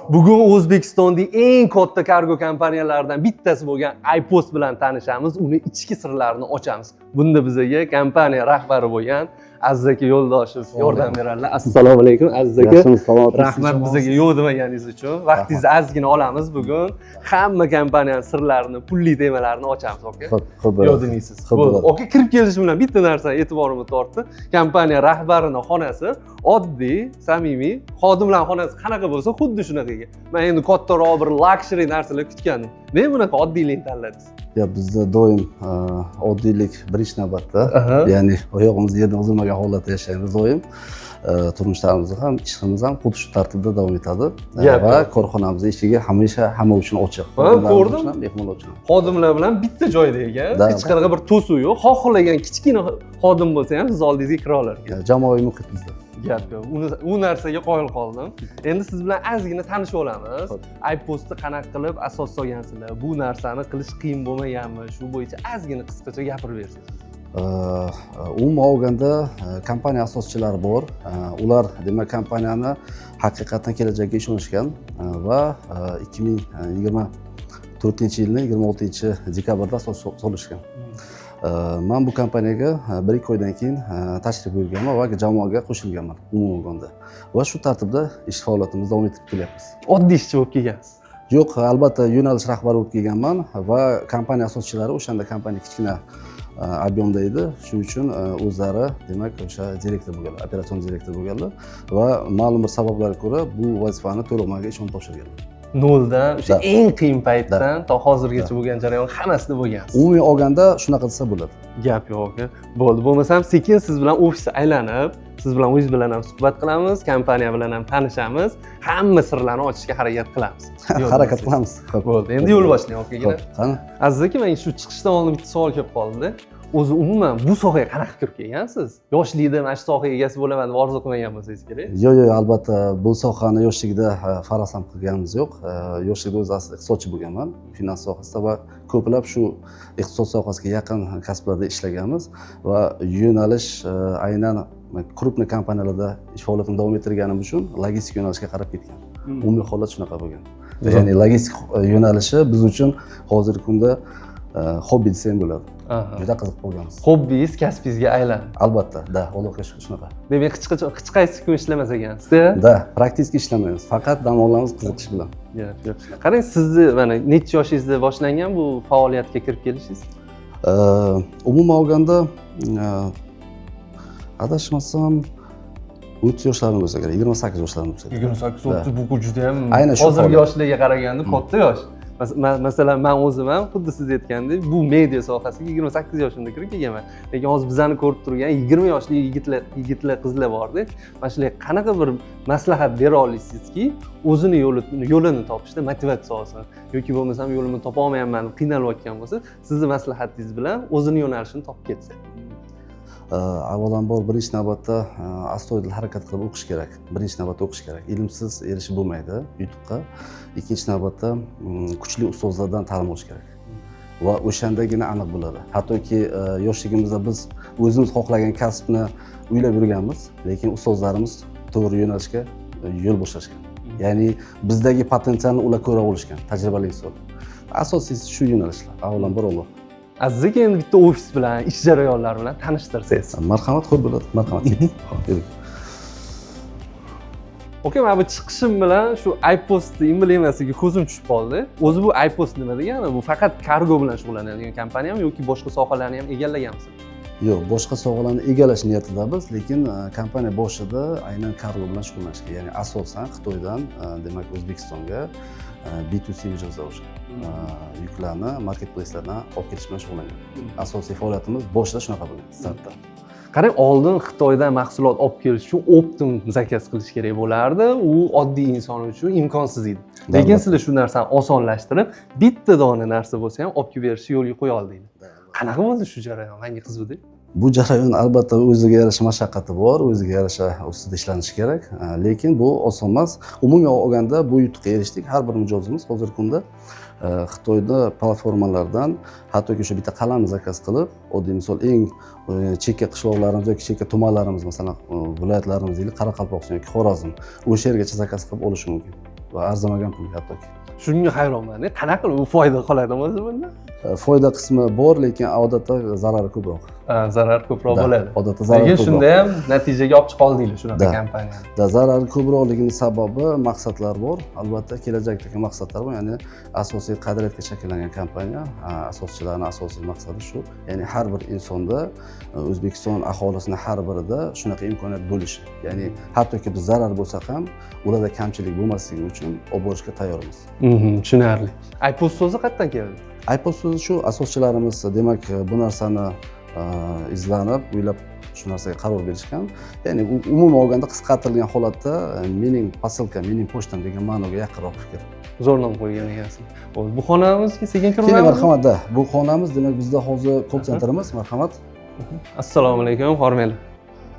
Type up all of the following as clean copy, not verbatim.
Bugun O'zbekistondagi eng katta kargo kompaniyalaridan bittasi bo'lgan iPost bilan tanishamiz, uni ichki sirlarini ochamiz. Bunda bizga kompaniya rahbari bo'lgan Aziz aka Yo'ldoshev yordam beradilar. Assalomu alaykum Aziz aka. Rahmat bizga yo'ldimaningiz uchun. Vaqtingizni ozgina olamiz bugun. Hamma kompaniyaning sirlarini, pulli temalarini ochamiz, aka. Yo'ldimisiz. Aka kirib kelish bilan bitta narsa e'tiborimni tortdi. Kompaniya rahbarining xonasi oddiy, samimiy, xodimlarning xonasi qanaqa bo'lsa, xuddi shunaqaga. Men endi kattaroq bir luxury narsalar kutgandim. Nima bunaqa oddiylikni tanladingiz? Ya bizda doim oddiylik birinchi navbatda, ya'ni oyog'imizni yerdan uzilmagan holatda yashaymiz doim. Turmushlarimiz ham, ishimiz ham xuddi shu tartibda davom etadi va korxonamiz eshigi hamisha hamma uchun ochiq. Ko'rdim. Mehmonlar uchun. Xodimlar bilan bitta joyda ekan, hech qanaqa bir to'suv yo'q. Xohlagan kichkina xodim bo'lsa ham siz oldingizga kira olar ekan. Jamoaviy muhit bizda. Gap yo'q. U narsaga qoyil qoldim. Endi siz bilan ozgina tanishib olamiz. iPostni qanaqa qilib asos solgansizlar? Bu narsani qilish qiyin bo'lmaganmi? Shu bo'yicha ozgina qisqacha gapirib bersangiz. Umuman olganda kompaniya asoschilari bor. Ular demak kompaniyani haqiqatan kelajagiga ishonishgan va 2024-yilning 26-dekabrda asos solishgan. Men bu kompaniyaga 1-2 oydan keyin tashrif buyurganman va jamoaga qo'shilganman umuman olganda. Va shu tartibda ish faoliyatimizni davom ettirib kelyapmiz. Oddiy ishchi bo'lib kelgansiz. Yo'q, albatta yo'nalish rahbari bo'lib kelganman va kompaniya asoschilari o'shanda kompaniya kichkina объемda edi. Shuning uchun o'zlari demak o'sha direktor bo'lganlar, operatsion direktor bo'lganlar va ma'lum bir sabablarga ko'ra bu vazifani to'liq menga ishonib topshirganlar. Noldan o'sha eng qiyin paytdan to hozirgacha bo'lgan jarayon hammasida bo'lgansiz. Umumiy olganda shunaqa desa bo'ladi. Gap yo'q aka. Bo'ldi. Bo'lmasam sekin siz bilan ofisga aylanib, siz bilan o'zingiz bilan ham suhbat qilamiz, kompaniya bilan ham tanishamiz, hamma sirlarni ochishga harakat qilamiz. Harakat qilamiz. Bo'ldi. Endi yo'l boshlang aka. Qani? Aziz aka, men shu chiqishdan oldin bitta savol kelib qoldi-da. O'zi umuman bu sohaga qanaqa kirib kelgansiz? Yoshlikda mana shu sohaga egasi bo'laman deb orzu qilmagan bo'lsangiz kerak. Yo'q, albatta bu sohani yoshligida faraz ham qilganimiz yo'q. Yoshligida o'zi aslida iqtisodchi bo'lganman, finans sohasida va ko'plab shu iqtisod sohasiga yaqin kasblarda ishlaganmiz va yo'nalish aynan krupniy kompaniyalarda ish faoliyatini davom ettirganim uchun logistik yo'nalishga qarab ketgan. Umumiy holat shunaqa bo'lgan. Ya'ni logistik yo'nalishi biz uchun hozirgi kunda hobbi desa ham bo'ladi. Juda qiziq bo'lganmiz. Hobbingiz kasbingizga aylandi. Albatta, da, Allohga shunaqa. Demak, hech qaysi kun ishlamas ekansiz-da? Da, praktik ishlamaymiz. Faqat dam olamiz qiziqish bilan. Qarang, sizni mana necha yoshingizda boshlangan bu faoliyatga kirib kelishingiz? Umuman olganda adashmasam 30 yoshlarim bo'lsa kerak, 28 yoshlarim bo'lsa kerak. 28-30 bu juda ham aynan shu hozirgi yoshlarga qaraganda katta yosh. Masalan, men o'zim ham xuddi siz aytgandek, bu media sohasiga 28 yoshimda kirib kelganman. Lekin hozir bizani ko'rib turgan 20 yoshli yigitlar, qizlar bor-da. Mana shularga qanaqa bir maslahat bera olasizki, o'zini yo'lini topishda motivatsiya olsin yoki bo'lmasam yo'limni topa olmayapman deb qiynalayotgan bo'lsa, sizning maslahatingiz bilan o'zini yo'nalishini topib ketsa. Avvalambor birinchi navbatda astoydil harakat qilib o'qish kerak. Birinchi navbatda o'qish kerak. Ilmsiz erishib bo'lmaydi yutuqqa. Ikkinchi navbatda kuchli ustozlardan ta'lim olish kerak. Va o'shandagina aniq bo'ladi. Hattoki yoshligimizda biz o'zimiz xohlagan kasbni o'ylab yurganmiz, lekin ustozlarimiz to'g'ri yo'nalishga yo'l boshlashgan. Ya'ni bizdagi potensialni ular ko'ra olishgan, tajribali inson. Asosiysi shu yo'nalishlar. Avvalambor Alloh. Aziz aka, endi bitta ofis bilan, ish jarayonlari bilan tanishtirsangiz. Marhamat, xo'p bo'ladi. Marhamat. Okey, men bu chiqishim bilan shu iPost emblemasiga ko'zim tushib qoldi. O'zi bu iPost nima degani? Bu faqat kargo bilan shug'ullanadigan kompaniyami yoki boshqa sohalarni ham egallaganmisiz? Yo'q, boshqa sohalarni egallash niyatidamiz, lekin kompaniya boshida aynan kargo bilan shug'ullanishga, ya'ni asosan Xitoydan demak O'zbekistonga B2C mijozlar o'sha yuklarni marketplace'lardan olib kelish bilan shug'ullangan. Asosiy faoliyatimiz boshida shunaqa bo'lgan, startda. Qarang, oldin Xitoydan mahsulot olib kelish uchun optim zakaz qilish kerak bo'lardi. U oddiy inson uchun imkonsiz edi. Lekin sizlar shu narsani osonlashtirib, bitta dona narsa bo'lsa ham olib kelib berishni yo'lga qo'ya oldingiz. Qanaqa bo'ldi shu jarayon? Menga qiziqdi. Bu jarayon albatta o'ziga yarasha mashaqqati bor, o'ziga yarasha ustida ishlanish kerak, lekin bu oson emas. Umumiy olganda bu yutuqqa erishdik. Har bir mijozimiz hozirgi kunda Xitoyda platformalardan hattoki o'sha bitta qalamni zakaz qilib, oddiy misol eng chekka qishloqlarimiz yoki chekka tumanlarimiz, masalan, viloyatlarimiz, Qoraqalpog'iston yoki Xorazm, o'sha yergacha zakaz qilib olish mumkin. va arzimagan pulga hattoki. Shunga hayronman. Qanaqa qilib u foyda qoladimi o'zi bundan? Foyda qismi bor, lekin odatda zarari ko'proq. Zarar ko'proq bo'ladi. Odatda zarar Lekin ko'proq. shunda ham natijaga olib chiqa oldinglar shunaqa kompaniyani. Zarari ko'proqligining sababi maqsadlar bor. Albatta kelajakdagi maqsadlar bor. Ya'ni asosiy qadriyatga shakllangan kompaniya, asoschilarining asosiy maqsadi shu. Ya'ni har bir insonda, O'zbekiston aholisini har birida shunaqa imkoniyat bo'lishi. Ya'ni hattoki biz zarar bo'lsa ham, ularda kamchilik bo'lmasligi uchun olib borishga tayyormiz. Tushunarli. iPost so'zi qayerdan keldi? iPost so'zi shu asoschilarimiz, demak, bu narsani izlanib, o'ylab shu narsaga qaror berishgan. Ya'ni umuman olganda qisqartirilgan holatda mening posilka, mening pochtam degan ma'noga yaqinroq fikr. Zo'r nom qo'ygan ekansiz. Bu xonamizga sekin Keling, kirmaymiz. marhamat. Bu xonamiz, demak, bizda hozir call centerimiz, marhamat. Assalomu alaykum, xormanglar.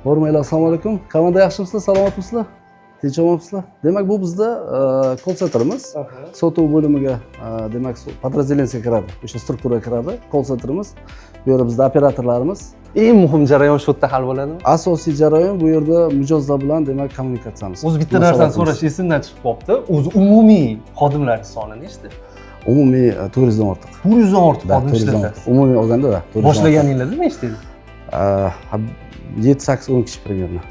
O'rmanglar, assalomu alaykum. Komanda yaxshimisizlar? Salomatmisizlar? Tinch omonmisizlar? Demak, bu bizda call centerimiz. Sotuv bo'limiga, demak, podrazdeleniyaga kiradi. O'sha strukturaga kiradi call centerimiz. Bu yerda bizda operatorlarimiz. Eng muhim jarayon shu yerda hal bo'ladimi? Asosiy jarayon bu yerda mijozlar bilan, demak, kommunikatsiyamiz. O'zi bitta narsani so'rash esimdan chiqib qolibdi. O'zi umumiy xodimlar soni nechta? Umumiy 400 dan ortiq. 400 dan ortiq xodim 400 dan ishlatasiz. ortiq. Umumiy olganda da. Boshlaganingizda nechta edi? 7-8-10 kishi примерно.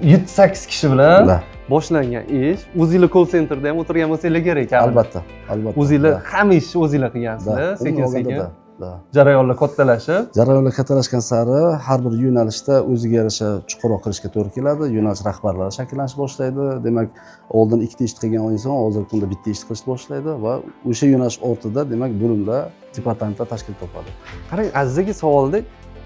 7-8 kishi bilan Da. boshlangan ish. O'zingizlar call centerda ham o'tirgan bo'lsanglar kerak. Albatta, albatta. O'zingizlar hamma ishni o'zingizlar qilgansizlar, sekin-sekin. Da. Jarayonlar kattalashib, Jarayonlar kattalashgan sari har bir yo'nalishda o'ziga yarasha chuqurroq qilishga to'g'ri keladi. Yo'nalish rahbarlari shakllanishni boshlaydi. Demak, oldin ikkita ish qilgan inson hozirgi kunda bitta ish qilishni boshlaydi va o'sha yo'nalish ortida, demak, bo'limlar, departamentlar tashkil topadi. qarang, Azizga savolda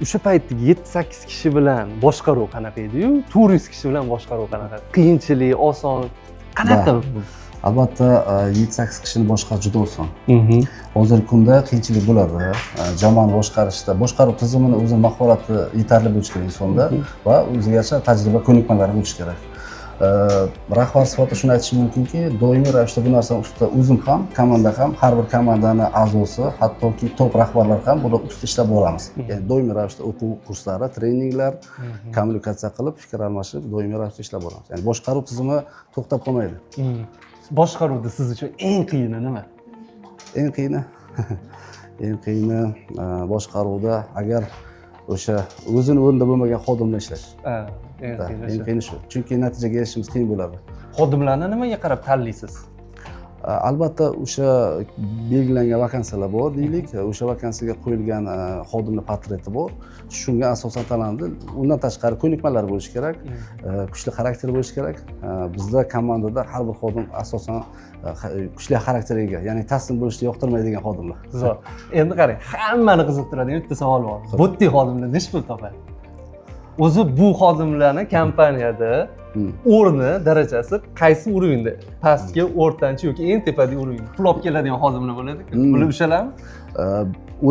o'sha paytdagi 7-8 kishi bilan boshqaruv qanaqa edi-yu, 400 kishi bilan boshqaruv qanaqa? Qiyinchilik, oson qanaqa? Albatta 7-8 kishini boshqarish juda oson. Hozirgi kunda qiyinchilik bo'ladi. Jamoani boshqarishda, boshqaruv tizimini o'zini mahorati yetarli bo'lishi kerak insonda va o'ziga yarasha tajriba, ko'nikmalari bo'lishi kerak. Rahbar sifatida shuni aytishim mumkinki, doimiy ravishda bu narsani ustida o'zim ham, komanda ham, har bir komandani a'zosi, hattoki top rahbarlar ham buni ustida ishlab boramiz. Ya'ni doimiy ravishda o'quv kurslari, treninglar, kommunikatsiya qilib, fikr almashib, doimiy ravishda ishlab boramiz. Ya'ni boshqaruv tizimi to'xtab qolmaydi. Boshqaruvda siz uchun eng qiyini nima? Eng qiyini eng qiyini boshqaruvda agar o'sha o'zini o'rnida bo'lmagan xodimlar ishlash. Eng qiyini shu. Chunki natijaga erishishimiz qiyin bo'ladi. Xodimlarni nimaga qarab tanlaysiz? Albatta o'sha belgilangan vakansiyalar bor deylik, o'sha vakansiyaga qo'yilgan xodimlar portreti bor. Shunga asosan tanlandi. Undan tashqari ko'nikmalar bo'lishi kerak, kuchli xarakter bo'lishi kerak. Bizda komandada har bir xodim asosan kuchli xarakterga ega, ya'ni taslim bo'lishni yoqtirmaydigan xodimlar. Zo'r. Endi qarang, hammani qiziqtiradigan bitta savol bor. Bo'tdek xodimlar nech pul topadi? O'zi bu xodimlarni kompaniyada o'rni, darajasi qaysi urovenda? Pastki, o'rtancha yoki eng tepadagi urovenda pul olib keladigan xodimlar bo'ladi-ku. Bular o'shalarmi?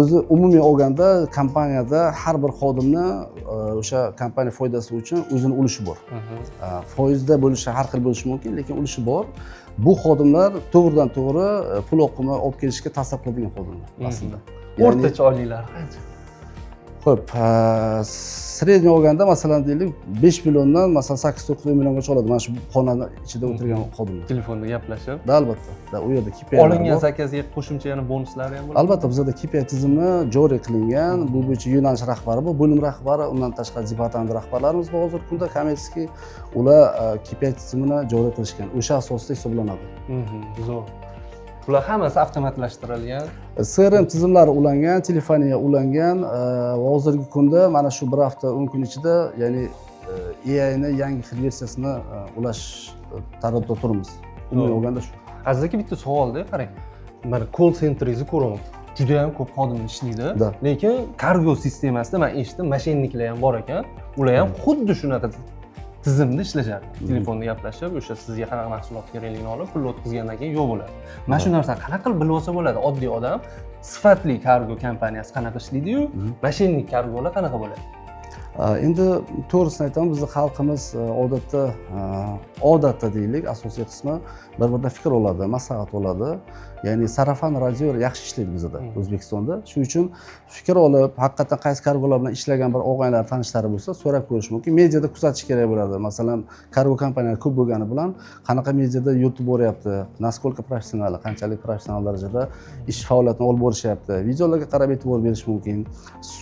O'zi umumiy olganda kompaniyada har bir xodimni o'sha kompaniya foydasi uchun o'zini ulushi bor. Foizda bo'lishi har xil bo'lishi mumkin, lekin ulushi bor. Bu xodimlar to'g'ridan to'g'ri pul oqimi olib kelishga ta'sir qiladigan xodimlar aslida. O'rtacha oyliklari qancha? Xo'p, sredniy olganda masalan deylik 5 milliondan masalan 8-9 milliongacha oladi. Mana shu xonani ichida o'tirgan xodimlar. Telefonda gaplashib. Albatta. U yerda KPI olingan zakazga qo'shimcha yana bonuslari ham bo'ladi. Albatta, bizda KPI tizimi joriy qilingan. Bu bo'yicha yo'nalish rahbari bor, bo'lim rahbari, undan tashqari departament rahbarlarimiz bor hozirgi kunda. Kommersiya ular KPI tizimini joriy qilishgan. O'sha asosda hisoblanadi. Zo'r. Bular hammasi avtomatlashtirilgan. CRM tizimlari ulangan, telefoniya ulangan va hozirgi kunda mana shu bir hafta 10 kun ichida, ya'ni AI ni yangi xil versiyasini ulash taraddudida turibmiz. Umumiy olganda shu. Aziz aka, bitta savolda qarang. Mana call centeringizni ko'raman. Juda ham ko'p xodimlar ishlaydi. Lekin kargo sistemasida men eshitdim, mashinniklar ham bor ekan. Ular ham xuddi shunaqa tizimda ishlashadi. Telefonda gaplashib, o'sha sizga qanaqa mahsulot kerakligini olib, pul o'tkazgandan keyin yo'q bo'ladi. Mana shu narsani qanaqa qilib bilib olsa bo'ladi? Oddiy odam sifatli kargo kompaniyasi qanaqa ishlaydi-yu, mashinnik kargolar qanaqa bo'ladi? Endi to'g'risini aytaman, bizning xalqimiz odatda deylik, asosiy qismi bir-biridan fikr oladi, maslahat oladi. Ya'ni sarafan radio yaxshi ishlaydi bizda, O'zbekistonda. Shuning uchun fikr olib, haqiqatan qaysi kargolar bilan ishlagan bir og'aylar, tanishlari bo'lsa, so'rab ko'rish mumkin. Mediada kuzatish kerak bo'ladi. Masalan, kargo kompaniyalar ko'p bo'lgani bilan qanaqa mediada YouTube bo'ryapti, naskолько professional, qanchalik professional darajada ish faoliyatini olib borishyapti. Videolarga qarab e'tibor berish mumkin.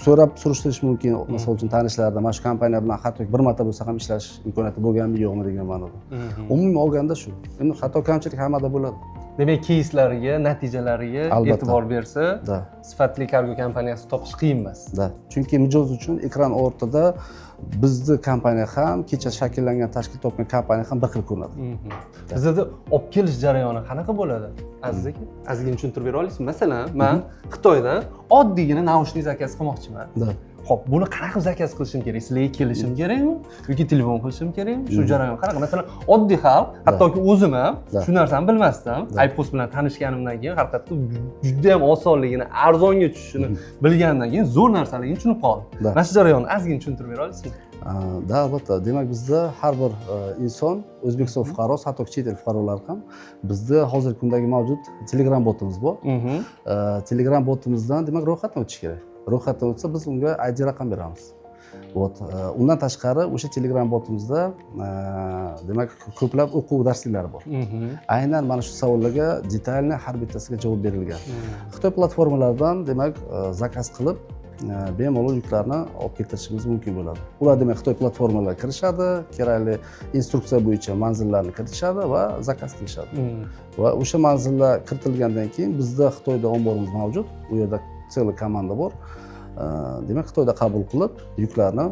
So'rab surishtirish mumkin. Misol uchun tanishlarda mana shu kompaniya bilan hatto bir marta bo'lsa ham ishlash imkoniyati bo'lganmi, yo'qmi degan ma'noda. Umuman olganda shu. Endi xato kamchilik hammada bo'ladi. Demak, кейslariga, natijalariga e'tibor bersa, sifatli kargo kompaniyasi topish qiyin emas. Chunki mijoz uchun ekran ortida bizni kompaniya ham, kecha shakllangan, tashkil topgan kompaniya ham bir xil ko'rinadi. Bizda olib kelish jarayoni qanaqa bo'ladi? Aziz aka, ozgina tushuntirib bera olasizmi? Masalan, men Xitoydan oddiygina naushnik zakaz qilmoqchiman. Xo'p, buni qanaqa zakaz qilishim kerak? Sizlarga kelishim kerakmi yoki telefon qilishim kerakmi? Shu jarayon qanaqa? Masalan, oddiy xalq, hattoki o'zim ham shu narsani bilmasdim. iPost bilan tanishganimdan keyin haqiqatda juda ham osonligini, arzonga tushishini bilgandan keyin zo'r narsaligini tushunib qoldim. Mana shu jarayonni ozgina tushuntirib bera olasizmi? Albatta. Demak, bizda har bir inson, O'zbekiston fuqarosi, hatto chet el fuqarolari ham bizda hozirgi kundagi mavjud Telegram botimiz bor. Telegram botimizdan demak ro'yxatdan o'tish kerak. Ro'yxatdan o'tsa biz unga ID raqam beramiz. Undan tashqari o'sha Telegram botimizda demak ko'plab o'quv darsliklari bor. Aynan mana shu savollarga detalni har bittasiga javob berilgan. Xitoy platformalaridan demak zakaz qilib bemalol yuklarni olib keltirishimiz mumkin bo'ladi. Ular demak Xitoy platformalariga kirishadi, kerakli instruksiya bo'yicha manzillarni kiritishadi va zakaz qilishadi. Va o'sha manzillar kiritilgandan keyin bizda Xitoyda omborimiz mavjud. U yerda целый komanda bor. Demak, Xitoyda qabul qilib, yuklarni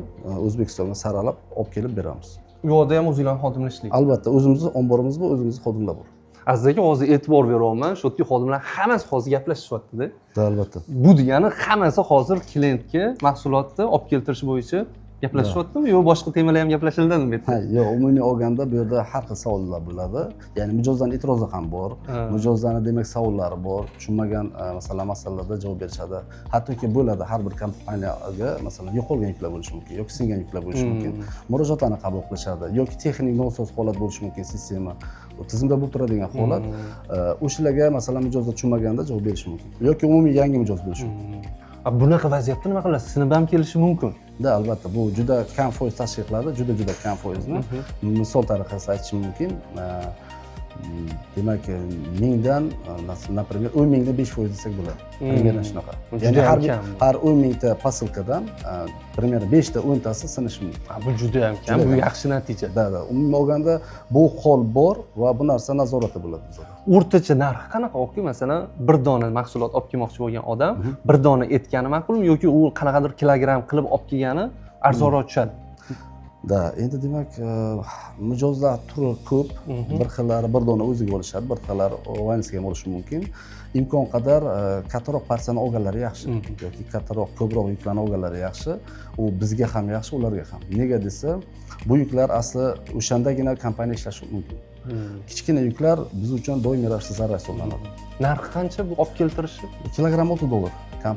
O'zbekistonga saralab olib kelib beramiz. U yerda ham o'zingizlar xodimlar ishlaydi. Albatta, o'zimizning omborimiz bor, o'zimizning xodimlar bor. Aziz aka, hozir e'tibor beryapman, shu yerda xodimlar hammasi hozir gaplashishyapti-da. Albatta. Bu degani hammasi hozir klientga mahsulotni olib keltirish bo'yicha gaplashishyaptimi yo boshqa temalar ham gaplashildimi bu yerda? Yo'q, umumiy olganda bu yerda har xil savollar bo'ladi. Ya'ni mijozdan e'tirozi ham bor, mijozlarning demak savollari bor, tushunmagan masalan masalalarda javob berishadi. Hattoki bo'ladi, har bir kompaniyaga masalan yo'qolgan yuklar bo'lishi mumkin yoki singan yuklar bo'lishi mumkin. Murojaatlarni qabul qilishadi yoki texnik nosoz holat bo'lishi mumkin sistema. Tizimda bo'lib turadigan holat. O'shalarga masalan mijozlar tushunmaganda javob berish mumkin yoki umumiy yangi mijoz bo'lishi mumkin. Bunaqa vaziyatda nima qilasiz? Sinib ham kelishi mumkin. Albatta, bu juda kam foiz tashkil qiladi, juda kam foizni. Misol tariqasida aytishim mumkin. Demak, 1000dan, например, 10 mingda 5% desak bo'ladi. Примерно shunaqa. Ya'ni har 10 mingta posilkadan примерно 5 ta 10 tasi sinishi mumkin. Bu juda ham kam, bu yaxshi natija. Umuman olganda bu hol bor va bu narsa nazoratda bo'ladi bizda. O'rtacha narxi qanaqa olib masalan bir dona mahsulot olib kelmoqchi bo'lgan odam bir dona etgani ma'qulmi yoki u qanaqadir kilogramm qilib olib kelgani arzonroq tushadi? Endi demak mijozlar turi ko'p, bir xillari bir dona o'ziga olishadi, bir xillari vaynisga ham olishi mumkin. Imkon qadar kattaroq partiyani olganlari yaxshi yoki kattaroq ko'proq yuklarni olganlari yaxshi. U bizga ham yaxshi, ularga ham. Nega desa, bu yuklar asli o'shandagina kompaniya ishlashi mumkin. Kichkina yuklar biz uchun doimiy ravishda zarar hisoblanadi. Narxi qancha bu olib keltirishi? Kilogramm $6.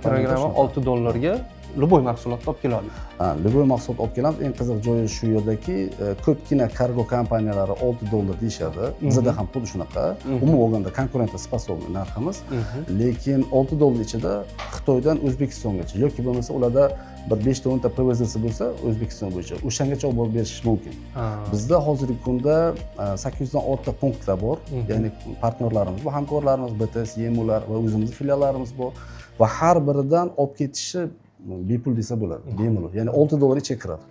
Kilogrammi $6 любой mahsulotni olib keladi. Любой mahsulot olib kelamiz. Eng qiziq joyi shu yerdaki, ko'pgina kargo kompaniyalari $6 deyishadi. Bizda ham xuddi shunaqa. Umuman olganda konkurentga способный narximiz. Lekin $6 ichida Xitoydan O'zbekistongacha yoki bo'lmasa ularda bir 5 ta 10 ta привозиться bo'lsa O'zbekiston bo'yicha o'shangacha olib borib berish mumkin. Bizda hozirgi kunda 800 dan ortiq punktlar bor. Ya'ni partnyorlarimiz, bu hamkorlarimiz, BTS, Yemular va o'zimizning filiallarimiz bor va har biridan olib ketishi bepul desa bo'ladi, bemalol. Ya'ni $6 ichiga kiradi.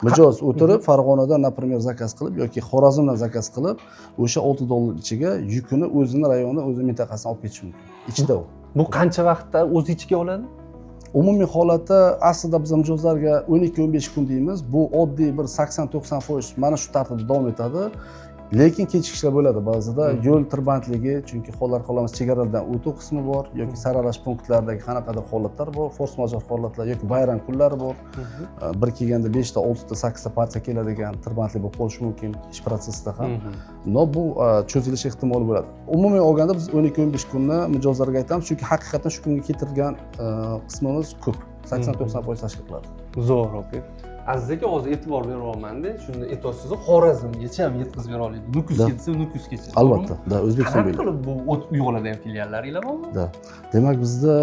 Mijoz o'tirib Farg'onadan например zakaz qilib yoki Xorazmdan zakaz qilib, o'sha $6 ichiga yukini o'zining rayonidan, o'zining mintaqasidan olib ketish mumkin. Ichida u. Bu qancha vaqtda o'z ichiga oladi? Umumiy holatda aslida biz mijozlarga 12-15 kun deymiz. Bu oddiy bir 80-90% mana shu tartibda davom etadi. Lekin kechikishlar bo'ladi ba'zida. Yo'l tirbandligi, chunki xolos chegaradan o'tuv qismi bor yoki saralash punktlaridagi qanaqadir holatlar bor, force major holatlar yoki bayram kunlari bor. Bir kelganda 5 ta, 6 ta, 8 ta partiya keladigan tirbandlik bo'lib qolishi mumkin ish prosesida ham. No bu cho'zilish ehtimoli bo'ladi. Umumiy olganda biz 12-15 kunni mijozlarga aytamiz, chunki haqiqatan shu kunga keltirgan qismimiz ko'p. 80-90% tashkil qiladi. Zo'r, aka. Aziz aka hozir e'tibor beryapman-da, shunda aytyapsiz, Xorazmgacha ham yetkazib bera oladi. Nukusga desa Nukusgacha. Albatta, da O'zbekiston Qanaqa qilib bu o't uyg'onadigan filiallaringlar bormi? Da. Demak bizda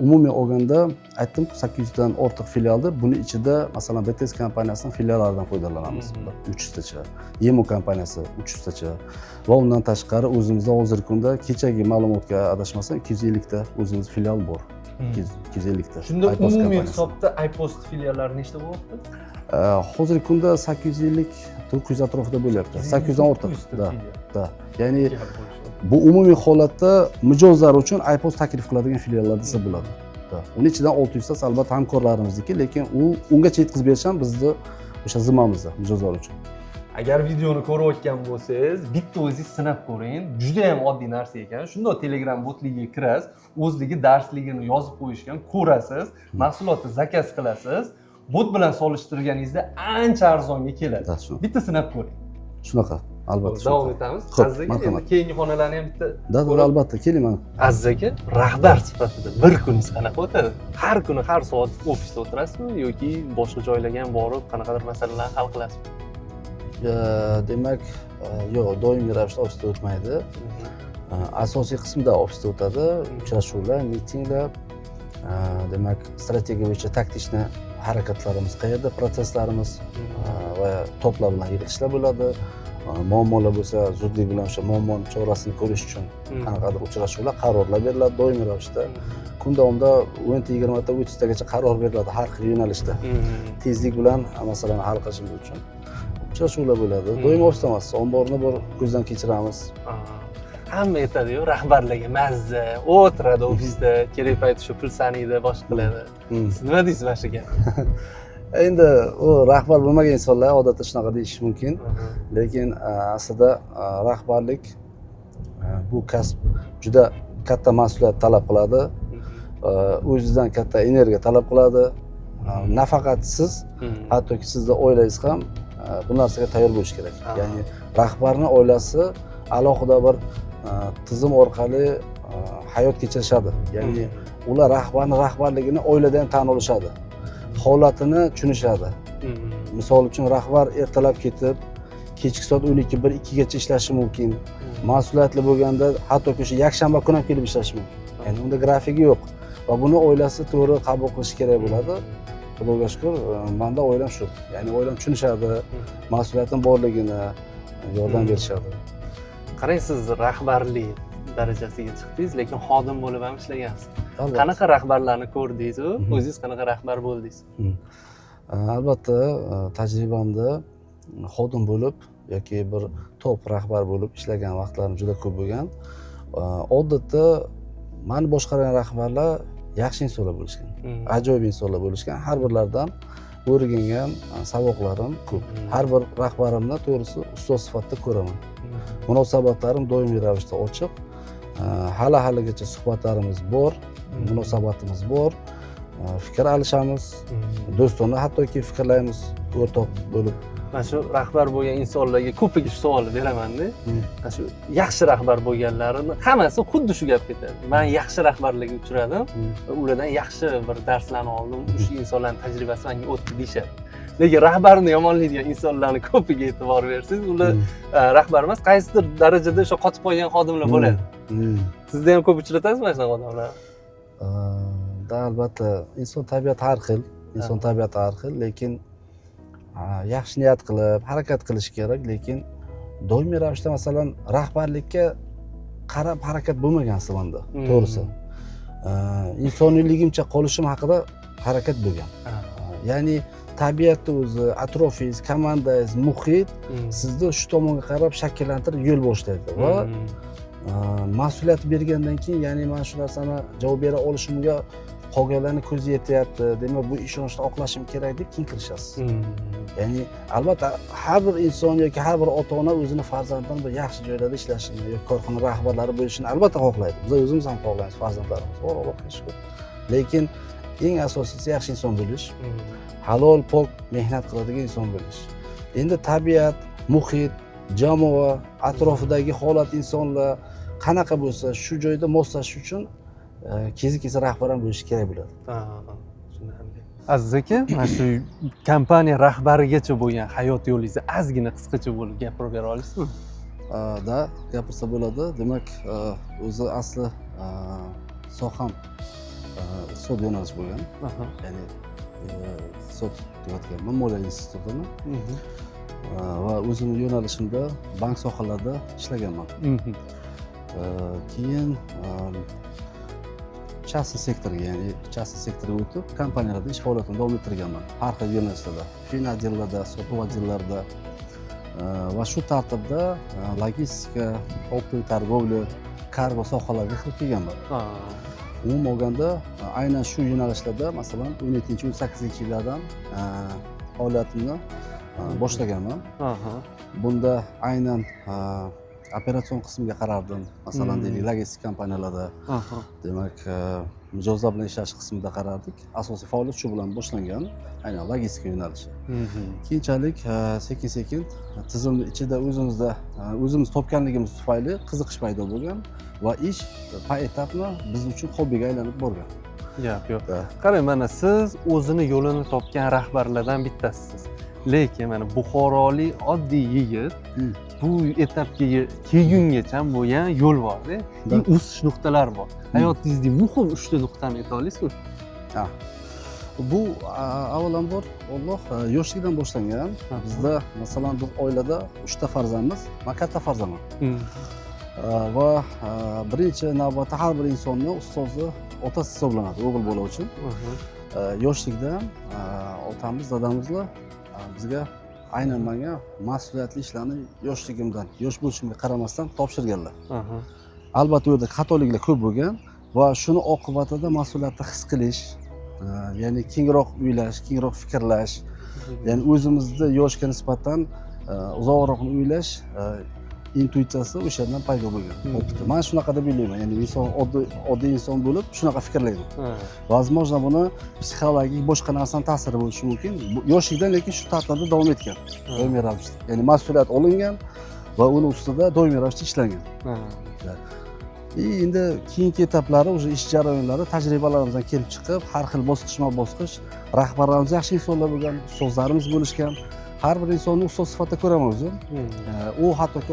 umumiy olganda aytdim 800 dan ortiq filialda, buni ichida masalan BTS kompaniyasining filiallaridan foydalanamiz. 300 tacha, Yemo kompaniyasi 300 tacha va undan tashqari o'zimizda hozirgi kunda kechagi ma'lumotga adashmasam 250 ta o'zimiz filial bor. 250 ta. Shunda umumiy hisobda iPost filiallari nechta bo'lyapti? Hozirgi kunda 850 900 atrofida bo'lyapti. 800 dan ortiq. Da. Ya'ni bu umumiy holatda mijozlar uchun iPost taklif qiladigan filiallar desa bo'ladi. Uning ichidan 600 tasi albatta hamkorlarimizniki, lekin ungacha yetkazib berish ham bizni o'sha zimmamizda mijozlar uchun. Agar videoni ko'rayotgan bo'lsangiz, bitta o'zingiz sinab ko'ring. Juda ham oddiy narsa ekan. Shunda Telegram botligiga kirasiz, o'zligi darsligini yozib qo'yishgan, ko'rasiz, mahsulotni zakaz qilasiz. Bot bilan solishtirganingizda ancha arzonga keladi. Bitta sinab ko'ring. Shunaqa, albatta. Davom etamiz. Aziz aka, endi keyingi xonalarni ham bitta. Da, albatta, keling mana. Aziz aka, rahbar sifatida bir kuningiz qanaqa o'tadi? Har kuni har soat ofisda o'tirasizmi yoki boshqa joylarga ham borib qanaqadir masalalarni hal qilasizmi? Demak, yo'q, doimiy ravishda ofisda o'tmaydi. Asosiy qismida ofisda o'tadi, uchrashuvlar, mitinglar, demak, strategiya bo'yicha taktikni harakatlarimiz qayerda, proseslarimiz va toplar bilan yig'ilishlar bo'ladi. Muammolar bo'lsa, zudlik bilan o'sha muammoning chorasini ko'rish uchun qanaqadir uchrashuvlar, qarorlar beriladi doimiy ravishda. Kun davomida 20 ta 30 tagacha qaror beriladi har xil yo'nalishda. Tezlik bilan masalani hal qilishimiz uchun uchrashuvlar bo'ladi. Doimiy ofisda emas, omborni bir ko'zdan kechiramiz. Hamma aytadi-yu, rahbarlarga mazza, o'tiradi ofisda, kerak payti shu pul sanaydi, boshqa qiladi. Siz nima deysiz mana shu gapga? Endi u rahbar bo'lmagan insonlar odatda shunaqa deyish mumkin. Lekin aslida rahbarlik bu kasb juda katta mas'uliyat talab qiladi. O'zingizdan katta energiya talab qiladi. Nafaqat siz, hattoki sizning oilangiz ham bu narsaga tayyor bo'lish kerak. Ya'ni rahbarning oilasi alohida bir tizim orqali hayot kechirishadi. Ya'ni ular rahbarning rahbarligini oilada ham tan olishadi. Holatini tushunishadi. Misol uchun rahbar ertalab ketib, kechki soat 12-1-2 gacha ishlashi mumkin. Mas'uliyatli bo'lganda hattoki o'sha yakshanba kuni ham kelib ishlashi mumkin. Ya'ni unda grafiki yo'q va buni oilasi to'g'ri qabul qilish kerak bo'ladi. Xudoga shukr, menda oilam shu. Ya'ni oilam tushunishadi, mas'uliyatim borligini yordam berishadi. Qarang, siz rahbarlik darajasiga chiqdingiz, lekin xodim bo'lib ham ishlagansiz. Qanaqa rahbarlarni ko'rdingiz, o'zingiz qanaqa rahbar bo'ldingiz? Albatta, tajribamda xodim bo'lib yoki bir top rahbar bo'lib ishlagan vaqtlarim juda ko'p bo'lgan. Odatda meni boshqargan rahbarlar yaxshi insonlar bo'lishgan. Ajoyib insonlar bo'lishgan. Har birlaridan o'rgangan saboqlarim ko'p. Har bir rahbarimni to'g'risi ustoz sifatida ko'raman. Munosabatlarim doimiy ravishda ochiq. Hali-haligacha suhbatlarimiz bor, munosabatimiz bor. Fikr alishamiz, do'stona hattoki fikrlarimiz o'rtoq bo'lib. Mana shu rahbar bo'lgan insonlarga ko'piga shu savolni beraman-da. Mana shu yaxshi rahbar bo'lganlarini hammasi xuddi shu gap ketadi. Men yaxshi rahbarlarga uchradim va ulardan yaxshi bir darslarni oldim. O'sha insonlarning tajribasi menga o'tdi deyshadi. Lekin rahbarni yomonlaydigan insonlarni ko'piga e'tibor bersangiz, ular rahbar emas, qaysidir darajada o'sha qotib qolgan xodimlar bo'ladi. Sizda ham ko'p uchratasizmi mana shunaqa odamlar? Albatta, inson tabiati har xil, lekin yaxshi niyat qilib, harakat qilish kerak, lekin doimiy ravishda masalan rahbarlikka qarab harakat bo'lmagan aslida, to'g'risi. Insoniyligimcha qolishim haqida harakat bo'lgan. Ya'ni tabiatni o'zi, atrofingiz, komandangiz, muhit sizni shu tomonga qarab shakllantirib yo'l boshlaydi va mas'uliyat bergandan keyin, ya'ni men shu narsani javob bera olishimga qolganlarning ko'zi yetyapti, demak bu ishonchni oqlashim kerak deb keyin kirishasiz. Ya'ni albatta har bir inson yoki har bir ota-ona o'zini farzandini bir yaxshi joylarda ishlashini yoki korxona rahbarlari bo'lishini albatta xohlaydi. Biz o'zimiz ham xohlaymiz farzandlarimiz. Allohga shukr. Lekin eng asosiysi yaxshi inson bo'lish, halol, pok mehnat qiladigan inson bo'lish. Endi tabiat, muhit, jamoa, atrofidagi holat, insonlar qanaqa bo'lsa, shu joyda moslashish uchun kezi rahbar ham bo'lishi kerak bo'ladi. Aziz aka, mana shu kompaniya rahbarigacha bo'lgan hayot yo'lingizni ozgina qisqacha bo'lib gapirib bera olasizmi? Da gapirsa bo'ladi. Demak, o'zi asli soham iqtisod yo'nalishi bo'lgan. Aha. Ya'ni iqtisod tugatganman Moliya institutini va o'zimning yo'nalishimda bank sohalarida ishlaganman. Keyin частный sektorga, ya'ni частный sektorga o'tib, kompaniyalarda ish faoliyatini davom ettirganman. Har xil yo'nalishlarda, fin otdellarda, sotuv otdellarida va shu tartibda logistika, optoy торговля, kargo sohalariga kirib kelganman. Umuman olganda, aynan shu yo'nalishlarda, masalan, 17-18 yillardan faoliyatimni boshlaganman. Bunda aynan operatsion qismiga qarardim. Masalan, deylik, logistik kompaniyalarda, demak, mijozlar bilan ishlash qismida qarardik. Asosiy faoliyat shu bilan boshlangan, aynan logistika yo'nalishi. Keyinchalik sekin-sekin tizimning ichida o'zimiz topganligimiz tufayli qiziqish paydo bo'lgan va ish poetapno biz uchun hobbiga aylanib borgan. Gap yo'q. Qarang, mana siz o'zini yo'lini topgan rahbarlardan bittasisiz. Lekin mana buxorolik oddiy yigit bu etapga kelgungacha bo'lgan yo'l bor-da. O'sish nuqtalari bor. Hayotingizdagi muhim 3 ta nuqtani ayta olasizmi? Bu avvalambor Alloh yoshlikdan boshlangan. Bizda masalan biz oilada 3 ta farzandmiz. Men katta farzandman. Va birinchi navbatda har bir insonni ustozi otasi hisoblanadi o'g'il bola uchun. Yoshlikda otamiz, dadamizlar bizga aynan menga mas'uliyatli ishlarni yoshligimdan, yosh bo'lishimga qaramasdan topshirganlar. Albatta u yerda xatoliklar ko'p bo'lgan va shuni oqibatida mas'uliyatni his qilish, ya'ni kengroq o'ylash, kengroq fikrlash, ya'ni o'zimizni yoshga nisbatan uzoqroq o'ylash intuitsiyasi o'shandan paydo bo'lgan. Men shunaqa deb o'ylayman. Ya'ni inson oddiy inson bo'lib shunaqa fikrlaydi. Возможно, buni psixologik boshqa narsani ta'siri bo'lishi mumkin. Yoshlikdan lekin shu tartibda davom etgan. Doimiy ravishda. Ya'ni mas'uliyat olingan va uni ustida doimiy ravishda ishlangan. Endi keyingi etaplari o'sha ish jarayonlari tajribalarimizdan kelib chiqib, har xil bosqichma-bosqich rahbarlarimiz yaxshi insonlar bo'lgan, ustozlarimiz bo'lishgan. Har bir insonni ustoz sifatida ko'raman o'zim. U hattoki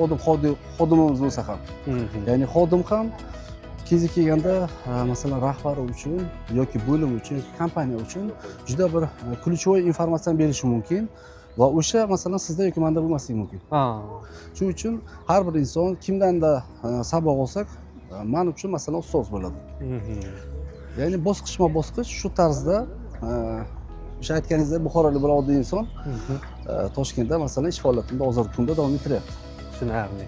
xodimimiz bo'lsa ham. Ya'ni xodim ham kezi kelganda, masalan, rahbar uchun yoki bo'lim uchun, kompaniya uchun juda bir ключевой informatsiya berishi mumkin va o'sha masalan sizda yoki menda bo'lmasligi mumkin. Shuning uchun har bir inson kimdanda saboq olsak, men uchun masalan ustoz bo'ladi. Ya'ni bosqichma-bosqich shu tarzda o'sha aytganingizdek Buxorolik bir oddiy inson Toshkentda masalan ish faoliyatini hozirgi kunda davom ettiryapti. Tushunarli.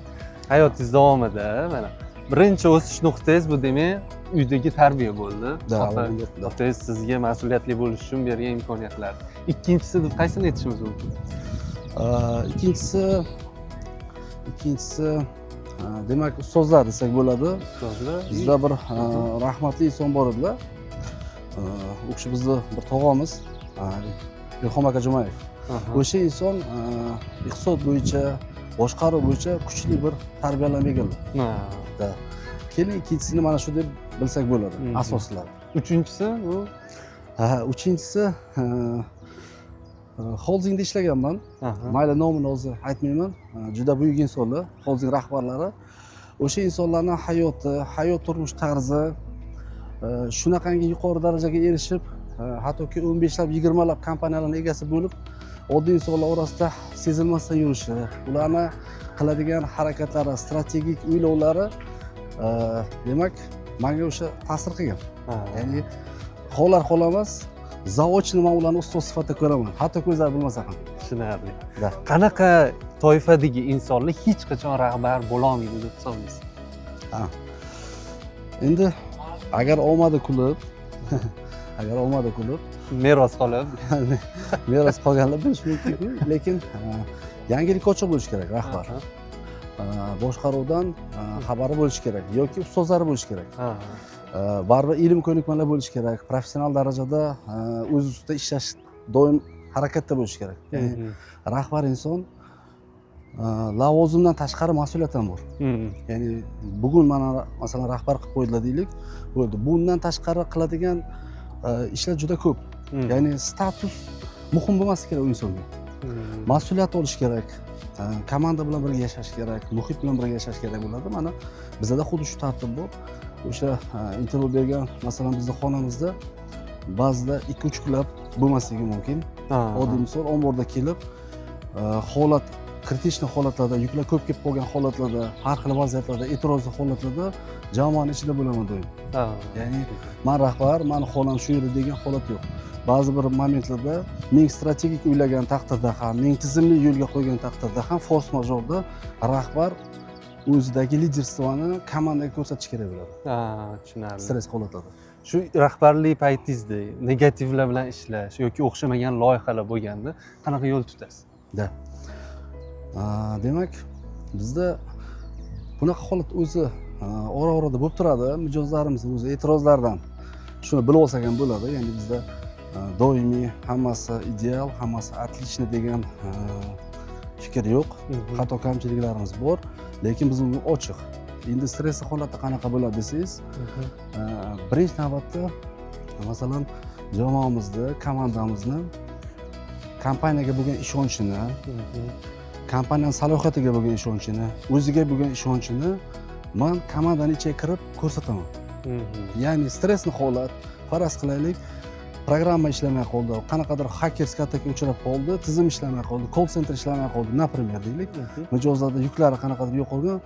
Hayotingiz davomida mana birinchi o'sish nuqtangiz bu demak uydagi tarbiya bo'ldi. Otangiz sizga mas'uliyatli bo'lish uchun bergan imkoniyatlar. Ikkinchisi deb qaysini aytishimiz mumkin? Ikkinchisi demak ustozlar desak bo'ladi. Ustozlar. Bizda bir rahmatli inson bor edilar. U kishi bizni bir tog'amiz, Ilhom aka Jumayev. O'sha inson iqtisod bo'yicha, boshqaruv bo'yicha kuchli bir tarbiyalanma egallar. Keling ikkinchisini mana shu deb bilsak bo'ladi, asoslari. Uchinchisi bu? Uchinchisi holdingda ishlaganman. Mayli nomini hozir aytmayman. Juda buyuk insonlar, holding rahbarlari. O'sha insonlarning hayoti, hayot turmush tarzi shunaqangi yuqori darajaga erishib, hattoki 15lab, 20lab kompaniyalarning egasi bo'lib, oddiy insonlar orasida sezilmasdan yurishi, ularni qiladigan harakatlari, strategik o'ylovlari demak, menga o'sha ta'sir qilgan. Ya'ni xolar-xohlamas zaochni men ularni ustoz sifatida ko'raman, hatto ko'zlari bilmasa ham. Tushunarli. Qanaqa toifadagi insonlar hech qachon rahbar bo'la olmaydi deb hisoblaysiz? Endi agar omadi kulib meros qolganlar bo'lishi mumkin, lekin yangilik ochiq bo'lishi kerak rahbar. Boshqaruvdan xabari bo'lishi kerak yoki ustozlari bo'lishi kerak. Baribir ilm ko'nikmalar bo'lishi kerak, professional darajada o'z ustida ishlash, doim harakatda bo'lishi kerak. Ya'ni rahbar inson lavozimdan tashqari mas'uliyat ham bor. Ya'ni bugun mana masalan rahbar qilib qo'ydilar deylik, bo'ldi. Bundan tashqari qiladigan ishlar juda ko'p. Ya'ni status muhim bo'lmasi kerak u insonga. Mas'uliyat olish kerak. Komanda bilan birga yashash kerak, muhit bilan birga yashash kerak bo'ladi. Mana bizda xuddi shu tartib bor. O'sha intervyu bergan, masalan, bizning xonamizda ba'zida 2-3 kunlab bo'lmasligi mumkin. Oddiy misol, omborda kelib, holat kritik holatlarda, yuklar ko'p kelib qolgan holatlarda, har xil vaziyatlarda, e'tirozli holatlarda jamoaning ichida bo'laman doim. Ya'ni men rahbar, meni xonam shu yerda degan holat yo'q. Ba'zi bir momentlarda men strategik o'ylagan taqdirda ham, men tizimli yo'lga qo'ygan taqdirda ham force majorda rahbar o'zidagi liderstvoni komandaga ko'rsatish kerak bo'ladi. Tushunarli. Stress holatlarda. Shu rahbarlik paytingizda negativlar bilan ishlash yoki o'xshamagan loyihalar bo'lganda qanaqa yo'l tutasiz? Demak, bizda bunaqa holat o'zi ora-orada bo'lib turadi. Mijozlarimiz o'zi e'tirozlardan shuni bilib olsak ham bo'ladi. Ya'ni bizda doimiy hammasi ideal, hammasi отлично degan fikr yo'q. Xato kamchiliklarimiz bor, lekin biz unga ochiq. Endi stressli holatda qanaqa bo'ladi desangiz, birinchi navbatda masalan jamoamizni, komandamizni kompaniyaga bo'lgan ishonchini, kompaniyaning salohiyatiga bo'lgan ishonchini, o'ziga bo'lgan ishonchini men komandaning ichiga kirib ko'rsataman. Ya'ni stressli holat, faraz qilaylik, programma ishlamay qoldi, qanaqadir xakerskiy ataka uchrab qoldi, tizim ishlamay qoldi, call center ishlamay qoldi, например, deylik. Mijozlarda yuklari qanaqadir yo'qolgan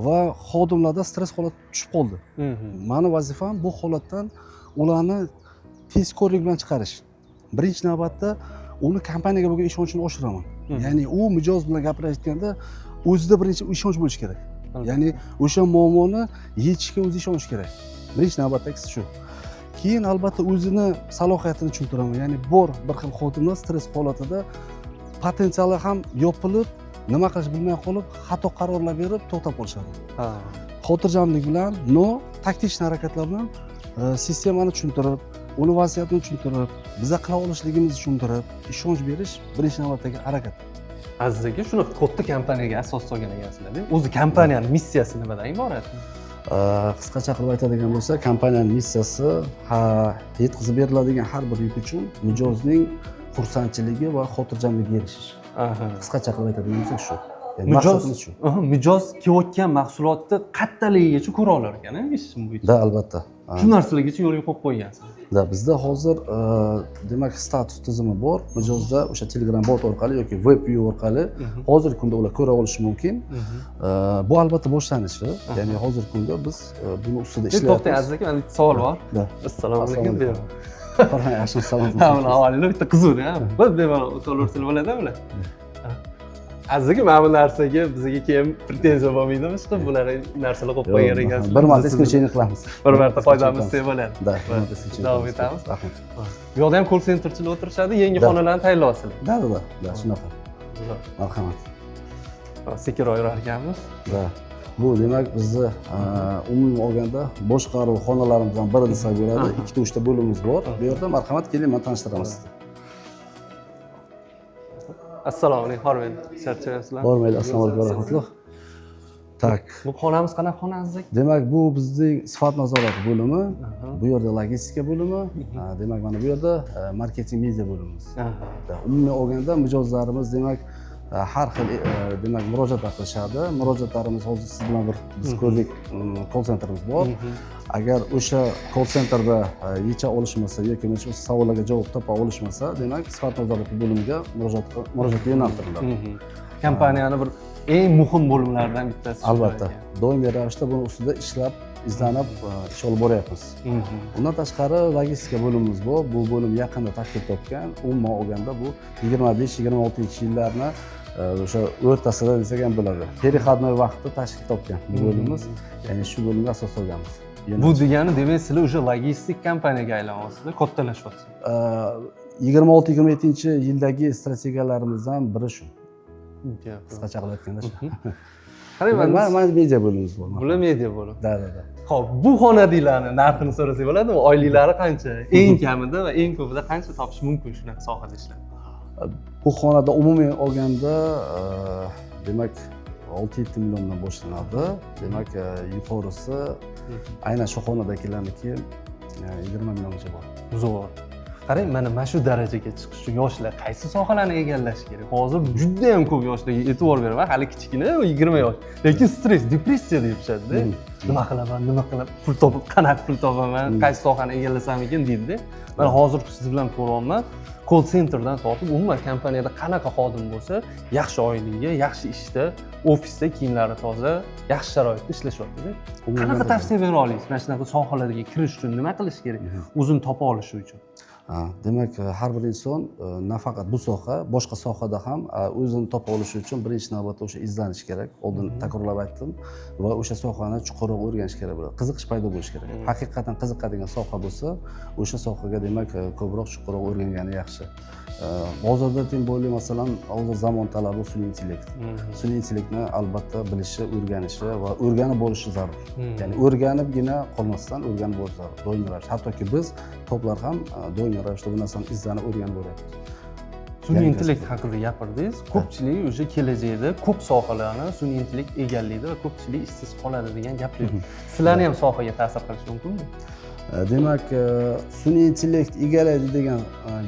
va xodimlarda stress holat tushib qoldi. Meni vazifam bu holatdan ularni tezkorlik bilan chiqarish. Birinchi navbatda uni kompaniyaga bo'lgan ishonchini oshiraman. Ya'ni u mijoz bilan gapirayotganda o'zida birinchi ishonch bo'lishi kerak. Ya'ni o'sha muammoni yechishga o'zi ishonish kerak. Birinchi navbatdagisi shu. Keyin albatta o'zini salohiyatini tushuntiraman. Ya'ni bor bir xil xodimlar stress holatida potensiali ham yopilib, nima qilish bilmay qolib, xato qarorlar berib to'xtab qolishadi. Xotirjamlik bilan, taktik harakatlar bilan sistemani tushuntirib, uni vaziyatni tushuntirib, biza qila olishligimizni tushuntirib, ishonch berish birinchi navbatdagi harakat. Aziz aka, shuni katta kompaniyaga asos solgan ekansizlar-da. O'zi kompaniyaning missiyasi nimadan iborat? Qisqacha qilib aytadigan bo'lsa, kompaniyaning missiyasi yetkazib beriladigan har bir yuk uchun mijozning xursandchiligi va xotirjamligiga erishish. Qisqacha qilib aytadigan bo'lsak shu. Maqsadimiz shu. Mijoz kelayotgan mahsulotni qattaligigacha ko'ra olar ekan, ishim bo'yicha. Da, albatta. Shu narsalargacha yo'lga qo'yib qo'ygansiz. Bizda hozir demak status tizimi bor. Mijozda o'sha Telegram bot orqali yoki web view orqali hozirgi kunda ular ko'ra olishi mumkin. Bu albatta boshlanishi. Ya'ni hozirgi kunda biz buni ustida ishlayapmiz. To'xtang aziz aka, mana savol bor. Assalomu alaykum. Yaxshi salomat. Avvalida bitta qiziqda, biz bemalol o'tiraversa bo'ladi bular. Aziz aka, mana bu narsaga bizga keyin pretenziya bo'lmaydimi? Chiqib bunaqa narsalar qo'yib qo'ygan ekansiz. Bir marta eskirishini qilamiz. Bir marta foydamiz bo'ladi. Davom etamiz. Rahmat. Bu yoqda ham call centerchilar o'tirishadi, yangi xonalarni tayyorlayapsizlar. Da, shunaqa. Marhamat. Sekinroq yurar ekanmiz. Bu demak bizni umumiy olganda boshqaruv xonalarimizdan biri desak bo'ladi. 2-3 ta bo'limimiz bor. Bu yerda marhamat, keling, men tanishtiraman sizni. Assalomu alaykum, Hormen. Charchayapsizlar? Mayli, assalomu alaykum va rahmatulloh. Tak. Bu xonamiz qanaqa xona aziz? Demak, bu bizning sifat nazorati bo'limi, bu yerda logistika bo'limi, demak mana bu yerda marketing media bo'limimiz. Umumiy olganda mijozlarimiz demak har xil demak murojaatlar qilishadi. Murojaatlarimiz hozir siz bilan biz ko'rdik, call centerimiz bor. Agar o'sha call centerda yecha olishmasa yoki o'sha savollarga javob topa olishmasa, demak sifat nazorati bo'limiga murojaat yo'naltiriladi. Kompaniyani bir eng muhim bo'limlaridan bittasi. Albatta. Doimiy ravishda buni ustida ishlab, izlanib ish olib boryapmiz. Undan tashqari logistika bo'limimiz bor. Bu bo'lim yaqinda tashkil topgan. Umuman olganda bu 25-26-yillarni o'sha o'rtasida desak ham bo'ladi. Perihodnoy vaqtda tashkil topgan bu bo'limimiz. Ya'ni shu bo'limga asos solganmiz. Bu degani, demak, sizlar o'sha logistik kompaniyaga aylanasizlar, kattalashyapsiz. 26-27-yildagi strategiyalarimizdan biri shu. Qisqacha qilib aytganda shu. Qarang, mana media bo'limimiz bor. Bular media bo'lim. Da. Xo'p, bu xonadonlarning narxini so'rasak bo'ladimi? Oyliklari qancha? Eng kamida va eng ko'pida qancha topish mumkin shunaqa sohada ishlab? Bu xonada umumiy olganda demak 6-7 milliondan boshlanadi. Demak, yuqorisi aynan shu xonadagilarniki 20 milliongacha bor. Zo'r. qarang, mana shu darajaga chiqish uchun yoshlar qaysi sohalarni egallash kerak? Hozir juda ham ko'p yoshlarga e'tibor beraman, hali kichkina, 20 yosh. Lekin stress, depressiya deyishadi-da. Nima qilaman, pul topib, qanaqa pul topaman, qaysi sohani egallasam ekan deydi-da. Mana hozir siz bilan ko'ryapman, call centerdan tortib, umuman kompaniyada qanaqa xodim bo'lsa, yaxshi oyligi, yaxshi ishda, ofisda kiyimlari toza, yaxshi sharoitda ishlashyapti-da. Qanaqa tavsiya bera olasiz? Mana shunaqa sohalarga kirish uchun nima qilish kerak? O'zini topa olishi uchun. Demak, har bir inson nafaqat bu soha, boshqa sohada ham o'zini topa olishi uchun birinchi navbatda o'sha izlanish kerak. Oldin takrorlab aytdim va o'sha sohani chuqurroq o'rganish kerak bo'ladi. Qiziqish paydo bo'lishi kerak. Haqiqatan qiziqadigan soha bo'lsa, o'sha sohaga demak ko'proq chuqurroq o'rgangani yaxshi. Hozirda teng bo'li masalan, hozir zamon talabi sun'iy intellekt. Sun'iy intellektni albatta bilishi, o'rganishi va o'rganib bo'lishi zarur. Ya'ni o'rganibgina qolmasdan o'rganib bo'lish zarur. Doimiy ravishda. Hattoki biz toplar ham doimiy ravishda bu narsani izlanib o'rganib boryapmiz. Sun'iy intellekt haqida gapirdingiz. Ko'pchilik o'sha kelajakda ko'p sohalarni sun'iy intellekt egallaydi va ko'pchilik ishsiz qoladi degan gaplar. Sizlarni ham sohaga ta'sir qilishi mumkinmi? Demak, sun'iy intellekt egallaydi degan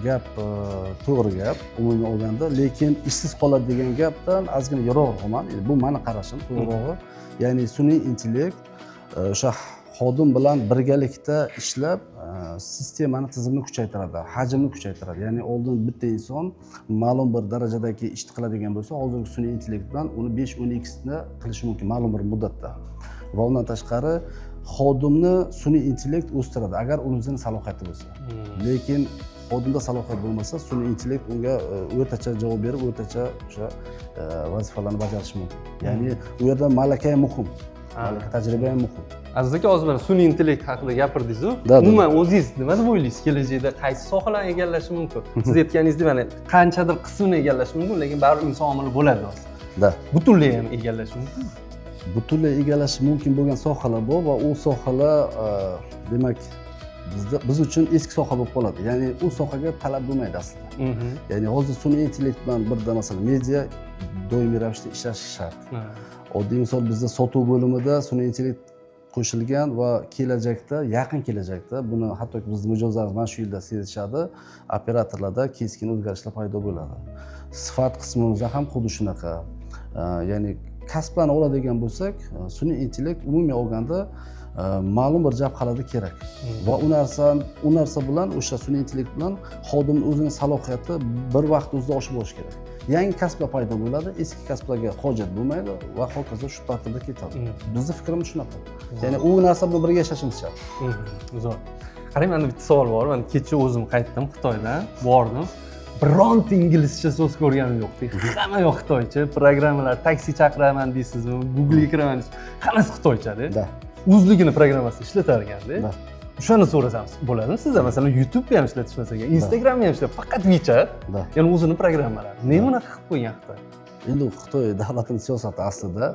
gap to'g'ri gap umumiy olganda, lekin ishsiz qoladi degan gapdan ozgina yiroqman. Bu meni qarashim to'g'rirog'i. Ya'ni sun'iy intellekt o'sha xodim bilan birgalikda ishlab sistemani tizimini kuchaytiradi, hajmni kuchaytiradi. Ya'ni oldin bitta inson ma'lum bir darajadagi ishni qiladigan bo'lsa, hozirgi sun'iy intellekt bilan uni 5-10x ni qilishi mumkin ma'lum bir muddatda. Va undan tashqari xodimni sun'iy intellekt o'stiradi agar o'zining salohiyati bo'lsa. Lekin xodimda salohiyat bo'lmasa, sun'iy intellekt unga o'rtacha javob berib, o'rtacha o'sha vazifalarni bajarishi mumkin. Ya'ni u yerda malaka ham muhim. Malaka tajriba ham muhim. Aziz aka, hozir mana sun'iy intellekt haqida gapirdingiz-ku. Umuman o'zingiz nima deb o'ylaysiz? Kelajakda qaysi sohalarni egallashi mumkin? Siz aytganingizdek, mana qanchadir qismini egallashi mumkin, lekin baribir inson omili bo'ladi aslida. Butunlay ham egallashi mumkin. Butunlay egallashi mumkin bo'lgan sohalar bor va u sohalar demak biz uchun eski soha bo'lib qoladi. Ya'ni u sohaga talab bo'lmaydi aslida. Ya'ni hozir sun'iy intellekt bilan birda masalan media doimiy ravishda ishlashi shart. Oddiy misol bizda sotuv bo'limida sun'iy intellekt qo'shilgan va kelajakda, yaqin kelajakda buni hattoki bizning mijozlarimiz mana shu yilda sezishadi, operatorlarda keskin o'zgarishlar paydo bo'ladi. Sifat qismimizda ham xuddi shunaqa. Ya'ni kasblarni oladigan bo'lsak, sun'iy intellekt umumiy olganda ma'lum bir jabhalarda kerak. Va u narsa bilan o'sha sun'iy intellekt bilan xodimning o'zining salohiyati bir vaqt o'zida oshib borishi kerak. Yangi kasblar paydo bo'ladi, eski kasblarga hojat bo'lmaydi va hokazo shu tartibda ketadi. Bizning fikrimiz shunaqa. Ya'ni u narsa bilan birga yashashimiz shart. Zo'r. Qarang, menda bitta savol bor. Men kecha o'zim qaytdim Xitoydan, bordim. Bironta inglizcha so'z ko'rganim yo'q. Hamma yoq xitoycha, programmalar, taksi chaqiraman deysizmi, Google'ga kiraman deysiz. Hammasi xitoycha-da. O'zligini programmasini ishlatar ekanda. Shuni so'rasam bo'ladimi sizda? Masalan, YouTube ham ishlatishmasa ekan, Instagram ham ishlat, faqat WeChat. Ya'ni o'zini programmalari. Nima bunaqa qilib qo'ygan Xitoy? Endi Xitoy davlatining siyosati aslida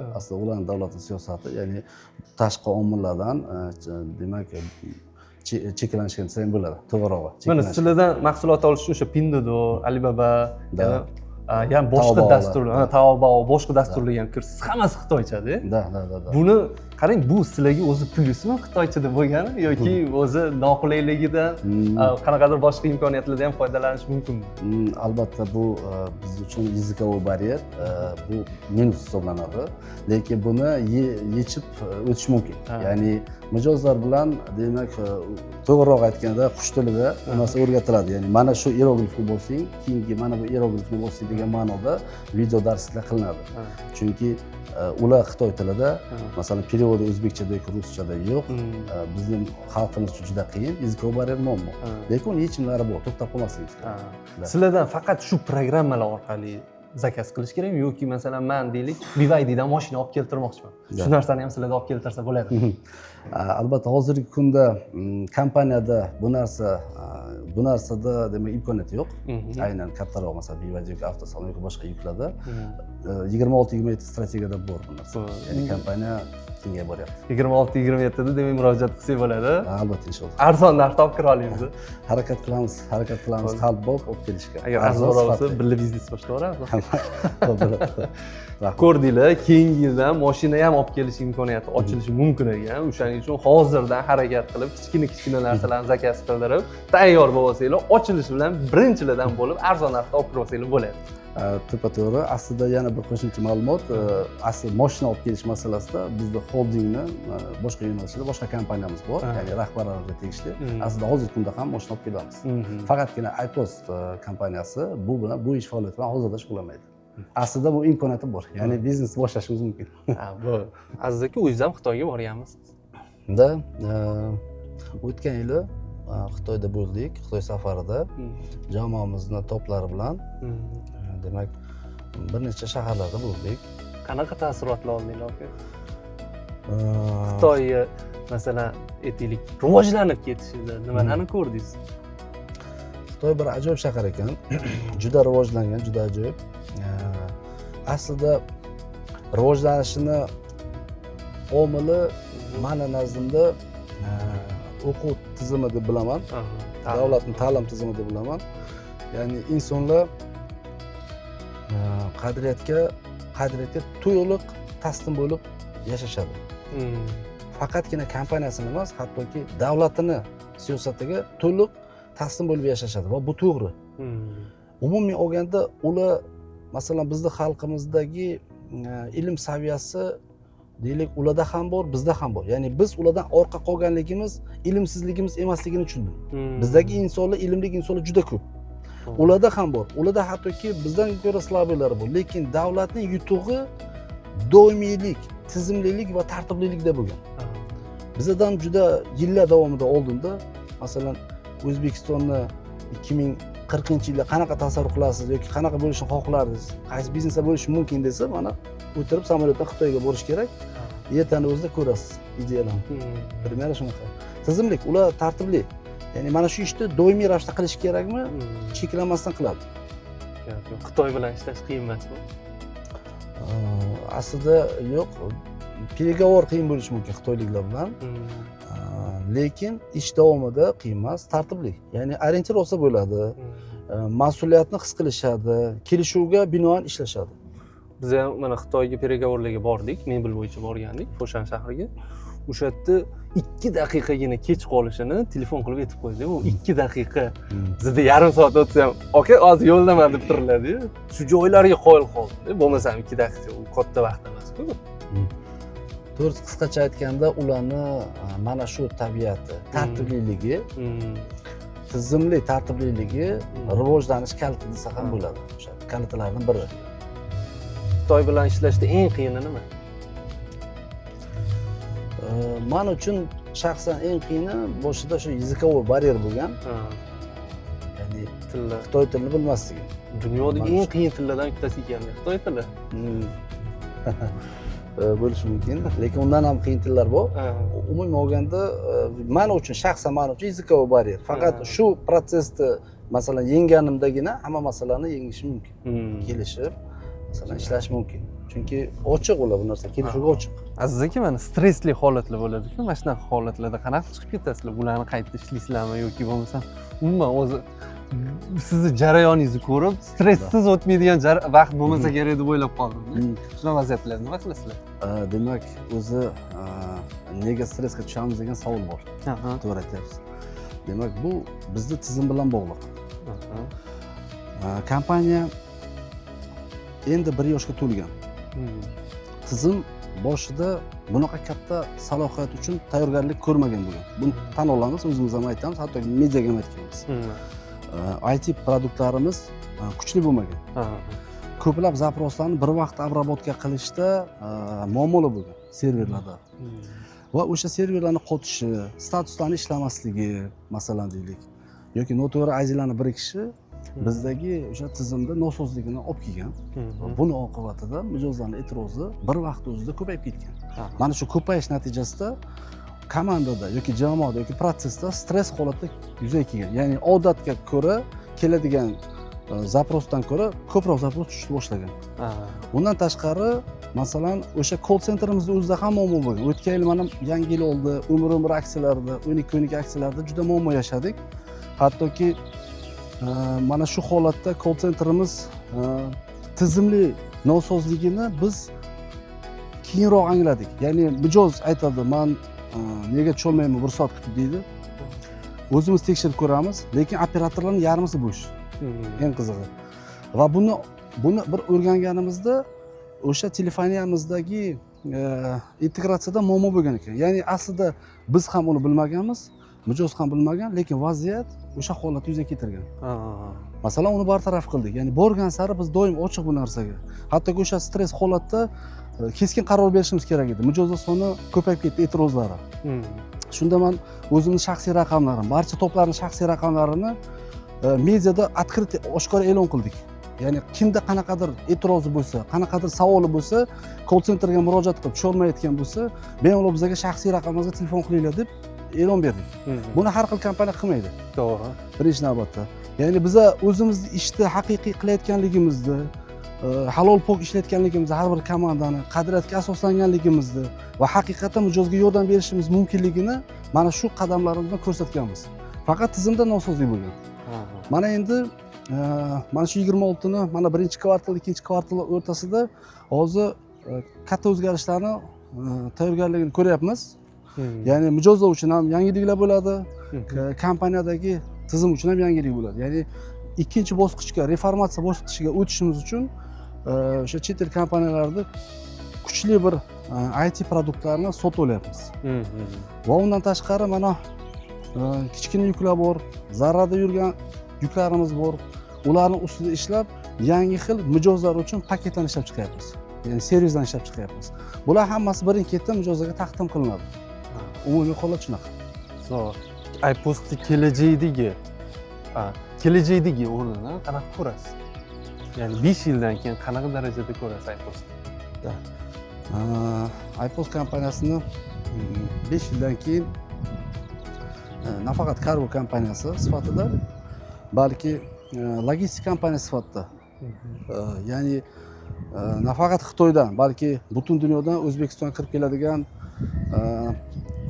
ularning davlatining siyosati, ya'ni tashqi omillardan demak cheklanishgan desa ham bo'ladi, to'g'rirog'i. Mana sizlardan mahsulot olish uchun o'sha Pinduoduo, Alibaba, yana boshqa dasturlar, Taobao, boshqa dasturlarga ham kirsiz, hammasi xitoycha-da. Da. Buni qarang, bu sizlarga o'zi plyusmi xitoychada bo'lgani yoki o'zi noqulayligidan qanaqadir boshqa imkoniyatlardan ham foydalanish mumkinmi? Albatta bu biz uchun yezikovoy baryer, bu minus hisoblanadi. Lekin buni yechib o'tish mumkin. Ya'ni mijozlar bilan demak to'g'riroq aytganda qush tilida bu narsa o'rgatiladi. Ya'ni mana shu iyeroglifni bo'lsing, keyingi mana bu iyeroglifni bo'lsing degan ma'noda video darslar qilinadi. Chunki ular xitoy tilida, masalan, perevodi o'zbekchada yoki ruschada yo'q. Bizning xalqimiz uchun juda qiyin, yezikovoy baryer muammo. Lekin uning yechimlari bor, to'xtab qolmasligimiz kerak. Sizlardan faqat shu programmalar orqali zakaz qilish kerakmi yoki masalan men deylik BYDdan mashina olib keltirmoqchiman. Shu narsani ham sizlarga olib keltirsa bo'ladi. Albatta hozirgi kunda kompaniyada bu narsada demak imkoniyat yo'q. Aynan kattaroq masalan BYD yoki avtosalon yoki boshqa yuklarda 26-27 strategiyada bor bu narsa. Ya'ni kompaniya kengayib boryapti. 26-27da demak murojaat qilsak bo'ladi. Albatta inshaalloh. Arzon narxda olib kira olamiz. Harakat qilamiz, qalb bor olib kelishga. Agar arzon bo'lsa, birga biznes boshlaveramiz. Rahmat. Ko'rdinglar, keyingi yildan mashina ham olib kelish imkoniyati ochilishi mumkin ekan. O'shaning uchun hozirdan harakat qilib, kichkina narsalarni zakaz qildirib, tayyor bo'lib olsanglar, ochilishi bilan birinchilardan bo'lib arzon narxda olib kirib olsanglar bo'ladi. To'g'ri. Aslida yana bir qo'shimcha ma'lumot, asli mashina olib kelish masalasida bizda holdingni boshqa yo'nalishida boshqa kompaniyamiz bor, ya'ni rahbarlarga tegishli. Aslida hozirgi kunda ham mashina olib kelamiz. Faqatgina iPost kompaniyasi bu ish faoliyati bilan hozirda shug'ullanmaydi. Aslida bu imkoniyati bor, ya'ni biznes boshlashingiz mumkin. Bu Aziz aka, o'zingiz ham Xitoyga borganmisiz? O'tgan yili Xitoyda bo'ldik, Xitoy safarida jamoamizning to'plari bilan demak bir necha shaharlarda bo'ldik. Qanaqa taassurotlar oldinglar aka? Xitoyga masalan aytaylik rivojlanib ketishida nimalarni ko'rdingiz? Xitoy bir ajoyib shahar ekan. Juda rivojlangan, juda ajoyib. Aslida rivojlanishini omili meni nazdimda o'quv tizimi deb bilaman. Davlatning ta'lim tizimi deb bilaman. Ya'ni insonlar qadriyatga to'liq taslim bo'lib yashashadi. Faqatgina kompaniyasini emas, hattoki davlatini siyosatiga to'liq taslim bo'lib yashashadi va bu to'g'ri. Umumiy olganda ular masalan bizning xalqimizdagi ilm saviyasi deylik ularda ham bor, bizda ham bor. Ya'ni biz ulardan orqa qolganligimiz ilmsizligimiz emasligini tushundim. Bizdagi insonlar, ilmli insonlar juda ko'p. Ularda ham bor. Ularda hattoki bizdan ko'ra slabiylari bor. Lekin davlatning yutug'i doimiylik, tizimlilik va tartiblilikda bo'lgan. Bizdan juda yillar davomida oldinda, masalan, O'zbekistonni 2040-yilda qanaqa tasavvur qilasiz yoki qanaqa bo'lishini xohlardingiz, qaysi biznesda bo'lish mumkin desa, mana o'tirib samolyotdan Xitoyga borish kerak. Ertaning o'zida ko'rasiz ideyalarni. Primera shunaqa. Tizimlik, ular tartibli. Ya'ni mana shu ishni doimiy ravishda qilish kerakmi? Cheklanmasdan qiladi. Xitoy bilan ishlash qiyin emasmi? Aslida yo'q. Переговор qiyin bo'lishi mumkin xitoyliklar bilan. Lekin ish davomida qiyin emas, tartibli. Ya'ni orientir olsa bo'ladi. Mas'uliyatni his qilishadi, kelishuvga binoan ishlashadi. Biz ham mana Xitoyga переговорlarga bordik, mebel bo'yicha borgandik, Foshan shahriga. O'sha yerda 2 daqiqagina kech qolishini telefon qilib aytib qo'ydi. U 2 daqiqa. Bizda yarim soat o'tsa ham, "Aka, hozir yo'ldaman" deb turiladi-yu. Shu joylarga qo'yil qoldi. Bo'lmasa 2 daqiqa u katta vaqt emas-ku. To'g'risi qisqacha aytganda, ularni mana shu tabiati, tartibliligi, tizimli tartibliligi rivojlanish kaliti desa ham bo'ladi. O'sha kalitlarning biri. Xitoy bilan ishlashda eng qiyini nima? Men uchun shaxsan eng qiyini boshida shu yezikovoy baryer bo'lgan. Ya'ni Tillar. Xitoy tilini bilmasligi. Dunyodagi eng qiyin tillardan bittasi ekan Xitoy tili. Bo'lishi mumkin, lekin undan ham qiyin tillar bor. Umuman olganda, men uchun shaxsan yezikovoy baryer. Faqat shu protsessni masalan yengganimdagina hamma masalani yengishim mumkin. Kelishib, masalan ishlash mumkin. Chunki ochiq ular bu narsa, kelishuvga ochiq. Aziz aka, mana stressli holatlar bo'ladi-ku, mana shunaqa holatlarda qanaqa chiqib ketasizlar? Bularni qayta ishlaysizlarmi yoki bo'lmasa umuman o'zi sizni jarayoningizni ko'rib, stresssiz o'tmaydigan vaqt bo'lmasa kerak deb o'ylab qoldim. Shunaqa vaziyatlarda nima qilasizlar? Demak, o'zi nega stressga tushamiz degan savol bor. To'g'ri aytyapsiz. Demak, bu bizning tizim bilan bog'liq. Kompaniya endi 1 yoshga to'lgan. Tizim boshida bunaqa katta salohiyat uchun tayyorgarlik ko'rmagan bo'lgan. Buni tan olamiz, o'zimiz ham aytamiz, hatto mediaga ham aytganmiz. IT produktlarimiz kuchli bo'lmagan. Ko'plab zaproslarni bir vaqt obработка qilishda muammolar bo'lgan serverlarda. Va o'sha serverlarni qotishi, statuslarni ishlamasligi, masalan deylik, yoki noto'g'ri ID'larni birikishi bizdagi o'sha tizimda nosozligini olib kelgan. Buni oqibatida mijozlarning e'tirozi bir vaqt o'zida ko'payib ketgan. Mana shu ko'payish natijasida komandada yoki jamoada yoki protsessda stress holati yuzaga kelgan. Ya'ni odatga ko'ra keladigan zaprosdan ko'ra ko'proq zapros tushishni boshlagan. Undan tashqari masalan o'sha call centerimizni o'zida ham muammo bo'lgan. O'tgan yil mana yangi yil oldi, umr aksiyalarida, 12 aksiyalarda juda muammo yashadik. Hattoki mana shu holatda call centerimiz tizimli nosozligini biz keyinroq angladik. Ya'ni mijoz aytadi, "Men nega tusholmayman, 1 soat kutib" deydi. O'zimiz tekshirib ko'ramiz, lekin operatorlarning yarmisi bo'sh. Eng qizig'i. Va buni bir o'rganganimizda o'sha telefoniyamizdagi integratsiyada muammo bo'lgan ekan. Ya'ni aslida biz ham uni bilmaganmiz, mijoz ham bilmagan, lekin vaziyat o'sha holatni yuzaga keltirgan. Masalan, uni bartaraf qildik. Ya'ni borgan sari biz doim ochiq bu narsaga. Hattoki o'sha stress holatda keskin qaror berishimiz kerak edi. Mijozlar soni ko'payib ketdi, e'tirozlari. Shunda men o'zimning shaxsiy raqamlarim, barcha toplarning shaxsiy raqamlarini mediada открыт oshkora e'lon qildik. Ya'ni kimda qanaqadir e'tirozi bo'lsa, qanaqadir savoli bo'lsa, call centerga murojaat qilib tusholmayotgan bo'lsa, bemalol bizga shaxsiy raqamimizga telefon qilinglar deb e'lon berdik. Buni har xil kompaniya qilmaydi. To'g'ri. Birinchi navbatda. Ya'ni biz o'zimizni ishni haqiqiy qilayotganligimizni, halol pok ishlayotganligimizni, har bir komandani qadriyatga asoslanganligimizni va haqiqatan mijozga yordam berishimiz mumkinligini mana shu qadamlarimizda ko'rsatganmiz. Faqat tizimda nosozlik bo'lgan. Mana endi mana shu 26ni mana birinchi kvartal, ikkinchi kvartal o'rtasida hozir katta o'zgarishlarni tayyorgarligini ko'ryapmiz. Ya'ni mijozlar uchun ham yangiliklar bo'ladi, kompaniyadagi tizim uchun ham yangilik bo'ladi. Ya'ni ikkinchi bosqichga, reformatsiya bosqichiga o'tishimiz uchun o'sha chet el kompaniyalarida kuchli bir IT produktlarni sotib olyapmiz. Va undan tashqari mana kichkina yuklar bor, zarrada yurgan yuklarimiz bor. Ularni ustida ishlab, yangi xil mijozlar uchun paketlarni ishlab chiqyapmiz. Ya'ni servisdan ishlab chiqyapmiz. Bular hammasi birin-ketin mijozlarga taqdim qilinadi. Umumiy holat shunaqa. Zo'r. iPost'ni kelajakdagi o'rnini qanaqa ko'rasiz? Ya'ni 5 yildan keyin qanaqa darajada ko'rasiz iPost'ni? iPost kompaniyasini 5 yildan keyin nafaqat kargo kompaniyasi sifatida, balki logistik kompaniya sifatida, ya'ni nafaqat Xitoydan, balki butun dunyodan O'zbekistonga kirib keladigan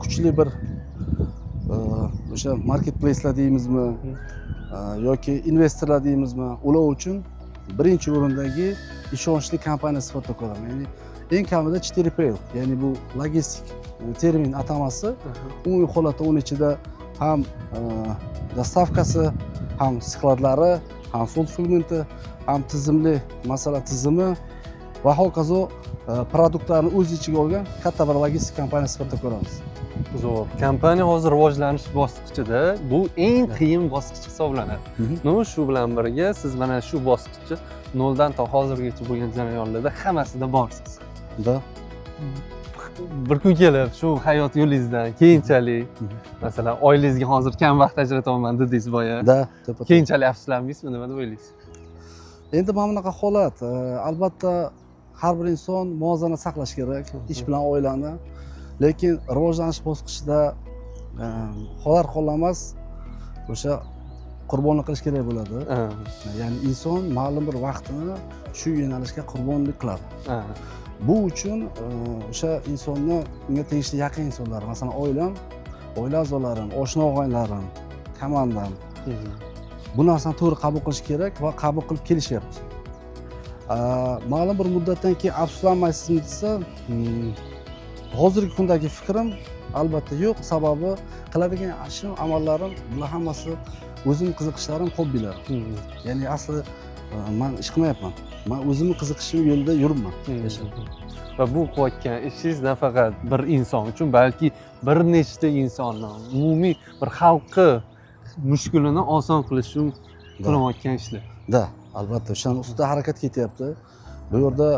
kuchli bir o'sha marketplace'lar deymizmi yoki investorlar deymizmi, ular uchun birinchi o'rindagi ishonchli kompaniya sifatida ko'raman. Ya'ni eng kamida 4PL, ya'ni bu logistik termin atamasi, umumiy holatda uning ichida ham dostavkasi, ham skladlari, ham fulfillmenti, ham tizimli, masalan tizimi va hokazo produktlarni o'z ichiga olgan katta bir logistik kompaniya sifatida ko'ramiz. Zo'r. Kompaniya hozir rivojlanish bosqichida, bu eng qiyin bosqich hisoblanadi. Shu bilan birga siz mana shu bosqichni 0 dan to hozirgacha bo'lgan jarayonlarda hammasida borsiz. Bir kun kelib shu hayot yo'lingizdan keyinchalik, masalan, oilangizga hozir kam vaqt ajrataman dedingiz boya. Keyinchalik afsuslanmaysizmi, nima deb o'ylaysiz? Endi mana bunaqa holat, albatta har bir inson muvozanat saqlash kerak, ish bilan oilani. Lekin rivojlanish bosqichida xolar-xohlamas o'sha qurbonlik qilish kerak bo'ladi. Ya'ni inson ma'lum bir vaqtini shu yo'nalishga qurbonlik qiladi. Bu uchun o'sha insonni, unga tegishli yaqin insonlar, masalan oilam, oila a'zolarim, oshna og'aylarim, komandam bu narsani to'g'ri qabul qilish kerak va qabul qilib kelishyapti. Ma'lum bir muddatdan keyin afsuslanmaysizmi desa, hozirgi kundagi fikrim albatta yo'q, sababi qiladigan ishim, amallarim bular hammasi o'zimning qiziqishlarim, hobbilarim. Ya'ni asli men ish qilmayapman. Men o'zimning qiziqishim yo'lida yuribman. Va bu qilayotgan ishingiz nafaqat bir inson uchun, balki bir nechta insonni, umumiy bir xalqni mushkulini oson qilish uchun qilayotgan ishlar. Albatta o'shaning ustida harakat ketyapti. Bu yerda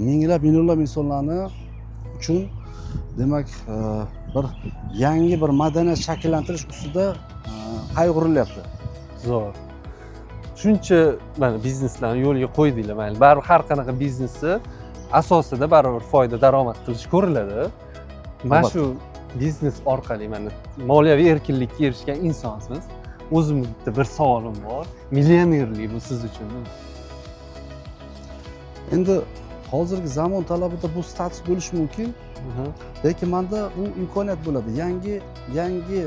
minglab, millionlab insonlarni uchun demak bir yangi bir madaniyat shakllantirish ustida qayg'urilyapti. Zo'r. Shuncha mana bizneslarni yo'lga qo'ydinglar, mayli. Baribir har qanaqa biznesni asosida baribir foyda, daromad qilish ko'riladi. Mana shu biznes orqali mana moliyaviy erkinlikka erishgan insonsiz. O'zimda bir savolim bor. Millionerlik bu siz uchun nima? Endi hozirgi zamon talabida bu status bo'lishi mumkin, lekin menda u imkoniyat bo'ladi. Yangi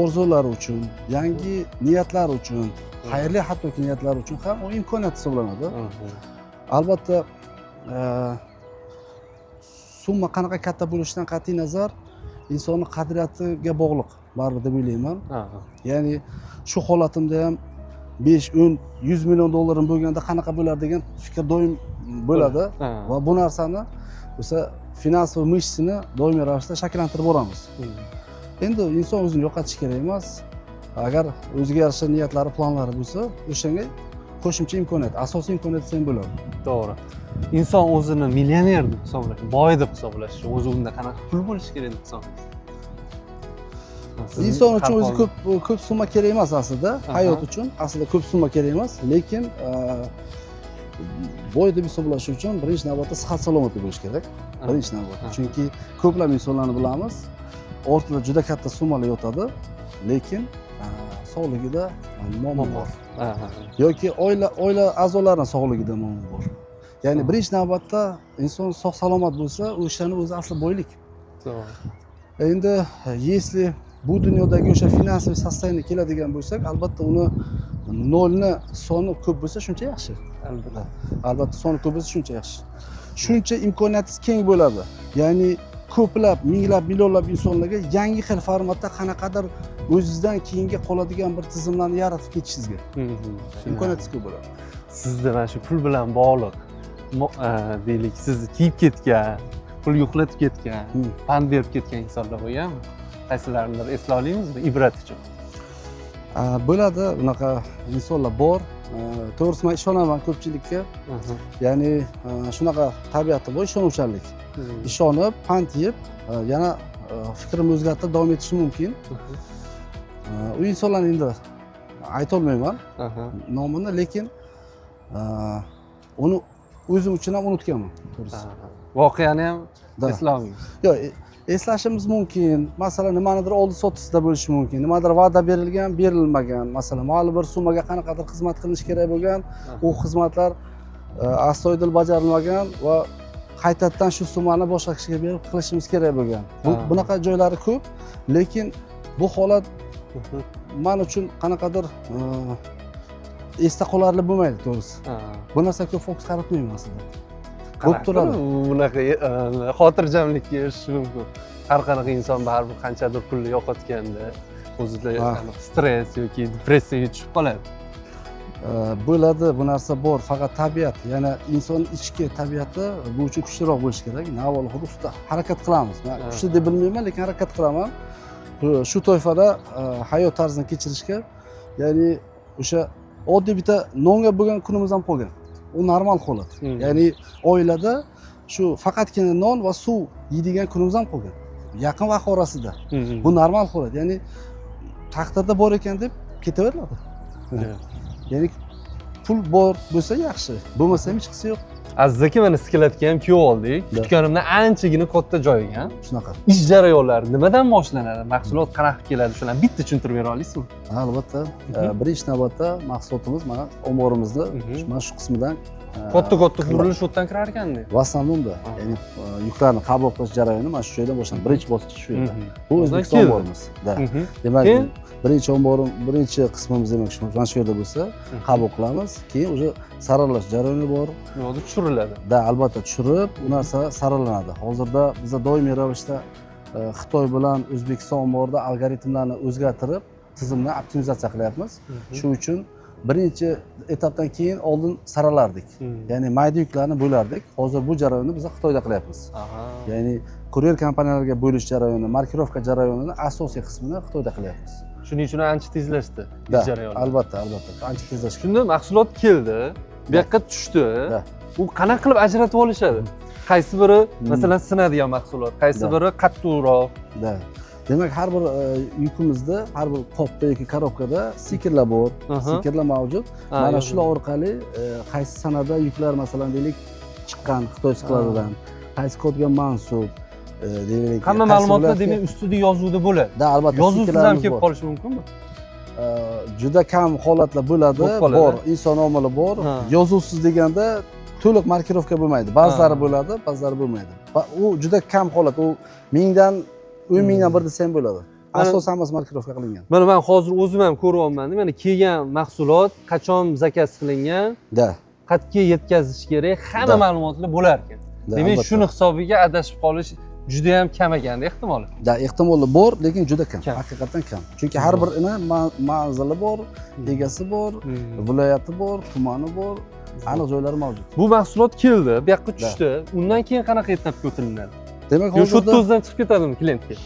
orzular uchun, yangi niyatlar uchun, xayrli hattoki niyatlar uchun ham u imkoniyat hisoblanadi. Albatta summa qanaqa katta bo'lishidan qat'iy nazar insonning qadriyatiga bog'liq baribir deb o'ylayman. Ya'ni shu holatimda ham 5, 10, 100 million dollarim bo'lganda qanaqa bo'lar degan fikr doim bo'ladi va bu narsani o'sha finansiy mishsini doimiy ravishda shakllantirib boramiz. Endi inson o'zini yo'qotish kerak emas. Agar o'ziga yarasha niyatlari, planlari bo'lsa, o'shanga qo'shimcha imkoniyat, asosiy imkoniyat sen bo'ladi. To'g'ri. Inson o'zini millioner deb hisoblash, boy deb hisoblash, o'zi unda qanaqa pul bo'lishi kerak deb hisoblaysiz? Inson uchun o'zi ko'p summa kerak emas aslida, hayot uchun aslida ko'p summa kerak emas, lekin boy deb hisoblash uchun birinchi navbatda sihat salomatlik bo'lishi kerak. Birinchi navbatda. Chunki ko'plab insonlarni bilamiz, ortida juda katta summalar yotadi, lekin sog'ligida muammo bor. Yoki oila a'zolarining sog'ligida muammo bor. Ya'ni birinchi navbatda inson sog' salomat bo'lsa, o'shani o'zi asli boylik. Endi если bu dunyodagi o'sha finansiy sostoyaniyaga keladigan bo'lsak, albatta uni nolni soni ko'p bo'lsa shuncha yaxshi. Albatta soni ko'p bo'lsa shuncha yaxshi. Shuncha imkoniyatingiz keng bo'ladi. Ya'ni ko'plab, minglab, millionlab insonlarga yangi xil formatda qanaqadir o'zingizdan keyinga qoladigan bir tizimlarni yaratib ketishingizga imkoniyatingiz ko'p bo'ladi. Sizda mana shu pul bilan bog'liq deylik, sizni kiyib ketgan, pul yo'qlatib ketgan, pand berib ketgan insonlar bo'lganmi? Qaysilarini eslay olamizmi ibrat uchun? Bo'ladi, unaqa insonlar bor. To'g'risi men ishonaman ko'pchilikka. Ya'ni shunaqa tabiati bor, ishonuvchanlik. Ishonib, pand yeb, yana fikrimni o'zgartirib davom etishi mumkin. U insonlarni endi ayta olmayman nomini, lekin uni o'zim uchun ham unutganman, to'g'risi. Voqeani ham eslay olmaysiz? Yo'q, eslashimiz mumkin. Masalan, nimanidir oldi sotisida bo'lishi mumkin. Nimadir va'da berilgan, berilmagan. Masalan, ma'lum bir summaga qanaqadir xizmat qilinish kerak bo'lgan, u xizmatlar astoydil bajarilmagan va qaytadan shu summani boshqa kishiga berib qilishimiz kerak bo'lgan. Bunaqa joylari ko'p, lekin bu holat men uchun qanaqadir esda qolarli bo'lmaydi, to'g'risi. Bu narsaga ko'p fokus qaratmayman aslida. Ko'p turadi. Bunaqa xotirjamlikka erishish mumkin. Har qanaqa inson baribir qanchadir pulni yo'qotganda o'zida stress yoki depressiyaga tushib qoladi. Bo'ladi, bu narsa bor, faqat tabiat, yana inson ichki tabiati bu uchun kuchliroq bo'lishi kerak. Avvalo ustida harakat qilamiz. Men kuchli deb bilmayman, lekin harakat qilaman. Shu toifada hayot tarzini kechirishga, ya'ni o'sha oddiy bitta nonga bo'lgan kunimiz ham qolgan. U normal holat. Ya'ni oilada shu faqatgina non va suv yeydigan kunimiz ham qolgan. Yaqin vaqt orasida. Bu normal holat. Ya'ni taqdirda bor ekan deb ketaveradi. Ya'ni pul bor bo'lsa yaxshi, bo'lmasa ham hech qisi yo'q. Aziz aka, mana Skillatga ham kuyov oldik. Kutganimdan anchagina katta joyga. Shunaqa. Ish jarayonlari nimadan boshlanadi? Mahsulot qanaqa keladi? Shularni bitta tushuntirib bera olasizmi? Albatta. Birinchi navbatda mahsulotimiz mana omborimizni mana shu qismidan katta burilish o'tdan kirar ekanda. В основном-da, ya'ni yuklarni qabul qilish jarayoni mana shu joydan boshlanadi. Birinchi bosqich shu yerda. Bu O'zbekiston omborimiz. Demak, birinchi qismimiz demak shu mana shu yerda bo'lsa, qabul qilamiz. Keyin o'sha saralash jarayoni bor. Bu yerda tushiriladi. Albatta tushirib, u narsa saralanadi. Hozirda biz doimiy ravishda Xitoy bilan O'zbekiston omborida algoritmlarni o'zgartirib, tizimni optimizatsiya qilyapmiz. Shuning uchun birinchi etapdan keyin oldin saralardik. Ya'ni mayda yuklarni bo'lardik. Hozir bu jarayonni biz Xitoyda qilyapmiz. Ya'ni kuryer kompaniyalarga bo'lish jarayoni, markirovka jarayonini asosiy qismini Xitoyda qilyapmiz. Shuning uchun ancha tezlashdi jarayon. Albatta, ancha tezlashdi. Shunda mahsulot keldi, bu yoqqa tushdi. U qanaqa qilib ajratib olishadi? Qaysi biri masalan sinadigan mahsulot, qaysi biri qattiqroq? Demak, har bir yukimizda, har bir qopda yoki korobkada stikerlar bor, stikerlar mavjud. Mana shular orqali qaysi sanada yuklar masalan deylik chiqqan Xitoy skladidan, qaysi kodga mansub, deylik. Hamma ma'lumotlar demak ustida yozuvda bo'ladi. Albatta, yozuvsiz ham kelib qolishi mumkinmi? juda kam holatlar bo'ladi, Bo'lib qoladi. bor, inson omili bor. Ha. Yozuvsiz deganda to'liq markirovka bo'lmaydi. Ba'zilari bo'ladi, ba'zilari bo'lmaydi. U juda kam holat, u 10 mingdan 1 desa ham bo'ladi. Asosan hammasi markirovka qilingan. Mana men hozir o'zim ham ko'ryapman. Mana kelgan mahsulot qachon zakaz qilingan, Da. qayerga yetkazish kerak, hamma ma'lumotlar bo'lar ekan. Da, Demak, albatta. shuni hisobiga adashib qolish juda ham kam ekanda ehtimoli. Da, ehtimoli bor, lekin juda kam. Kam. Haqiqatan kam. Chunki har birini manzili bor, egasi bor, viloyati bor, tumani bor, aniq joylari mavjud. Bu mahsulot keldi, bu yoqqa tushdi. Undan keyin qanaqa etapga o'tilinadi? Demak, Yo, shu hozirda o'zdan chiqib ketadimi klientga?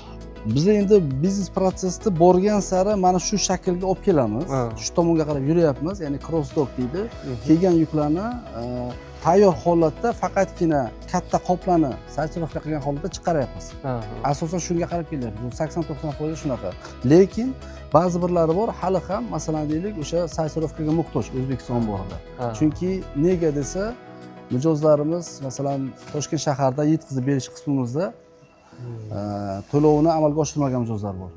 biz endi biznes protsessda borgan sari mana shu shaklga olib kelamiz. Ha. Shu tomonga qarab yuryapmiz, ya'ni cross dock deydi. Kelgan yuklarni tayyor holatda faqatgina katta qoplarni sortirovka qilgan holatda chiqaryapmiz. Asosan shunga qarab kelyapmiz. 80-90% shunaqa. Lekin ba'zi birlari bor, hali ham masalan deylik, o'sha sortirovkaga muhtoj O'zbekiston borida. Chunki nega desa, mijozlarimiz masalan Toshkent shaharda yetkazib berish qismimizda to'lovini amalga oshirmagan mijozlar bor.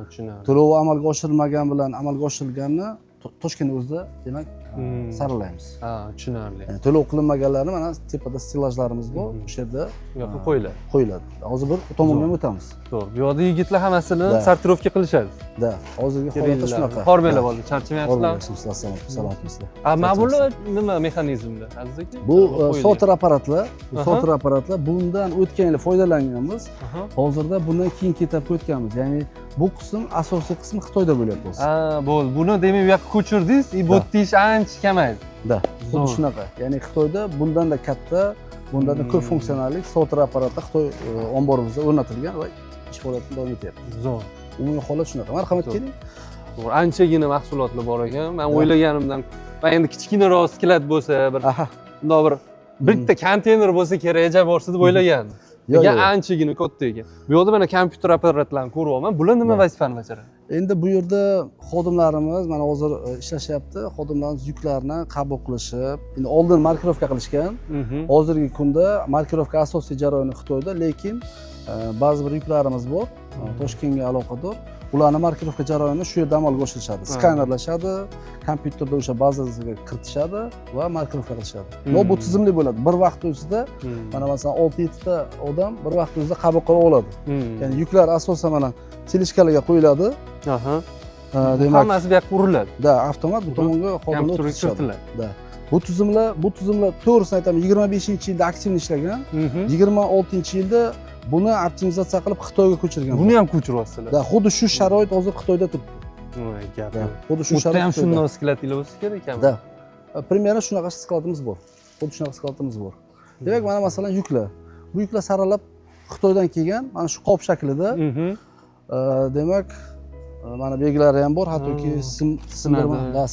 Tushunarli. To'lovi amalga oshirmagan bilan amalga oshirilganini Toshkent o'zida demak saralaymiz. Tushunarli. To'lov qilinmaganlarni mana tepada stilajlarimiz bor, o'sha yerda Yo'q, qo'yiladi. qo'yiladi. Hozir bir tomonga ham o'tamiz. To'g'ri. Bu yoqda yigitlar hammasini Da. sortirovka qilishadi. Da, hozirgi holatda shunaqa. Hormanglar bo'ldi, charchamayapsizlar. Salomatmisizlar. Mana bular nima mexanizmda? Azizki? Bu sotir apparatlar, sotir apparatlar bundan o'tgan yil foydalanganmiz. Hozirda bundan keyin ketib o'tganmiz. Ya'ni bu qism asosiy qismi Xitoyda bo'lyapti hozir. Bo'ldi. Buni demak bu yoqqa ko'chirdingiz, bu tish ancha kamaydi. Da, xuddi shunaqa. Ya'ni Xitoyda bundan da katta, bundan da ko'p funksionallik sotir apparatlar Xitoy omborimizda o'rnatilgan va ish faoliyatini davom etyapti. Zo'r. Umumiy holat shunaqa. Marhamat keling. To'g'ri, anchagina mahsulotlar bor ekan. Men o'ylaganimdan, va endi kichkinaroq sklat bo'lsa, bir bundoq bir bitta konteyner bo'lsa kerak, jab borsa deb o'ylagandim. Yo'q, anchagina katta ekan. Bu yoqda mana kompyuter apparatlarini ko'ryapman. Bular nima vazifani bajaradi? Endi bu yerda xodimlarimiz mana hozir ishlashyapti. Xodimlarimiz yuklarni qabul qilishib, endi oldin markirovka qilishgan. Hozirgi kunda markirovka asosiy jarayoni Xitoyda, lekin ba'zi bir yuklarimiz bor, Toshkentga aloqador. Ularni markirovka jarayonini shu yerda amalga oshirishadi. Skanerlashadi, kompyuterda o'sha bazasiga kiritishadi va markirovka qilishadi. Bu tizimli bo'ladi. Bir vaqt o'zida mana masalan 6-7 ta odam bir vaqt o'zida qabul qila oladi. Ya'ni yuklar asosan mana teleshkalarga qo'yiladi. Demak, hammasi bu yoqqa uriladi. Da, avtomat bu tomonga xodimlar kiritiladi. Da. Bu tizimlar to'g'risini aytaman, 25-yilda aktiv ishlagan, 26-yilda buni optimizatsiya qilib Xitoyga ko'chirgan. Buni ham ko'chiryapsizlar. Da, xuddi shu sharoit hozir Xitoyda turibdi. Voy, gap. Xuddi shu O'tda sharoit. ham shunday sklatlar bo'lsa kerak ekan. Da. Primera shunaqa skladimiz bor. Xuddi shunaqa skladimiz bor. Demak, mana masalan yuklar. Bu yuklar saralab Xitoydan kelgan, mana shu qop shaklida. Demak, mana belgilari ham bor, hattoki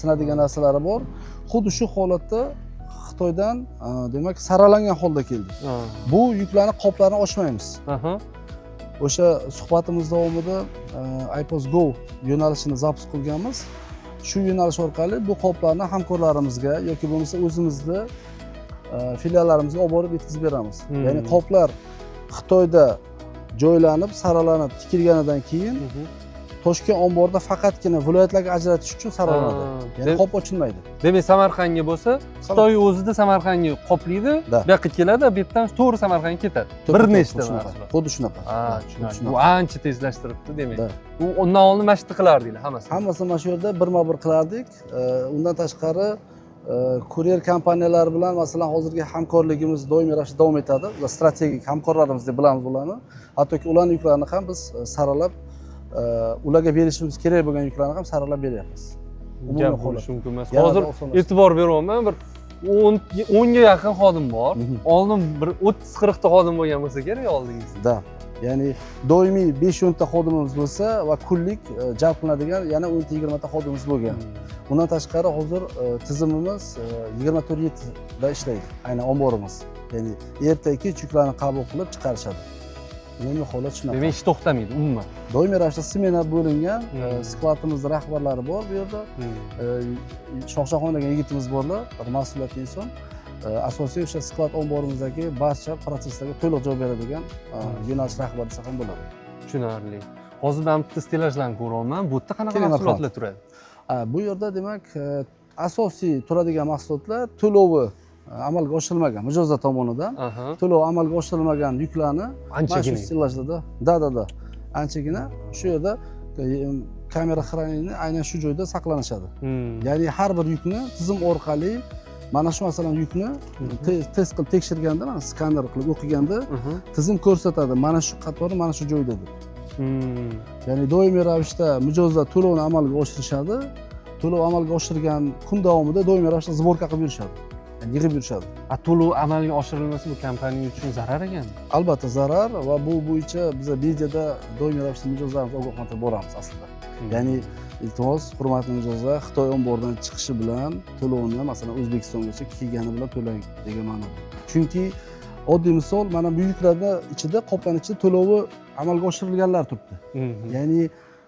sinadigan narsalari bor. Xuddi shu holatda Xitoydan demak saralangan holda keldi. Bu yuklarni qoplarini ochmaymiz. O'sha suhbatimiz davomida iPost Go yo'nalishini zapus qilganmiz. Shu yo'nalish orqali bu qoplarni hamkorlarimizga yoki bo'lmasa o'zimizda filiallarimizga olib borib yetkazib beramiz. Ya'ni qoplar Xitoyda joylanib, saralanib, tikilganidan keyin Toshkent omborida faqatgina viloyatlarga ajratish uchun saralanadi. Ya'ni qop ochilmaydi. Demak, Samarqandga bo'lsa, Xitoy o'zida Samarqandga qoplaydi, bu yoqqa keladi, bu yerdan to'g'ri Samarqandga ketadi. Bir nechta mahsulot. Xuddi shunaqa. Bu ancha tezlashtiribdi demak. Bu undan oldin mana shu yerda qilardinglar hammasi. Hammasini mana shu yerda birma-bir qilardik. Undan tashqari kuryer kompaniyalari bilan masalan hozirgi hamkorligimiz doimiy ravishda davom etadi. Ular strategik hamkorlarimiz deb bilamiz ularni. Hattoki ularning yuklarini ham biz saralab ularga berishimiz kerak bo'lgan yuklarni ham saralab beryapmiz. Gap bo'lishi mumkin emas. Hozir e'tibor beryapman, bir 10 ga yaqin xodim bor. Oldin bir 30-40 ta xodim bo'lgan bo'lsa kerak oldingizda. Ya'ni doimiy 5-10 ta xodimimiz bo'lsa va kunlik jalb qilinadigan yana 10-20 ta xodimimiz bo'lgan. Undan tashqari hozir tizimimiz 24/7 da ishlaydi. Aynan omborimiz. Ya'ni erta-kech yuklarni qabul qilib chiqarishadi. Umumiy holat shunaqa. Demak, ish to'xtamaydi umuman. Doimiy ravishda smena bo'lingan, skladimizda rahbarlari bor bu yerda. Shohjahon degan yigitimiz borlar, bir mas'uliyatli inson. Asosiy o'sha sklad omborimizdagi barcha protsesslarga to'liq javob beradigan yo'nalish rahbari desa ham bo'ladi. Tushunarli. hozir men bitta stilajlarni ko'ryapman. Bu yerda qanaqa Keling, mahsulotlar turadi? Bu yerda demak asosiy turadigan mahsulotlar to'lovi amalga oshirilmagan mijozlar tomonidan Aha. to'lov amalga oshirilmagan yuklarni Anchagina. mana shu stilajlarda da anchagina shu yerda kamera xranini aynan shu joyda saqlanishadi. Ya'ni har bir yukni tizim orqali mana shu masalan yukni test qilib tekshirganda, mana skaner qilib o'qiganda tizim ko'rsatadi, mana shu qatori mana shu joyda deb. Ya'ni doimiy ravishda mijozlar to'lovni amalga oshirishadi. To'lov amalga oshirgan kun davomida doimiy ravishda sborka qilib yurishadi. Yani yig'ib yurishadi. To'lov amalga oshirilmasa bu kompaniya uchun zarar ekan. Albatta zarar va bu bo'yicha biz videoda doimiy ravishda mijozlarimizni ogohlantirib boramiz aslida. Ya'ni iltimos, hurmatli mijozlar, Xitoy ombordan chiqishi bilan to'lovni masalan O'zbekistongacha kelgani bilan to'lang degan ma'noda. Chunki oddiy misol, mana bu yuklarda ichida, qoplarning ichida to'lovi amalga oshirilganlar turibdi. Ya'ni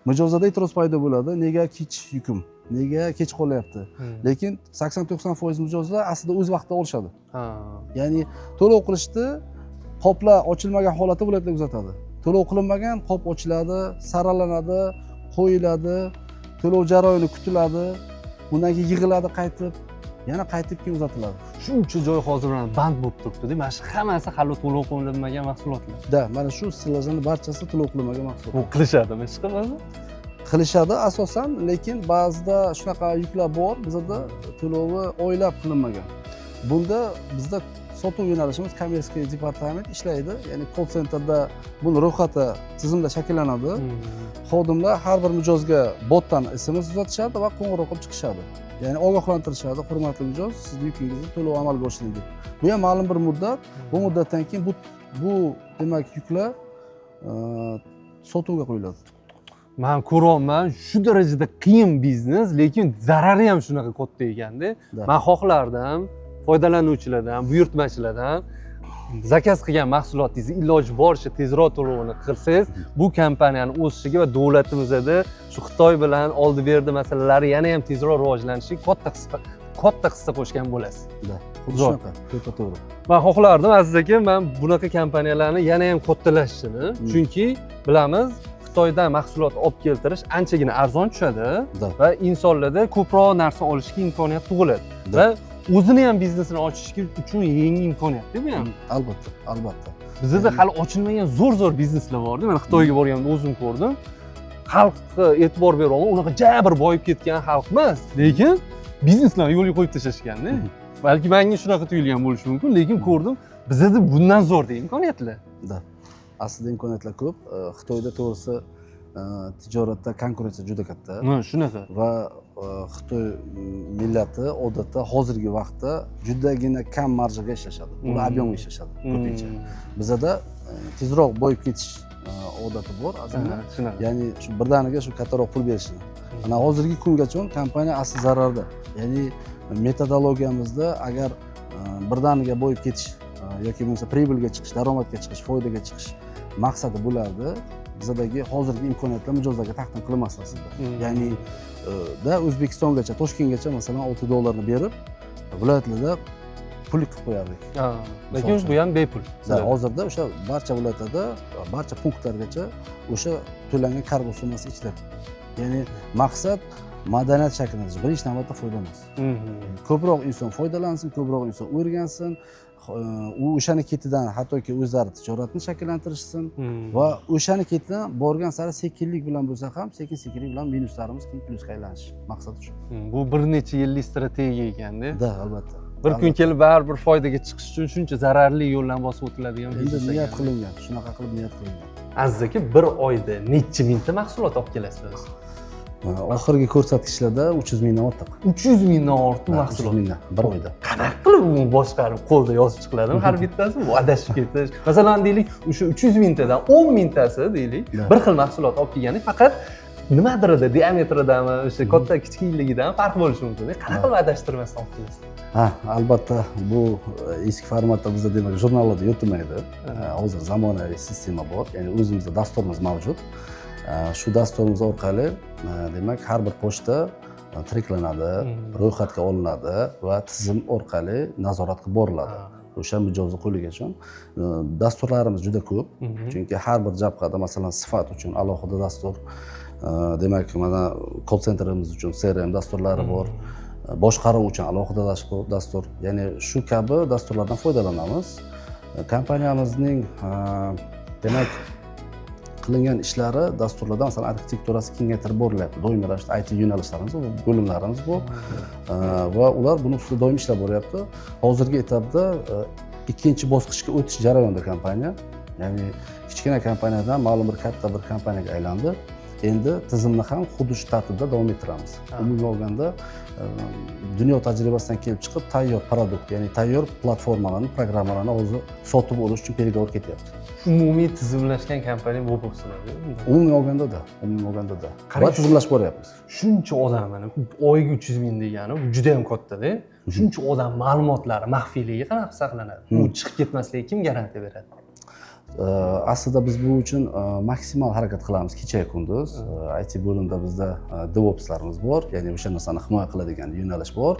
mijozlarda e'tiroz paydo bo'ladi, nega kech yukum, nega kech qolyapti. Lekin 80-90% mijozlar aslida o'z vaqtida olishadi. Ya'ni to'lov qilishdi, qoplar ochilmagan holatda viloyatlar kuzatadi. To'lov qilinmagan qop ochiladi, saralanadi, qo'yiladi, to'lov jarayoni kutiladi, undan keyin yig'iladi qaytib, yana qaytib keyin uzatiladi. Shuncha joy hozir band bo'lib turibdi. Mana shu hammasi hali to'lov qilinmagan mahsulotlar. Mana shu stilajlarning barchasi to'lov qilinmagan mahsulotlar. Bu qilishadimi, ish qilmasa? Qilishadi asosan, lekin ba'zida shunaqa yuklar bor, bizda to'lovi oylab qilinmagan. Bunda bizda sotuv yo'nalishimiz kommersiy departament ishlaydi. Ya'ni call centerda buni ro'yxati tizimda shakllanadi. Xodimlar har bir mijozga botdan SMS uzatishadi va qo'ng'iroq qilib chiqishadi. Ya'ni ogohlantirishadi, hurmatli mijoz, sizning yukingizni to'lov amalga oshiring deb. Bu ham ma'lum bir muddat, bu muddatdan keyin bu demak yuklar sotuvga qo'yiladi. Men ko'ryapman, shu darajada qiyin biznes, lekin zarari ham shunaqa katta ekanda. Men xohlardim foydalanuvchilardan, buyurtmachilardan zakaz qilgan mahsulotingizni iloji boricha tezroq to'lovini qilsangiz, bu kompaniyani o'sishiga va davlatimizda shu Xitoy bilan oldi-berdi masalalari yana ham tezroq rivojlanishiga katta hissa qo'shgan bo'lasiz. Xuddi shunaqa, to'g'ri. Men xohlardim aziz aka, men bunaqa kompaniyalarni yana ham kattalashishini, chunki bilamiz Xitoydan mahsulot olib keltirish anchagina arzon tushadi va insonlarda ko'proq narsa olishga imkoniyat tug'iladi va o'zini ham biznesini ochish uchun yangi imkoniyat-da bu ham. Albatta. Bizda hali ochilmagan zo'r bizneslar bor-da. Men Xitoyga borganimda o'zim ko'rdim. Xalqqa e'tibor berolmay, unaqa jabr boyib ketgan xalq emas, lekin bizneslarni yo'lga qo'yib tashlashganda. Balki menga shunaqa tuyulgan bo'lishi mumkin, lekin ko'rdim, bizda bundan zo'r imkoniyatlar. Aslida imkoniyatlar ko'p. Xitoyda to'g'risi tijoratda konkurensiya juda katta. Shunaqa. Va Xitoy millati odatda hozirgi vaqtda judagina kam marjaga ishlashadi. Ular ob'yomga ishlashadi ko'pincha. Bizda tezroq boyib ketish odati bor, azina. Ya'ni shu birdaniga shu kattaroq pul berishni. Mana hozirgi kungacha kompaniya asli zararda. Ya'ni metodologiyamizda agar birdaniga boyib ketish yoki bo'lmasa pribilga chiqish, daromadga chiqish, foydaga chiqish maqsadi bo'lardi. Bizdagi hozirgi imkoniyatlar mijozlarga taqdim qilinmas aslida. Ya'ni O'zbekistongacha, Toshkentgacha masalan $6 berib, viloyatlarda pullik qilib qo'yardik. Lekin bu ham bepul. Hozirda o'sha barcha viloyatlarda, barcha punktlargacha o'sha to'langan kargo summasi ichida. Ya'ni maqsad madaniyat shakllanish, birinchi navbatda foyda emas. Ko'proq inson foydalansin, ko'proq inson o'rgansin, u o'shani ketidan hattoki o'zlari tijoratni shakllantirishsin va o'shani ketidan borgan sari sekinlik bilan bo'lsa ham, sekin-sekinlik bilan minuslarimiz keyin plyusga aylanish maqsadi shu. Bu bir necha yillik strategiya ekanda. Albatta. Bir kun kelib baribir foydaga chiqish uchun shuncha zararli yo'ldan bosib o'tiladigan endi niyat qilingan, shunaqa qilib niyat qilingan. Aziz aka, bir oyda necha mingta mahsulot olib kelasiz? Oxirgi ko'rsatkichlarda 300 mingdan ortiq. 300 mingdan ortiq mahsulot. 300 mingdan bir oyda. Qanaqa qilib uni boshqarib qo'lda yozib chiqiladimi har bittasi? Bu adashib ketish. Masalan deylik, o'sha 300 mingtadan 10 mingtasi deylik, bir xil mahsulot olib kelgani faqat nimadirida, diametridami, o'sha katta kichikligidan farq bo'lishi mumkin. Qanaqa qilib adashtirmasdan olib kelasiz? Albatta bu eski formatda bizda demak jurnallarda yo'tilmaydi. Hozir zamonaviy sistema bor, ya'ni o'zimizda dasturimiz mavjud. Shu dasturimiz orqali demak har bir pochta treklanadi, ro'yxatga olinadi va tizim orqali nazorat qilib boriladi. o'sha mijozning qo'liga uchun. Dasturlarimiz juda ko'p. Chunki har bir jabhada masalan sifat uchun alohida dastur, demak mana call centerimiz uchun CRM dasturlari bor. Boshqaruv uchun alohida dastur. Ya'ni shu kabi dasturlardan foydalanamiz. Kompaniyamizning demak qilingan ishlari dasturlarda masalan arxitekturasi kengaytirib borilyapti. Doimiy ravishda IT yo'nalishlarimiz, bo'limlarimiz bor va ular buni ustida doimiy ishlab boryapti. Hozirgi etapda ikkinchi bosqichga o'tish jarayonida kompaniya. Ya'ni kichkina kompaniyadan ma'lum bir katta bir kompaniyaga aylandi. Endi tizimni ham xuddi shu tartibda davom ettiramiz. Umuman olganda dunyo tajribasidan kelib chiqib tayyor produkt, ya'ni tayyor platformalarni, programmalarni o'zi sotib olish uchun pergovor ketyapti. Umumiy tizimlashgan kompaniya bo'libsizlar. Umuman olganda va tizimlash boryapmiz. Shuncha odam mana oyiga 300 ming degani bu juda ham katta-da. Shuncha odam ma'lumotlari maxfiyligi qanaqa saqlanadi? U chiqib ketmasligiga kim garantiya beradi? Aslida biz bu uchun maksimal harakat qilamiz kecha kunduz. IT bo'limida bizda DevOpslarimiz bor, ya'ni o'sha narsani himoya qiladigan yo'nalish bor.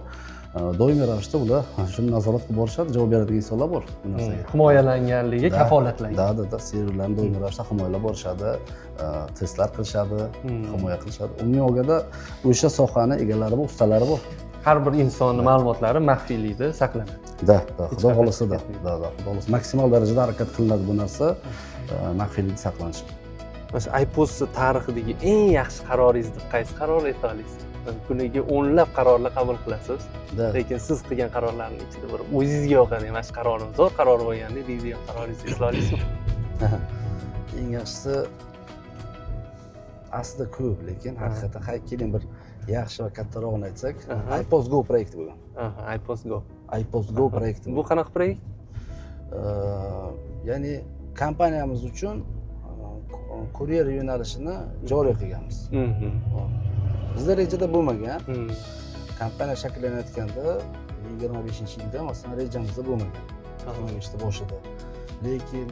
Doimiy ravishda ular shuni nazorat qilib borishadi, javob beradigan insonlar bor bu narsaga. Himoyalanganligi kafolatlangan. Da, serverlarni doimiy ravishda himoyalab borishadi, testlar qilishadi, himoya qilishadi. Umuman olganda o'sha sohani egalari bor, ustalari bor. Har bir insonning ma'lumotlari maxfiylikda saqlanadi. Da, xudo xolisa da, xudo xolisa maksimal darajada harakat qilinadi bu narsa maxfiylikda saqlanishi. Mana iPost tarixidagi eng yaxshi qaroringizni qaysi qaror ayta olasiz? Kuniga o'nlab qarorlar qabul qilasiz. Lekin siz qilgan qarorlarning ichida bir o'zingizga yoqadi, mana shu qarorim zo'r qaror bo'lganda deydigan qaroringizni esla olasizmi? Eng yaxshisi aslida ko'p, lekin haqiqatan keling bir yaxshi va kattarog'ini aytsak, iPost Go proyekti bo'lgan. iPost Go. iPost Go proyekti. Bu qanaqa proyekt? Ya'ni kompaniyamiz uchun kuryer yo'nalishini joriy qilganmiz. Bizda rejada bo'lmagan. Kompaniya shakllanayotganda 25-yilda masalan rejamizda bo'lmagan. 25ta boshida. Lekin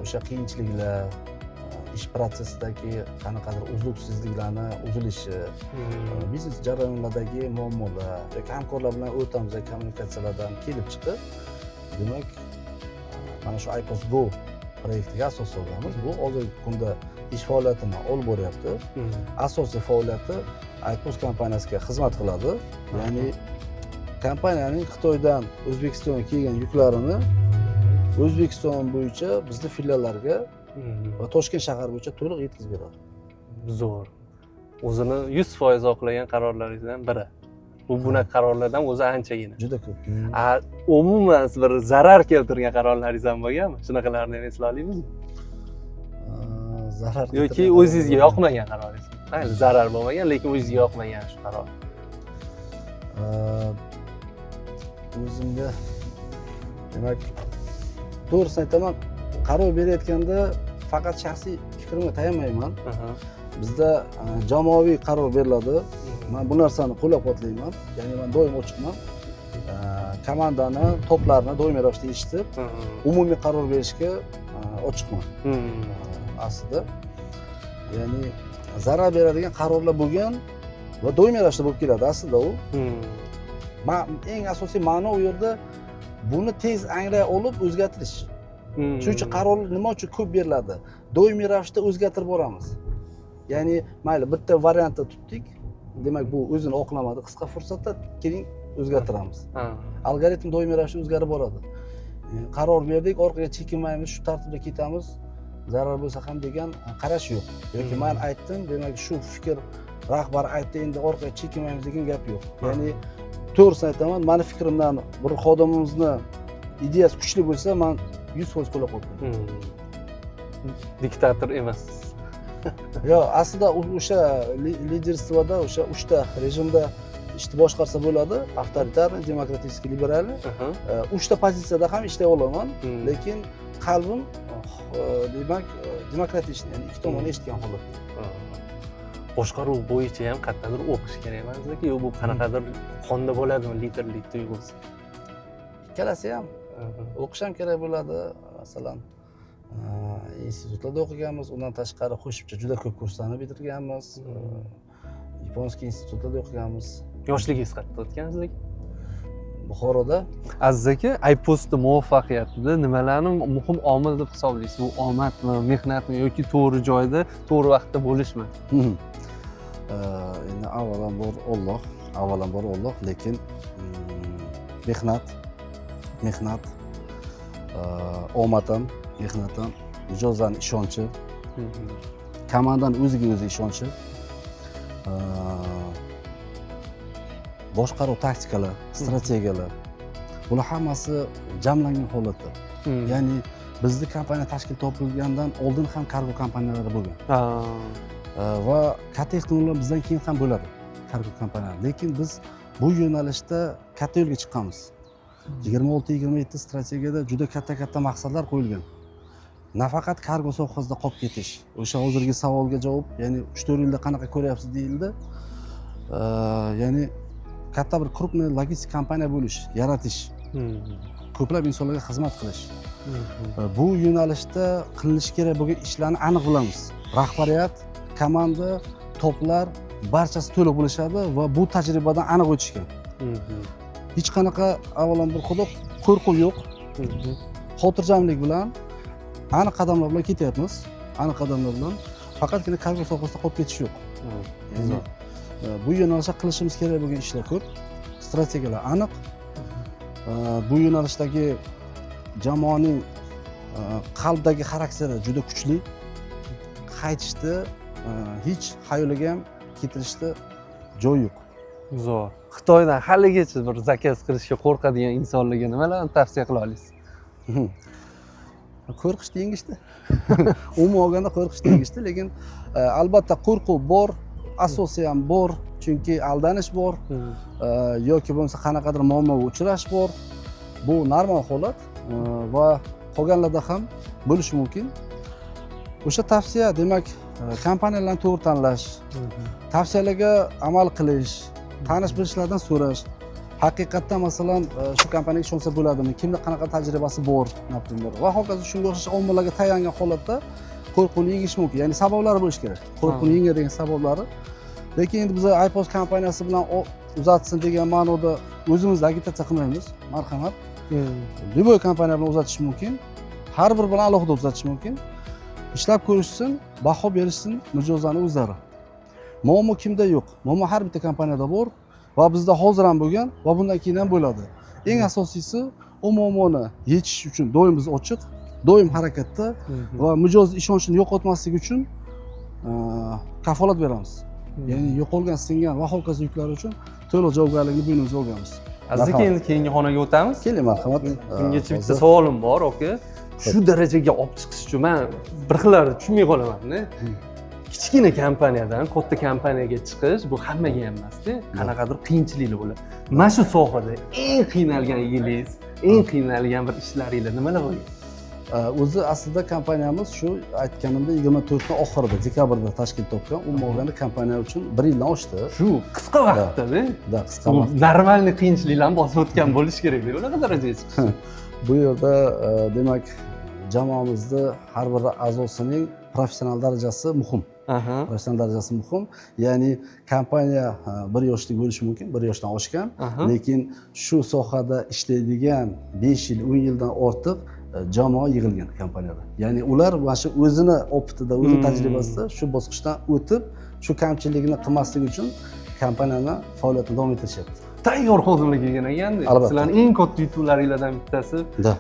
o'sha qiyinchiliklar, ish prosessidagi qanaqadir uzluksizliklarni uzilishi, biznes jarayonlaridagi muammolar yoki hamkorlar bilan o'rtamizda kommunikatsiyalardan kelib chiqib, demak mana shu iPost Go proyektiga asos solganmiz. Bu hozirgi kunda ish faoliyatini olib boryapti. Asosiy faoliyati iPost kompaniyasiga xizmat qiladi. Ya'ni kompaniyaning Xitoydan O'zbekistonga kelgan yuklarini O'zbekiston bo'yicha bizning filiallarga va Toshkent shahar bo'yicha to'liq yetkazib beradi. Zo'r. O'zini 100% oqlagan qarorlaringizdan biri. Bu bunaqa qarorlardan o'zi anchagina. Juda ko'p. Umuman bir zarar keltirgan qarorlaringiz ham bo'lganmi? Shunaqalarni ham esla olamizmi? Zarar yoki o'zingizga yoqmagan qaroringiz. Mayli, zarar bo'lmagan, lekin o'zingizga yoqmagan shu qaror. O'zimga demak to'g'risini aytaman, qaror berayotganda faqat shaxsiy fikrimga tayanmayman. Bizda jamoaviy qaror beriladi. Men bu narsani qo'llab-quvvatlayman. Ya'ni men doim ochiqman. Komandani, toplarni doimiy ravishda eshitib, umumiy qaror berishga ochiqman. Aslida ya'ni zarar beradigan qarorlar bo'lgan va doimiy ravishda bo'lib keladi aslida u. Eng asosiy ma'no u yerda buni tez anglay olib o'zgartirish. Shuning uchun qarorlar nima uchun ko'p beriladi? Doimiy ravishda o'zgartirib boramiz. Ya'ni mayli bitta variantni tutdik, demak bu o'zini oqlamadi, qisqa fursatda keling o'zgartiramiz. Algoritm doimiy ravishda o'zgarib boradi. Qaror berdik, orqaga chekinmaymiz, shu tartibda ketamiz. Zarar bo'lsa ham degan qarash yo'q. Yoki men aytdim, demak shu fikr rahbar aytdi, endi orqaga chekinmaymiz degan gap yo'q. Ya'ni to'g'risini aytaman, meni fikrimdan bir xodimimizni ideyasi kuchli bo'lsa, men 100% qo'llab-quvvatlayman. Diktator emassiz. Yo'q, aslida o'sha liderstvoda o'sha 3 ta rejimda ishni boshqarsa bo'ladi, avtoritarniy, demokratik, liberalniy. 3 ta pozitsiyada ham ishlay olaman, lekin qalbim demak demokratik, ya'ni ikki tomonni eshitgan holatda. Boshqaruv bo'yicha ham qattiqroq o'qish kerak emasmi? Yo'q, bu qanaqadir qonda bo'ladimi liderlik tuyg'usi? Ikkalasi ham o'qish ham kerak bo'ladi. Masalan, institutlarda o'qiganmiz, undan tashqari qo'shimcha juda ko'p kurslarni bitirganmiz. Yaponskiy institutlarda o'qiganmiz. Yoshligingiz qayerda o'tgan sizlik? Buxoroda Aziz aka, iPostda muvaffaqiyatida nimalarni muhim omil deb hisoblaysiz? Bu omadmi, mehnatmi yoki to'g'ri joyda, to'g'ri vaqtda bo'lishmi? endi avvalambor Alloh, lekin mehnat, omad ham, mehnat ham, mijozlarning ishonchi, komandani o'ziga o'zi ishonchi, boshqaruv taktikalar, strategiyalar, bular hammasi jamlangan holatda. Ya'ni bizni kompaniya tashkil topilgandan oldin ham kargo kompaniyalari bo'lgan. Va katta ehtimol bizdan keyin ham bo'ladi kargo kompaniyalari. Lekin biz bu yo'nalishda katta yo'lga chiqqanmiz. 26-27 strategiyada juda katta maqsadlar qo'yilgan. Nafaqat kargo sohasida qolib ketish. O'sha hozirgi savolga javob, ya'ni 3-4 yilda qanaqa ko'ryapsiz deyildi. Ya'ni katta bir krupniy logistik kompaniya bo'lish, yaratish, ko'plab insonlarga xizmat qilish. Bu yo'nalishda qilinishi kerak bo'lgan ishlarni aniq bilamiz. Rahbariyat, komanda, toplar barchasi to'liq bilishadi va bu tajribadan aniq o'tishgan. Hech qanaqa avvalambor qo'rquv yo'q. Xotirjamlik bilan aniq qadamlar bilan ketyapmiz. Aniq qadamlar bilan faqatgina kargo sohasida qolib ketish yo'q. Ya'ni bu yo'nalishda qilishimiz kerak bo'lgan ishlar ko'p, strategiyalar aniq. Bu yo'nalishdagi jamoaning qalbdagi xarakteri juda kuchli. Qaytishda hech xayoliga ham ketirishda joy yo'q. Zo'r. Xitoydan haligacha bir zakaz qilishga qo'rqadigan insonlarga nimalarni tavsiya qila olasiz? Qo'rqish yengishdi. Umuman olganda qo'rqish yengishdi, lekin albatta qo'rquv bor, asosi ham bor, chunki aldanish bor yoki bo'lmasa qanaqadir muammoga uchrash bor. Bu normal holat va qolganlarda ham bo'lishi mumkin. O'sha tavsiya, demak, kompaniyalarni to'g'ri tanlash, tavsiyalarga amal qilish, tanish bilishlardan so'rash. Haqiqatdan masalan shu kompaniyaga ishonsa bo'ladimi? Kimda qanaqa tajribasi bor, naprimar. Va hokazo shunga o'xshash omillarga tayangan holatda qo'rquvni yengish mumkin. Ya'ni sabablari bo'lishi kerak. Qo'rquvni yengadigan sabablari. Lekin endi biz iPost kompaniyasi bilan uzatsin degan ma'noda o'zimizni agitatsiya qilmaymiz. Marhamat. Любой kompaniya bilan uzatish mumkin. Har bir bilan alohida uzatish mumkin. Ishlab ko'rishsin, baho berishsin mijozlarning o'zlari. Muammo kimda yo'q? Muammo har bitta kompaniyada bor va bizda hozir ham bo'lgan va bundan keyin ham bo'ladi. Eng asosiysi u muammoni yechish uchun doim biz ochiq, doim harakatda va mijoz ishonchini yo'qotmaslik uchun kafolat beramiz. Ya'ni yo'qolgan, singan va hokazo yuklar uchun to'liq javobgarlikni bo'ynimizga olganmiz. Aziz aka, endi keyingi xonaga o'tamiz. Keling, marhamat. Bungacha bitta savolim bor, aka. Shu darajaga olib chiqish uchun men bir xillarni tushunmay qolaman-da. Kichkina kompaniyadan katta kompaniyaga chiqish bu hammaga ham emas-da. Qanaqadir qiyinchiliklar bo'ladi. Mana shu sohada eng qiynalgan yilingiz, eng qiynalgan bir ishlaringiz nimalar bo'lgan? O'zi aslida kompaniyamiz shu aytganimdek 24 oxirida, dekabrda tashkil topgan. Umuman olganda kompaniya uchun 1 yildan oshdi. Shu qisqa vaqtda-da. Da, qisqa vaqt. Normalniy qiyinchiliklarni bosib o'tgan bo'lish kerak-da, unaqa darajaga chiqish. Bu yerda demak jamoamizni har bir a'zosining professional darajasi muhim. Professional darajasi muhim. Ya'ni kompaniya 1 yoshlik bo'lishi mumkin, 1 yoshdan oshgan, lekin shu sohada ishlaydigan 5 yil, 10 yildan ortiq jamoa yig'ilgan kompaniyada. Ya'ni ular mana shu o'zini optida, o'zi tajribasida shu bosqichdan o'tib, shu kamchilikni qilmaslik uchun kompaniyani faoliyatini davom ettirishyapti. Tayyor xodimlar kelgan ekanda. Sizlarning eng katta yutuqlaringizdan bittasi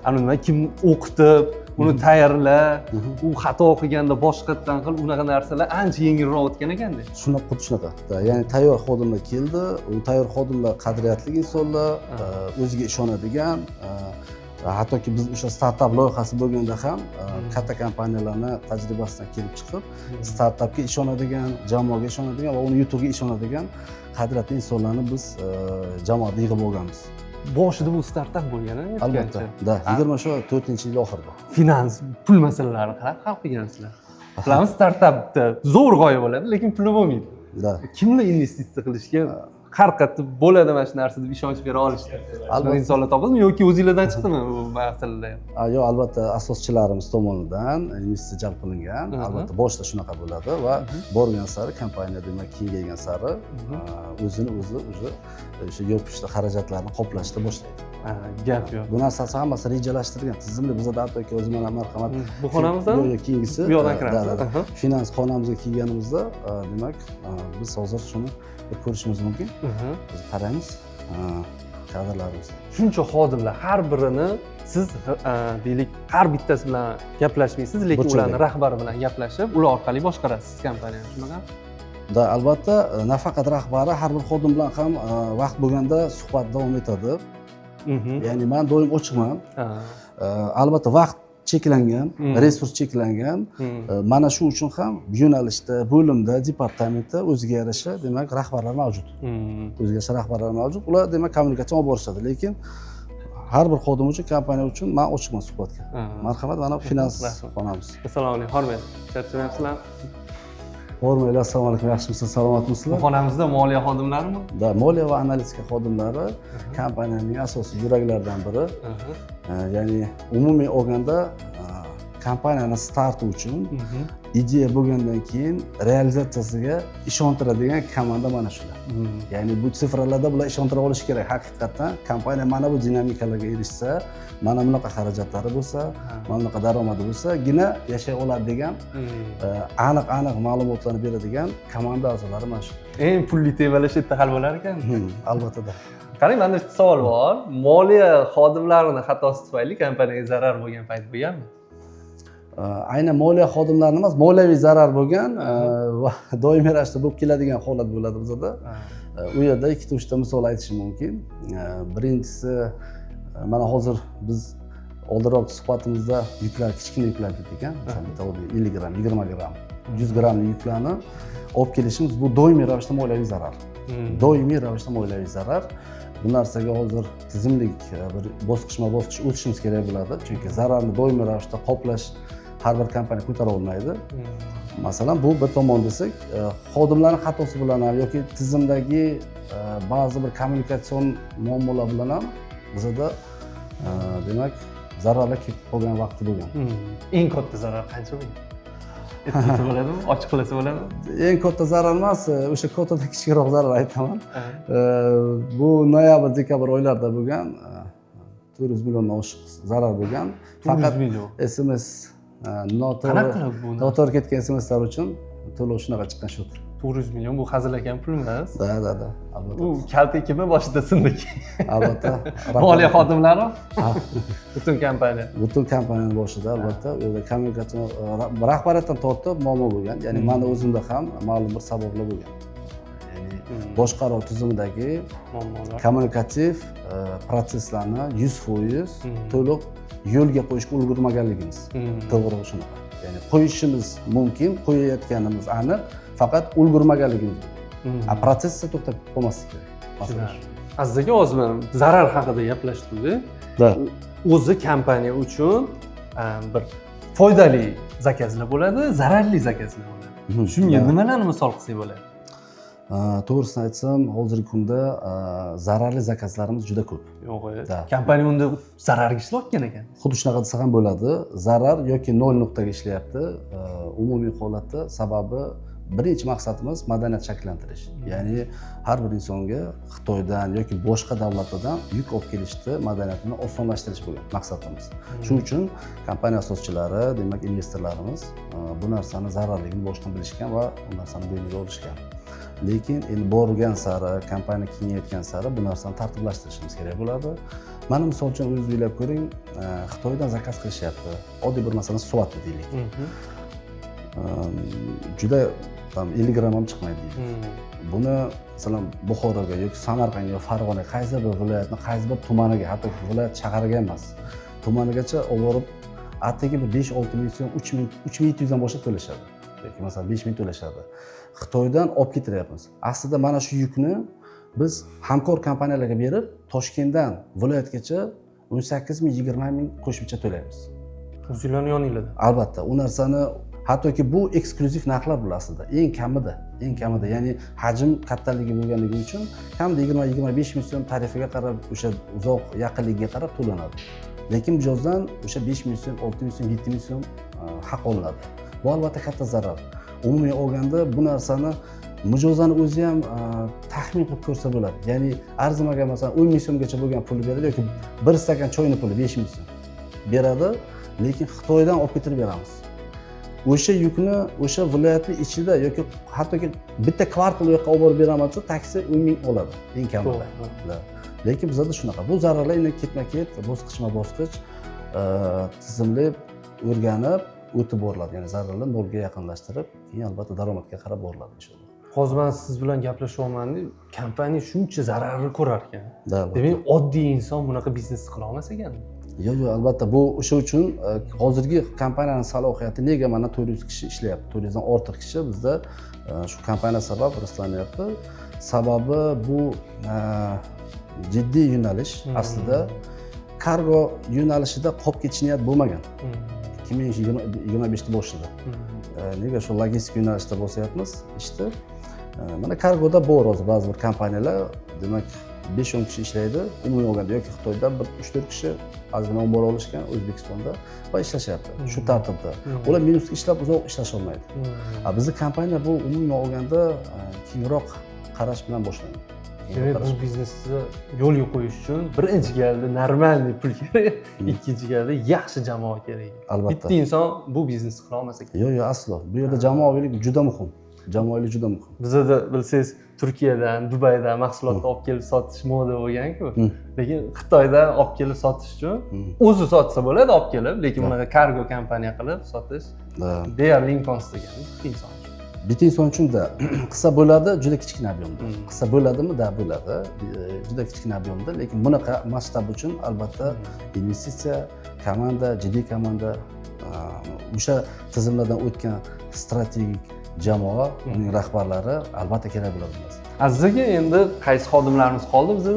ana nima kim o'qitib, uni tayyorlab, u xato qilganda boshqatdan qil, unaqa narsalar ancha yengilroq o'tgan ekanda. Shunaqa, xuddi shunaqa. Ya'ni tayyor xodimlar keldi, u tayyor xodimlar qadriyatli insonlar, o'ziga ishonadigan, hattoki biz o'sha startap loyihasi bo'lganda ham katta kompaniyalarning tajribasidan kelib chiqib, startapga ishonadigan, jamoaga ishonadigan va uni yutug'iga ishonadigan qadriyatli insonlarni biz jamoada yig'ib olganmiz. Boshida bu startap bo'lgan-a? Albatta. Da, 24-yil oxirida. Finans, pul masalalarini qanday hal qilgansizlar? Bilamiz, startapda zo'r g'oya bo'ladi, lekin puli bo'lmaydi. Da. Kimlar investitsiya qilishga haqiqatda bo'ladi mana shu narsa deb ishonch bera olishdi. Albatta. Albatta insonlar topildimi yoki o'zingizlardan chiqdimi bu masalalar ham? Yo'q, albatta asoschilarimiz tomonidan investitsiya jalb qilingan. Albatta boshida shunaqa bo'ladi va borgan sari kompaniya demak kengaygan sari o'zini o'zi o'sha yopishda xarajatlarni qoplashda boshlaydi. Gap yo'q. Bu narsasi hammasi rejalashtirilgan, tizimli. Bizda hattoki o'zi mana marhamat Bu xonamizdan? Yo'q, keyingisi. Bu yoqdan kiramiz. Finans xonamizga kelganimizda demak biz hozir shuni ko'rishimiz mumkin. Biz qaraymiz kadrlarimiz. Shuncha xodimlar har birini siz deylik har bittasi bilan gaplashmaysiz, lekin Burchak. ularning rahbari bilan gaplashib, ular orqali boshqarasiz kompaniyani, shunaqa? Da albatta nafaqat rahbari har bir xodim bilan ham vaqt bo'lganda suhbat davom etadi. Ya'ni men doim ochiqman. Albatta vaqt cheklangan, resurs cheklangan. Mana shu uchun ham yo'nalishda, bo'limda, departamentda o'ziga yarasha demak rahbarlar mavjud. O'ziga yarasha rahbarlar mavjud. Ular demak kommunikatsiya olib borishadi, lekin har bir xodim uchun, kompaniya uchun men ochiqman suhbatga. Marhamat, mana finans xonamiz. Assalomu alaykum, Hormat. Charchamayapsizlar? Hormatlar, assalomu alaykum. Yaxshimisiz, Bu salomatmisizlar? xonamizda moliya xodimlarimi? Da, moliya va analitika xodimlari kompaniyaning asosiy yuraklaridan biri. Ya'ni umumiy olganda kompaniyani starti uchun ideya bo'lgandan keyin realizatsiyasiga ishontiradigan komanda mana shular. Ya'ni bu sifralarda bular ishontira olishi kerak. Haqiqatdan kompaniya mana bu dinamikalarga erishsa, mana bunaqa xarajatlari bo'lsa, mana bunaqa daromadi bo'lsa-gina yashay oladi degan aniq ma'lumotlarni beradigan komanda a'zolari mana shu. Eng pulli temalar shu yerda hal bo'lar ekan. Albatta. Qarang, menda bitta savol bor. Moliya xodimlarining xatosi tufayli kompaniyaga zarar bo'lgan payt bo'lganmi? Aynan moliya xodimlarini emas, moliyaviy zarar bo'lgan va doimiy ravishda bo'lib keladigan holat bo'ladi bizda. U yerda ikkita uchta misol aytishim mumkin. Birinchisi, mana hozir biz oldinroq suhbatimizda yuklar, kichkina yuklar dedik ekan. Masalan, bitta 50 gramm, 20 gramm, 100 grammli yuklarni olib kelishimiz bu doimiy ravishda moliyaviy zarar. Doimiy ravishda moliyaviy zarar. Bu narsaga hozir tizimlik bir bosqichma-bosqich o'tishimiz kerak bo'ladi. Chunki zararni doimiy ravishda qoplash har bir kompaniya ko'tara olmaydi. Masalan, bu bir tomon desak, xodimlarning xatosi bilan ham yoki tizimdagi ba'zi bir kommunikatsion muammolar bilan ham bizda demak zararlar kelib qolgan vaqti bo'lgan. Eng katta zarar qancha bo'lgan? Aytsa bo'ladimi? Ochiq qilsa bo'ladimi? Eng katta zarar emas, o'sha kattadan kichikroq zarar aytaman. Bu noyabr, dekabr oylarida bo'lgan 400 milliondan oshiq zarar bo'lgan. 400 million. SMS noto'g'ri ketgan SMSlar uchun to'lov shunaqa chiqqan shu. 400 million bu hazilakam pul emas. Da, albatta. Bu kalta kimi boshida sindik. Albatta. Moliya xodimlari? Butun kompaniya. Butun kompaniyaning boshida albatta u yerda kommunikatsiya rahbariyatdan tortib muammo bo'lgan. Ya'ni meni o'zimda ham ma'lum bir sabablar bo'lgan. Ya'ni boshqaruv tizimidagi muammolar, kommunikativ proseslarni 100% to'liq yo'lga qo'yishga ulgurmaganligimiz. To'g'ri shunaqa. Ya'ni qo'yishimiz mumkin, qo'yayotganimiz aniq, faqat ulgurmaganligimiz. Prosesni to'xtatib qo'ymaslik kerak. Aziz aka, hozir zarar haqida gaplashdik. O'zi kompaniya uchun bir foydali zakazlar bo'ladi, zararli zakazlar bo'ladi. Shunga nimalarni misol qilsak bo'ladi? To'g'risini aytsam, hozirgi kunda zararli zakazlarimiz juda ko'p. Yo'q, kompaniya unda zararga ishlayotgan ekan. Xuddi shunaqa desa ham bo'ladi. Zarar yoki 0 nuqtaga ishlayapti. Umumiy holatda sababi birinchi maqsadimiz madaniyat shakllantirish. Ya'ni har bir insonga Xitoydan yoki boshqa davlatlardan yuk olib kelishni madaniyatini osonlashtirish bo'lgan maqsadimiz. Shuning uchun kompaniya asoschilari, demak investorlarimiz bu narsani zararligini boshdan bilishgan va bu narsani bo'yniga olishgan. Lekin endi borgan sari, kompaniya kengayotgan sari bu narsani tartiblashtirishimiz kerak bo'ladi. Mana misol uchun o'zingiz o'ylab ko'ring, Xitoydan zakaz qilishyapti. Oddiy bir masalan suvat deylik. Juda 50 gramm ham chiqmaydi deylik. Buni masalan Buxoroga yoki Samarqandga, Farg'onaga, qaysi bir viloyatning qaysi bir tumaniga, hatto viloyat shahariga emas, tumanigacha olib borib, atigi bir 5-6 ming so'm, 3.200 dan boshlab to'lashadi. Yoki masalan 5 ming to'lashadi. Xitoydan olib ketiryapmiz. Aslida mana shu yukni biz hamkor kompaniyalarga berib, Toshkentdan viloyatgacha 18 ming, 20 ming qo'shimcha to'laymiz. O'zinglarning yoninglarda. Albatta, u narsani Hattoki bu eksklyuziv narxlar bular aslida. Eng kamida, ya'ni hajm kattaligi bo'lganligi uchun kamida 20-25 million tarifiga qarab, o'sha uzoq yaqinligiga qarab to'lanadi. Lekin mijozdan o'sha 5 million, 6 million, 7 million haq olinadi. Bu albatta katta zarar. Umumiy olganda bu narsani mijozani o'zi ham taxmin qilib ko'rsa bo'ladi. Ya'ni arzimagan masalan 10 milliongacha bo'lgan pulni beradi yoki bir stakan choyni puli 5 million beradi, lekin Xitoydan olib ketirib beramiz. O'sha yukni o'sha viloyatning ichida yoki hattoki bitta kvartal u yoqqa olib borib beramiz, taksi 10 ming oladi eng kamida. Lekin bizda shunaqa. Bu zararlar endi ketma-ket, bosqichma-bosqich tizimli o'rganib o'tib boriladi. Ya'ni zararlar nolga yaqinlashtirib, keyin albatta daromadga qarab boriladi inshaalloh. Hozir men siz bilan gaplashyapman-da, kompaniya shuncha zararni ko'rar ekan. Demak, oddiy inson bunaqa biznes qila olmas ekan. Yo'q, albatta bu o'sha uchun hozirgi kompaniyaning salohiyati nega mana 400 kishi ishlayapti, 400 dan ortiq kishi bizda shu kompaniya sabab rivojlanyapti. Sababi bu jiddiy yo'nalish aslida kargo yo'nalishida qolib ketish niyat bo'lmagan. 2025 boshida. Nega shu logistik yo'nalishda bosyapmiz ishni. Mana kargoda bor hozir ba'zi bir kompaniyalar, demak 5-10 kishi ishlaydi. Umumiy olganda yoki Xitoyda 3-4 kishi ozgina ombor olishgan, O'zbekistonda va ishlashyapti. Shu tartibda. Ular minusga ishlab uzoq ishlasha olmaydi. Bizning kompaniya bu umumiy olganda kengroq qarash bilan boshlangan. Demak, bu biznesni yo'lga qo'yish uchun birinchi galda normalniy pul kerak, ikkinchi galda yaxshi jamoa kerak. Albatta. Bitta inson bu biznesni qila olmas ekan. Yo'q, aslo. Bu yerda jamoavilik juda muhim. Jamoavilik juda muhim. Bizda bilsangiz, Turkiyadan, Dubaydan mahsulotni olib kelib sotish moda bo'lgan-ku. Lekin Xitoydan olib kelib sotish uchun o'zi sotsa bo'ladi, olib kelib, lekin bunaqa kargo kompaniya qilib sotish deyarli imkonsiz ekan inson. Bitta inson uchun-da qilsa bo'ladi, juda kichkina ob'yemda. Qilsa bo'ladimi? Da bo'ladi. Juda kichkina ob'yemda, lekin bunaqa masshtab uchun albatta investitsiya, komanda, jiddiy komanda, o'sha tizimlardan o'tgan strategik jamoa, uning rahbarlari albatta kerak bo'ladi bizga. Aziz aka, endi qaysi xodimlarimiz qoldi bizda?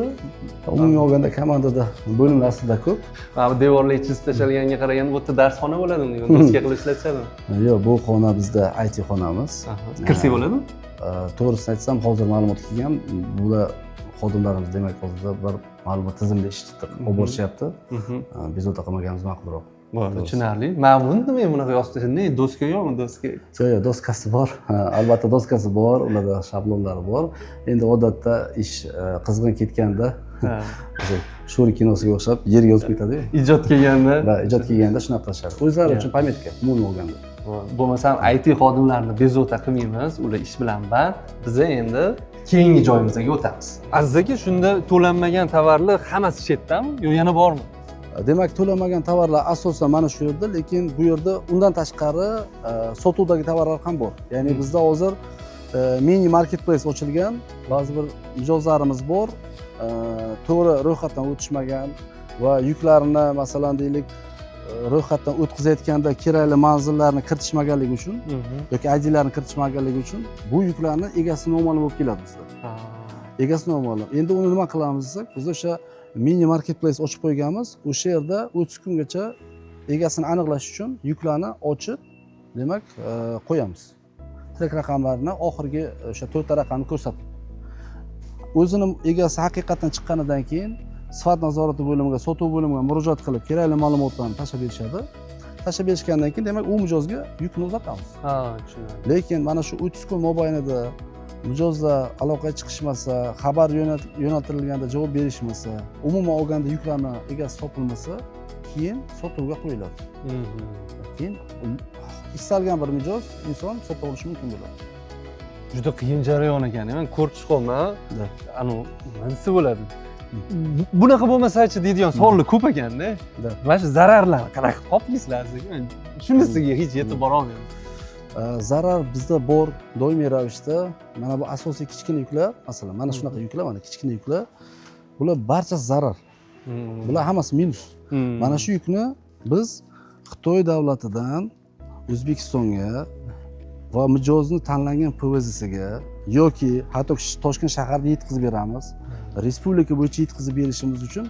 Umumiy olganda komandada bo'limlar aslida ko'p. Mana bu devorlar chizib tashalganiga qaraganda bu yerda darsxona bo'ladimi? Doska qilib ishlatishadimi? Yo'q, bu xona bizda IT xonamiz. Kirsak bo'ladimi? To'g'risini aytsam, hozir ma'lumot kelgan. Bular xodimlarimiz demak hozirda bir ma'lumot tizimli ishni olib borishyapti. Bezovta qilmaganimiz ma'qulroq. Tushunarli. Mana buni nima bunaqa yozib tashladi? Ne, doska yo'qmi, doska? Yo'q, doskasi bor. Albatta doskasi bor, ularda shablonlari bor. Endi odatda ish qizg'in ketganda, Sho'ri kinosiga o'xshab yerga yozib ketadi-ku. Ijod kelganda. Va ijod kelganda shunaqa qilishadi. O'zlari uchun pametka, umumiy olganda. Bo'lmasam IT xodimlarini bezovta qilmaymiz, ular ish bilan band. Biz endi keyingi joyimizga o'tamiz. Aziz aka, shunda to'lanmagan tovarlar hammasi chetdami yo yana bormi? Demak, to'lanmagan tovarlar asosan mana shu yerda, lekin bu yerda undan tashqari sotuvdagi tovarlar ham bor. Ya'ni bizda hozir mini marketplace ochilgan, ba'zi bir mijozlarimiz bor, to'g'ri ro'yxatdan o'tishmagan va yuklarini masalan deylik ro'yxatdan o'tkazayotganda kerakli manzillarni kiritishmaganligi uchun yoki IDlarni kiritishmaganligi uchun bu yuklarni egasi noma'lum bo'lib keladi bizda. Egasi noma'lum. Endi uni nima qilamiz desak, biz o'sha mini marketplace ochib qo'yganmiz. O'sha yerda 30 kungacha egasini aniqlash uchun yuklarni ochib, demak, qo'yamiz. Trak raqamlarini oxirgi o'sha 4 ta raqamni ko'rsatib. O'zini egasi haqiqatan chiqqanidan keyin sifat nazorati bo'limiga, sotuv bo'limiga murojaat qilib, kerakli ma'lumotlarni tashlab berishadi. Tashlab berishgandan keyin demak u mijozga yukni uzatamiz. Tushunarli. Lekin mana shu 30 kun mobaynida mijozlar aloqaga chiqishmasa, xabar yo'naltirilganda javob berishmasa, umuman olganda yuklarni egasi topilmasa, keyin sotuvga qo'yiladi. Keyin istalgan bir mijoz inson sotib olishi mumkin bo'ladi. Juda qiyin jarayon ekan. Men ko'rib chiqolman. Anu, nima desa bo'ladi? Bunaqa bo'lmasa-chi deydigan savollar ko'p ekanda. Mana shu zararlarni qanaqa qoplaysizlar siz? Shunisiga hech yetib bora olmayman. Zarar bizda bor, doimiy ravishda. Mana bu asosiy kichkina yuklar, masalan, mana shunaqa yuklar, mana kichkina yuklar. Bular barchasi zarar. Bular hammasi minus. Mana shu yukni biz Xitoy davlatidan O'zbekistonga va mijozni tanlangan PVZsiga yoki hatto Toshkent shaharida yetkazib beramiz. Respublika bo'yicha yetkazib berishimiz uchun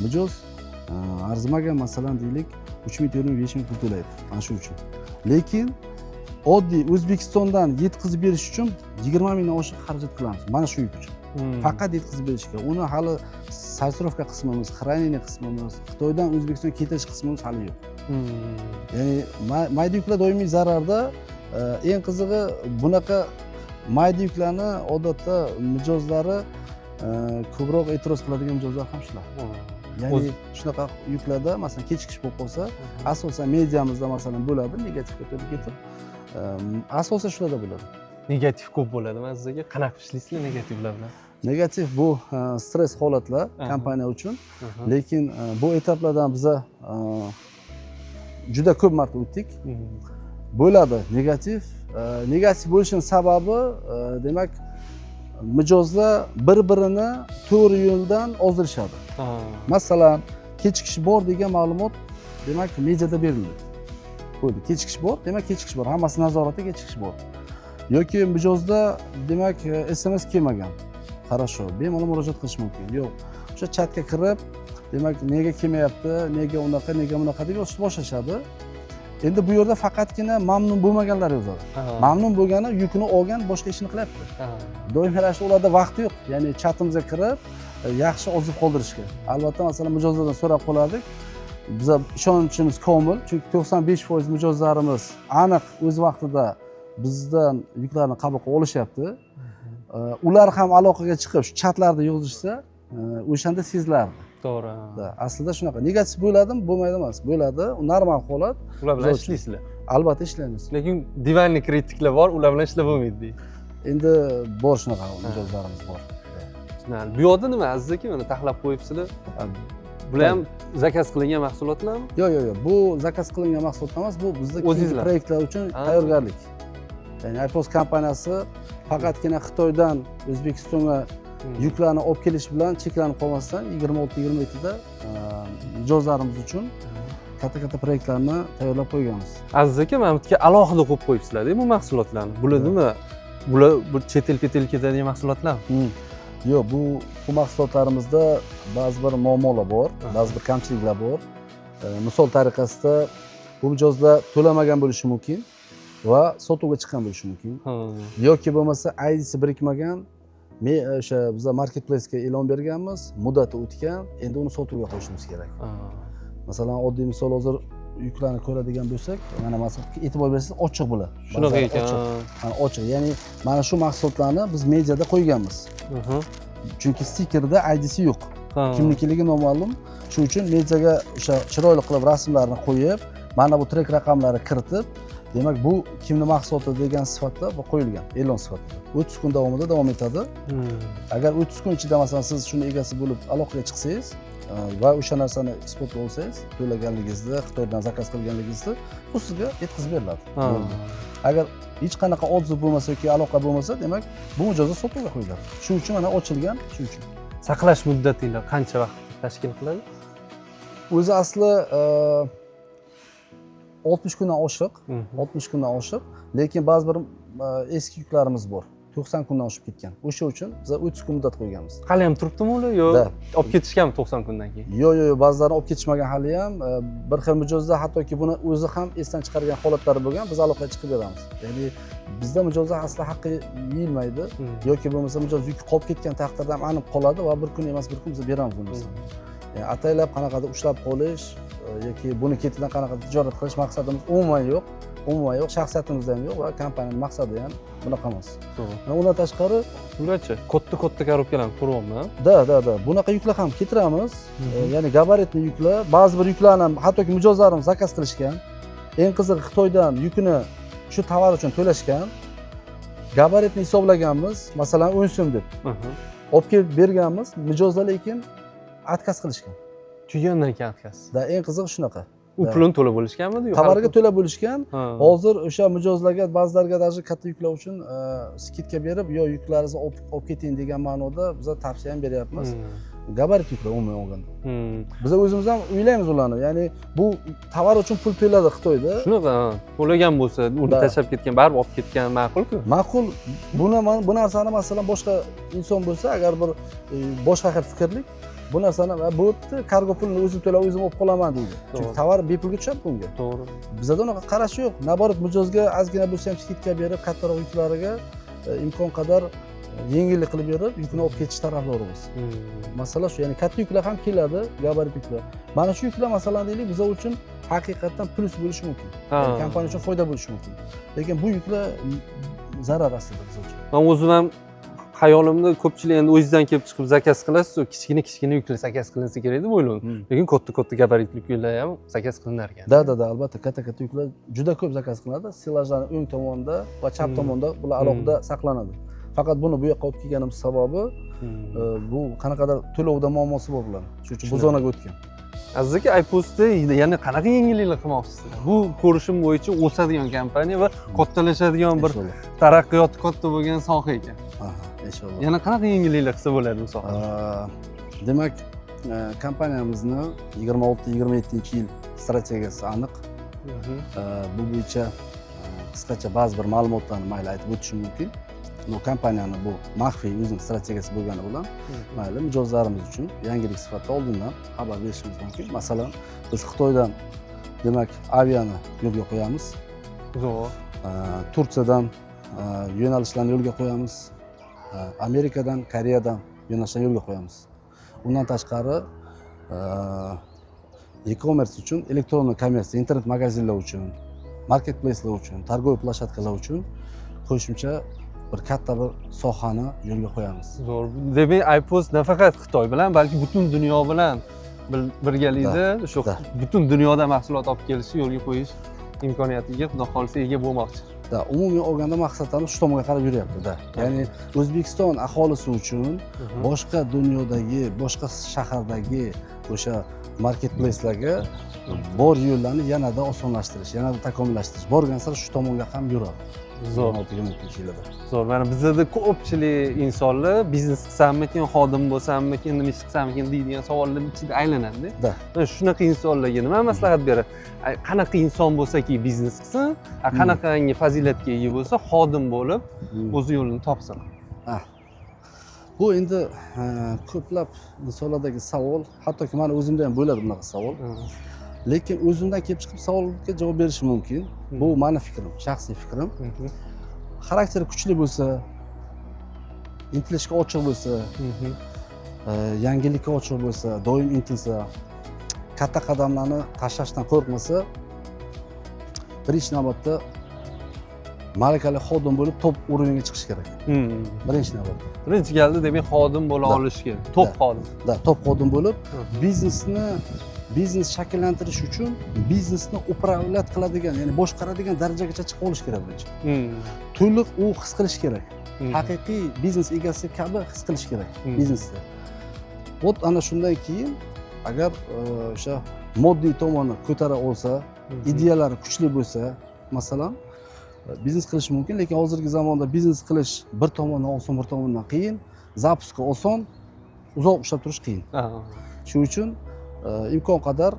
mijoz arzimagan masalan deylik 3 ming, 4 ming, 5 ming pul to'laydi. Mana shu uchun. Lekin oddiy O'zbekistondan yetkazib berish uchun 20 mingdan oshiq xarajat qilamiz mana shu yuk uchun. Faqat yetkazib berishga. Uni hali sortirovka qismimiz, xranение qismimiz, Xitoydan O'zbekistonga ketirish qismimiz hali yo'q. Ya'ni mayda yuklar doimiy zararda. Eng qizig'i bunaqa mayda yuklarni odatda mijozlari ko'proq e'tiroz qiladigan mijozlar ham shular. Ya'ni shunaqa yuklarda masalan kechikish bo'lib qolsa, asosan mediamizda masalan bo'ladi, negativga to'lib ketib. Asosan shularda bo'ladi. Negativ ko'p bo'ladimi Aziz aka? Qanaqa ishlaysizlar negativlar bilan? Negativ bu stress holatlar kompaniya uchun. Lekin bu etaplardan biza juda ko'p marta o'tdik. Bo'ladi negativ. Negativ bo'lishining sababi demak mijozlar bir-birini to'g'ri yo'ldan ozdirishadi. Masalan, kechikish bor degan ma'lumot demak mediada berildi. Bo'ldi, kechikish bor, demak kechikish bor. Hammasi nazoratda kechikish bor. Yoki mijozda demak SMS kelmagan. Qarasho, bemalol murojaat qilish mumkin. Yo'q, o'sha chatga kirib, demak nega kelmayapti, nega unaqa, nega bunaqa deb yozishni boshlashadi. Endi bu yerda faqatgina mamnun bo'lmaganlar yozadi. Mamnun bo'lgani yukini olgan, boshqa ishni qilyapti. Doimiy ravishda ularda vaqti yo'q. Ya'ni chatimizga kirib, yaxshi oziq qoldirishga. Albatta, masalan, mijozlardan so'rab qolardik. Biz ishonchimiz komil, chunki 95% mijozlarimiz aniq o'z vaqtida bizdan yuklarni qabul qilib olishyapti. Ular ham aloqaga chiqib, shu chatlarda yozishsa, o'shanda sezilardi. To'g'ri. Aslida shunaqa. Negativ bo'ladimi, bo'lmaydi emas. Bo'ladi, u normal holat. Ular bilan ishlaysizlar. Albatta ishlaymiz. Lekin divanni kritiklar bor, ular bilan ishlab bo'lmaydi deydi. Endi bor shunaqa mijozlarimiz bor. Bu yoqda nima Aziz aka, mana taxlab qo'yibsizlar. Bular ham zakaz qilingan mahsulotlarmi? Yo'q. Bu zakaz qilingan mahsulotlar emas, bu bizning o'zingizlar proyektlar uchun tayyorgarlik. Ya'ni iPost kompaniyasi faqatgina Xitoydan O'zbekistonga yuklarni olib kelish bilan cheklanib qolmasdan 26-27 da mijozlarimiz uchun katta proyektlarni tayyorlab qo'yganmiz. Aziz aka, mana bu yerga alohida qo'yib qo'yibsizlar-da bu mahsulotlarni. Bular nima? Bular bu chet el ketadigan mahsulotlarmi? Yo'q, bu mahsulotlarimizda ba'zi bir muammolar bor, ba'zi bir kamchiliklar bor. Misol tariqasida bu mijozlar to'lamagan bo'lishi mumkin va sotuvga chiqqan bo'lishi mumkin. Yoki bo'lmasa ID'si birikmagan, o'sha biz marketplace-ga e'lon berganmiz, muddati o'tgan, endi uni sotuvga qo'yishimiz kerak. Masalan, oddiy misol hozir yuklarni ko'radigan bo'lsak, mana masalan e'tibor bersangiz ochiq bular. Shunaqa ekan. Ochiq. Ya'ni mana shu mahsulotlarni biz mediada qo'yganmiz. Chunki stikerda ID'si yo'q. Kimnikiligi noma'lum. Shuning uchun mediaga o'sha chiroyli qilib rasmlarni qo'yib, mana bu trek raqamlari kiritib, demak bu kimni mahsuloti degan sifatda bu qo'yilgan, e'lon sifatida. 30 kun davomida davom etadi. Agar 30 kun ichida masalan siz shuni egasi bo'lib aloqaga chiqsangiz va o'sha narsani isbotlab olsangiz, to'laganligingizni, Xitoydan zakaz qilganligingizni, bu sizga yetkazib beriladi. Agar hech qanaqa oddiy bo'lmasa yoki aloqa bo'lmasa, demak bu mijozlar sotuvga qo'yiladi. Shuning uchun mana ochilgan, shuning uchun. Saqlash muddatinglar qancha vaqt tashkil qiladi? O'zi asli 60 kundan oshiq, 60 kundan oshiq, lekin ba'zi bir eski yuklarimiz bor. 90 kundan oshib ketgan. O'sha uchun biz 30 kun muddat qo'yganmiz. Hali ham turibdimi ular yo olib ketishganmi 90 kundan keyin? Yo'q, ba'zilari olib ketishmagan hali ham. Bir xil mijozlar hattoki buni o'zi ham esdan chiqargan holatlari bo'lgan, biz aloqaga chiqib beramiz. Ya'ni bizda mijozlar asli haqqi yeyilmaydi yoki bo'lmasa mijoz yuki qolib ketgan taqdirda ham aniq qoladi va bir kun emas bir kun biz beramiz uni. Ya'ni ataylab qanaqadir ushlab qolish yoki buni ketidan qanaqadir tijorat qilish maqsadimiz umuman yo'q. Shaxsiyatimizda ham yo'q va kompaniyaning maqsadi ham bunaqa emas. Undan tashqari bularchi katta korobkalarni ko'ryapman. Da. Bunaqa yuklar ham keltiramiz. Ya'ni gabaritli yuklar, ba'zi bir yuklarni ham hattoki mijozlarimiz zakaz qilishgan. Eng qizig'i Xitoydan yukini shu tovar uchun to'lashgan. Gabaritni hisoblaganmiz, masalan 10 so'm deb. Olib kelib berganmiz, mijozlar lekin отказ qilishgan. Tugagandan keyin отказ. Eng qizig'i shunaqa. U pulni to'lab bo'lishganmi? Tovarga to'lab bo'lishgan. Hozir o'sha mijozlarga ba'zilarga даже katta yuklar uchun skidka berib, yo yuklaringizni olib keting degan ma'noda biz tavsiya ham beryapmiz. Gabarit yuklar umuman olganda. Biz o'zimiz ham o'ylaymiz ularni. Ya'ni bu tovar uchun pul to'ladi Xitoyda. Shunaqa, to'lagan bo'lsa, uni tashlab ketgan, baribir olib ketgan ma'qul-ku. Ma'qul. Bu narsani masalan boshqa inson bo'lsa, agar bir boshqa xil fikrlik bu narsani bu yerda kargo pulini o'zim to'lab o'zim olib qolaman deydi. Chunki tovar bepulga tushadi bunga. To'g'ri. Bizda unaqa qarash yo'q. Naborot mijozga ozgina bo'lsa ham skidka berib, kattaroq yuklariga imkon qadar yengillik qilib berib, yukni olib ketish tarafdorimiz. Masala shu, ya'ni katta yuklar ham keladi, gabarit yuklar. Mana shu yuklar masalan deylik, biz uchun haqiqatan plus bo'lishi mumkin. Yani kompaniya uchun foyda bo'lishi mumkin. Lekin bu yuklar zarar aslida biz uchun. Men o'zim ham hayolimda ko'pchilik endi o'zingizdan kelib chiqib zakaz qilasiz, kichkina yuklar zakaz qilinsa kerak deb o'ylayman. Lekin katta gabaritli yuklar ham zakaz qilinar ekan. Da, albatta katta yuklar juda ko'p zakaz qilinadi. Silajlarning o'ng tomonida va chap tomonda bular alohida saqlanadi. Faqat buni bu yoqqa olib kelganimiz sababi bu qanaqadir to'lovda muammosi bor bular. Shuning uchun bu zonaga o'tgan. Aziz aka, iPostda yana qanaqa yangiliklar qilmoqchisiz? Bu ko'rishim bo'yicha o'sadigan kompaniya va kattalashadigan bir taraqqiyoti katta bo'lgan soha ekan. Inshaalloh. Yana qanaqa yangiliklar qilsa bo'ladi bu sohada? Demak, kompaniyamizni 26-27-yil strategiyasi aniq. Bu bo'yicha qisqacha ba'zi bir ma'lumotlarni mayli aytib o'tishim mumkin. Bu kompaniyani bu maxfiy o'zining strategiyasi bo'lgani bilan mayli mijozlarimiz uchun yangilik sifatida oldindan xabar berishimiz mumkin. Masalan, biz Xitoydan demak aviani yo'lga qo'yamiz. Zo'r. Turkiyadan yo'nalishlarni yo'lga qo'yamiz. Amerikadan, Koreyadan yo'nalishlarni yo'lga qo'yamiz. Undan tashqari e-commerce uchun, elektron kommersiya, internet magazinlar uchun, marketplace'lar uchun, торговый площадкалар uchun qo'shimcha bir katta bir sohani yo'lga qo'yamiz. Zo'r. Demak, iPost nafaqat Xitoy bilan, balki butun dunyo bilan birgalikda shu butun dunyoda mahsulot olib kelishni yo'lga qo'yish imkoniyatiga xudo xolisa ega bo'lmoqchi. Umumiy olganda maqsadlarimiz shu tomonga qarab yuryapti-da. Ya'ni O'zbekiston aholisi uchun boshqa dunyodagi, boshqa shahardagi o'sha marketplace'larga bor yo'llarni yanada osonlashtirish, yanada takomillashtirish, borgan sari shu tomonga ham yuradi. Zo'r. Zo'r. Mana bizda ko'pchilik insonlar biznes qilsammikin, xodim bo'lsammikin, nima ish qilsammikin deydigan savollar ichida aylanadi-da. Mana shunaqa insonlarga nima maslahat beradi? Qanaqa inson bo'lsaki biznes qilsin, qanaqangi fazilatga ega bo'lsa, xodim bo'lib o'z yo'lini topsin. Bu endi ko'plab insonlardagi savol, hattoki meni o'zimda ham bo'ladi bunaqa savol. Lekin o'zimdan kelib chiqib savolga javob berishim mumkin. Bu meni fikrim, shaxsiy fikrim. Xarakteri kuchli bo'lsa, intilishga ochiq bo'lsa, yangilikka ochiq bo'lsa, doim intilsa, katta qadamlarni tashlashdan qo'rqmasa, birinchi navbatda malakali xodim bo'lib top uровеньga chiqish kerak. Birinchi navbatda. Birinchi galda demak xodim bo'la olish kerak. Top xodim. Top xodim bo'lib biznes shakllantirish uchun biznesni upravlat qiladigan, ya'ni boshqaradigan darajagacha chiqib olish kerak birinchi. To'liq u his qilish kerak. Haqiqiy biznes egasi kabi his qilish kerak biznesda. Ot ana shundan keyin agar o'sha moddiy tomonni ko'tara olsa, ideyalari kuchli bo'lsa, masalan, biznes qilish mumkin, lekin hozirgi zamonda biznes qilish bir tomondan oson, bir tomondan qiyin, zapuski oson, uzoq ushlab turish qiyin. Shuning uchun imkon qadar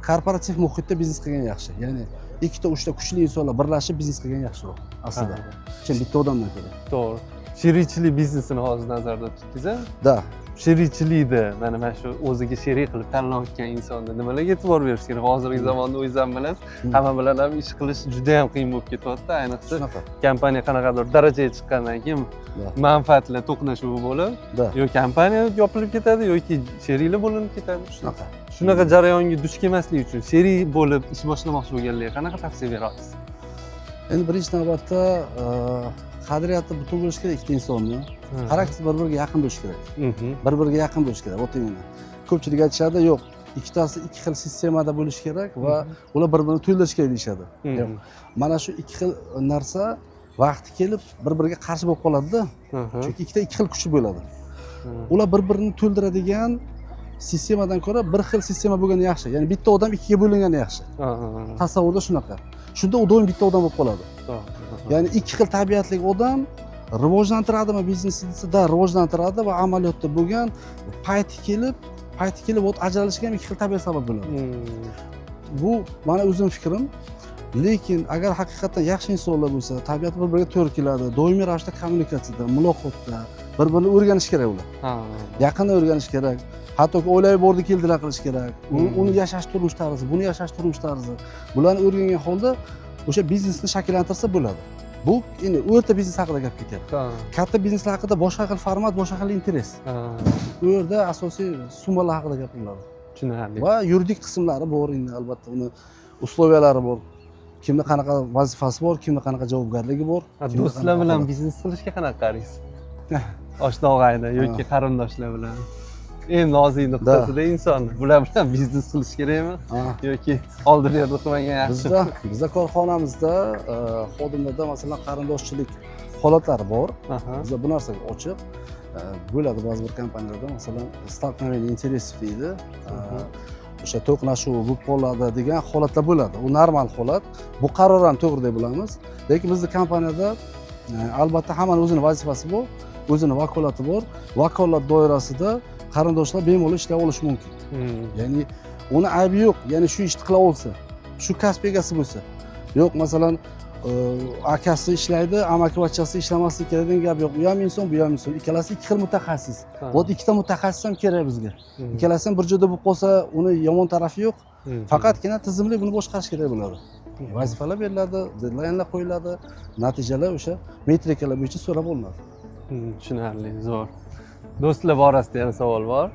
korporativ muhitda biznes qilgan yaxshi. Ya'ni ikkita, uchta kuchli insonlar birlashib biznes qilgan yaxshiroq aslida. Kim bitta odamdan ko'ra. To'g'ri. Sherikchilik biznesini hozir nazarda tutdingiz-a? Da. Sherikchilikda mana shu o'ziga sherik qilib tanlayotgan insonda nimalarga e'tibor berish kerak? Hozirgi zamonda o'zingiz ham bilasiz, hamma bilan ham ish qilish juda ham qiyin bo'lib ketyapti. Ayniqsa kompaniya qanaqadir darajaga chiqqandan keyin manfaatlar to'qnashuvi bo'lib, yo kompaniya yopilib ketadi yoki sheriklar bo'linib ketadi. Shunaqa jarayonga duch kelmaslik uchun sherik bo'lib ish boshlamoqchi bo'lganlarga qanaqa tavsiya bera olasiz? Endi birinchi navbatda qadriyati butun bo'lish kerak ikkita insonni. Xarakteri bir-biriga yaqin bo'lish kerak. Bir-biriga yaqin bo'lish kerak. O'tingina. Ko'pchilik aytishadi, yo'q, ikkitasi ikki xil sistemada bo'lish kerak va ular bir-birini to'ldirish kerak deyshadi. Yo'q. Mana shu ikki xil narsa vaqti kelib bir-biriga qarshi bo'lib qoladi-da. Chunki ikkita ikki xil kuchi bo'ladi. Ular bir-birini to'ldiradigan sistemadan ko'ra bir xil sistema bo'lgani yaxshi. Ya'ni bitta odam ikkiga bo'lingani yaxshi. Tasavvurda shunaqa. Shunda u doim bitta odam bo'lib qoladi. Ya'ni ikki xil tabiatli odam rivojlantiradimi biznesini, rivojlantiradi va amaliyotda bo'lgan payti kelib ajralishga ham ikki xil tabiat sabab bo'ladi. Bu meni o'zim fikrim. Lekin agar haqiqatan yaxshi insonlar bo'lsa, tabiati bir-biriga to'g'ri keladi, doimiy ravishda kommunikatsiyada, muloqotda, bir-birini o'rganish kerak ular. Ha. Yaqinni o'rganish kerak. Hattoki o'ylab bordi keldilar qilish kerak. Uni yashash turmush tarzi, buni yashash turmush tarzi. Bularni o'rgangan holda o'sha biznesni shakllantirsa bo'ladi. Bu endi o'rta biznes haqida gap ketyapti. Ha. Katta bizneslar haqida boshqa xil format, boshqa xil interes. Ha. Bu yerda asosiy summalar haqida gapiriladi. Tushunarli. Va yuridik qismlari bor endi albatta uni usloviyalari bor. Kimda qanaqa vazifasi bor, kimda qanaqa javobgarligi bor. Do'stlar bilan biznes qilishga qanaqa qaraysiz? Oshna og'ayni yoki qarindoshlar bilan. Eng nozik nuqtasida inson bular bilan biznes qilish kerakmi? Yoki oldinlarda qilmagan yaxshi? Bizda korxonamizda xodimlarda masalan qarindoshchilik holatlari bor. Bizda bu narsaga ochiq. Bo'ladi ba'zi bir kompaniyalarda masalan stolkновение интересов deydi. O'sha to'qnashuv bo'lib qoladi degan holatlar bo'ladi. U normal holat. Bu qaror ham to'g'ri deb bilamiz. Lekin bizning kompaniyada albatta hammaning o'zining vazifasi bor, o'zining vakolati bor. Vakolat doirasida qarindoshlar bemalol ishlay olishi mumkin. Ya'ni uni aybi yo'q, ya'ni shu ishni qila olsa, shu kasb egasi bo'lsa. Yo'q, masalan, akasi ishlaydi, amakivachchasi ishlamasligi kerak degan gap yo'q. Bu ham inson, bu ham inson. Ikkalasi ikki xil mutaxassis. Bu ikkita mutaxassis ham kerak bizga. Ikkalasi ham bir joyda bo'lib qolsa, uni yomon tarafi yo'q. Faqatgina tizimli buni boshqarish kerak bo'ladi. Vazifalar beriladi, deadlinelar qo'yiladi, natijalar o'sha metrikalar bo'yicha so'rab olinadi. Tushunarli, zo'r. Do'stlar borasida ham savol bor.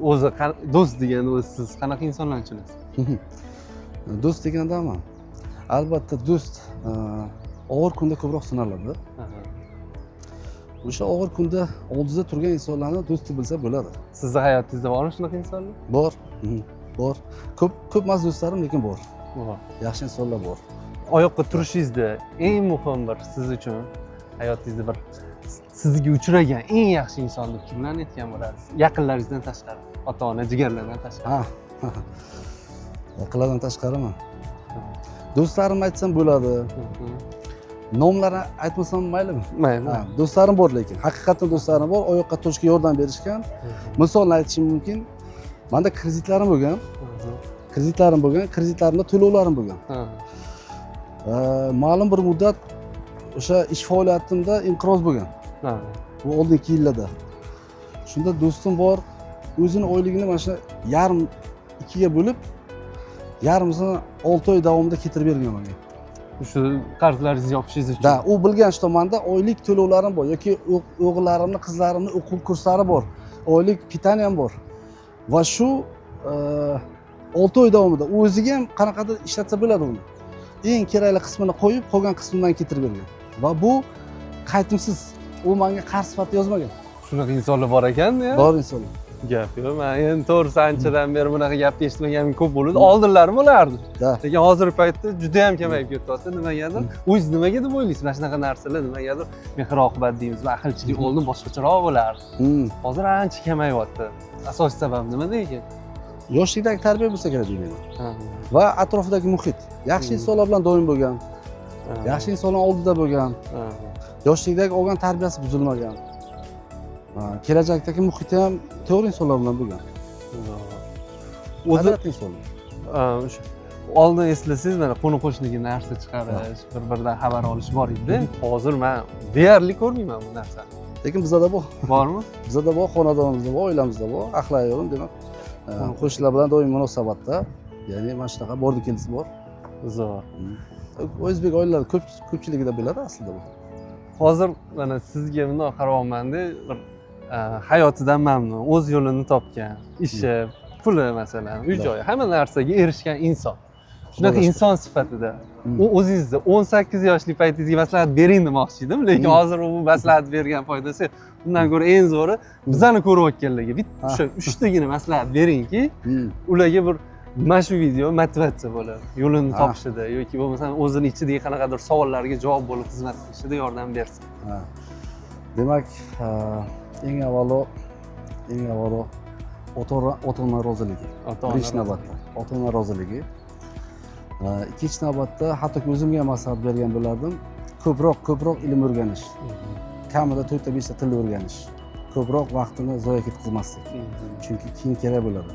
O'zi do'st degani o'zi siz qanaqa insonlarni tushunasiz? Do'st degandami? Albatta do'st og'ir kunda ko'proq sinaladi. O'sha og'ir kunda oldida turgan insonlarni do'st deb bilsa bo'ladi. Sizni hayotingizda bormi shunaqa insonlar? Bor. Bor. Ko'p emas do'stlarim, lekin bor. Bor. Yaxshi insonlar bor. Oyoqqa turishingizda eng muhim bir siz uchun hayotingizda bir sizga uchragan eng yaxshi inson deb kimlarni aytgan bo'lasiz? Yaqinlaringizdan tashqari, ota-ona, jigarlardan tashqari. Yaqinlardan tashqarimi? Do'stlarimni aytsam bo'ladi. Nomlarini aytmasam maylimi? Mayli. Do'stlarim bor lekin. Haqiqatan do'stlarim bor, oyoqqa turishga yordam berishgan. Misolni aytishim mumkin. Menda kreditlarim bo'lgan. Kreditlarimda to'lovlarim bo'lgan. Ma'lum bir muddat o'sha ish faoliyatimda inqiroz bo'lgan. Bu oldingi yillarda. Shunda do'stim bor, o'zini oyligini mana shu yarim ikkiga bo'lib, yarmisini 6 oy davomida ketirib bergan menga. Shu qarzlaringizni yopishingiz uchun. Da, u bilgan shu tomanda oylik to'lovlarim bor yoki o'g'illarimni, qizlarimni o'quv kurslari bor. Oylik pitaniyam bor. Va shu 6 oy davomida o'ziga ham qanaqadir ishlatsa bo'ladi uni. Eng kerakli qismini qo'yib, qolgan qismidan ketirib bergan. Va bu qaytimsiz. U menga qarz sifatida yozmagan. Shunaqa insonlar bor ekan-da. Bor insonlar. Gap yo'q. Men endi to'g'risi anchadan beri bunaqa gapni eshitmaganim ko'p bo'ldi. Oldinlari bo'lardi. Lekin hozirgi paytda juda ham kamayib ketyapti. Nimagadir? O'zingiz nimaga deb o'ylaysiz? Mana shunaqa narsalar nimagadir mehr-oqibat deymiz va aqlchilik oldin boshqacharoq bo'lardi. Hozir ancha kamayyapti. Asosiy sabab nimada ekan? Yoshlikdagi tarbiya bo'lsa kerak deyman. Va atrofidagi muhit. Yaxshi insonlar bilan doim bo'lgan. Yaxshi insonlar oldida bo'lgan. Yoshlikdagi olgan tarbiyasi buzilmagan. Kelajakdagi muhiti ham to'g'ri insonlar bilan bo'lgan. O'zi insonlar. Oldin eslasangiz, mana qo'ni-qo'shniga narsa chiqarish, bir-biridan xabar olish bor edi. Hozir men deyarli ko'rmayman bu narsani. Lekin bizda bor. Bormi? Bizda bor, xonadonimizda bor, oilamizda bor. Ahli ayolim demak, qo'shnilar bilan doim munosabatda. Ya'ni mana shunaqa bordi-keldisi bor. Zo'r. O'zbek oilalari ko'pchiligida bo'ladi aslida bu. Hozir mana sizga bundoq qarayapman-da, bir hayotidan mamnun, o'z yo'lini topgan, ishi, puli masalan, uy-joyi, hamma narsaga erishgan inson. Shunaqa inson sifatida o'zingizda 18 yoshli paytingizga maslahat bering demoqchi edim, lekin hozir u maslahat bergan foydasi undan ko'ra eng zo'ri bizani ko'rayotganlarga bitta o'sha 3 tagina maslahat beringki, ularga bir mana shu video motivatsiya bo'ladi, yo'lini topishida yoki bo'lmasa o'zini ichidagi qanaqadir savollarga javob bo'lib xizmat qilishida yordam bersin. Demak, eng avvalo ota-ona roziligi. Birinchi navbatda ota-ona roziligi. Ikkinchi navbatda hattoki o'zimga ham maslahat bergan bo'lardim. Ko'proq ilm o'rganish. Kamida 4 ta 5 ta til o'rganish. Ko'proq vaqtini zoya ketkazmaslik. Chunki keyin kerak bo'ladi.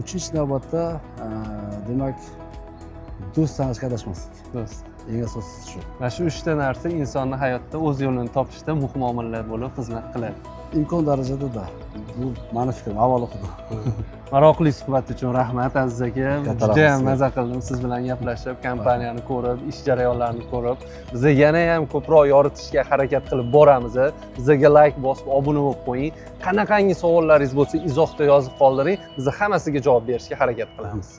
Uchinchi navbatda demak do'st tanishga adashmaslik. do'st. Eng asosiysi shu. Va shu 3 ta narsa insonni hayotda o'z yo'lini topishda muhim omillar bo'lib xizmat qiladi. Imkon darajada da. Bu meni fikrim, avvalo xudo. Maroqli suhbat uchun rahmat Aziz aka. Katta Juda ham rahmat. maza qildim siz bilan gaplashib, kompaniyani ko'rib, ish jarayonlarini ko'rib. Biz yana ham ko'proq yoritishga harakat qilib boramiz. Bizga like bosib, obuna bo'lib qo'ying. Qanaqangi savollaringiz bo'lsa, izohda yozib qoldiring. Biz hammasiga javob berishga harakat qilamiz.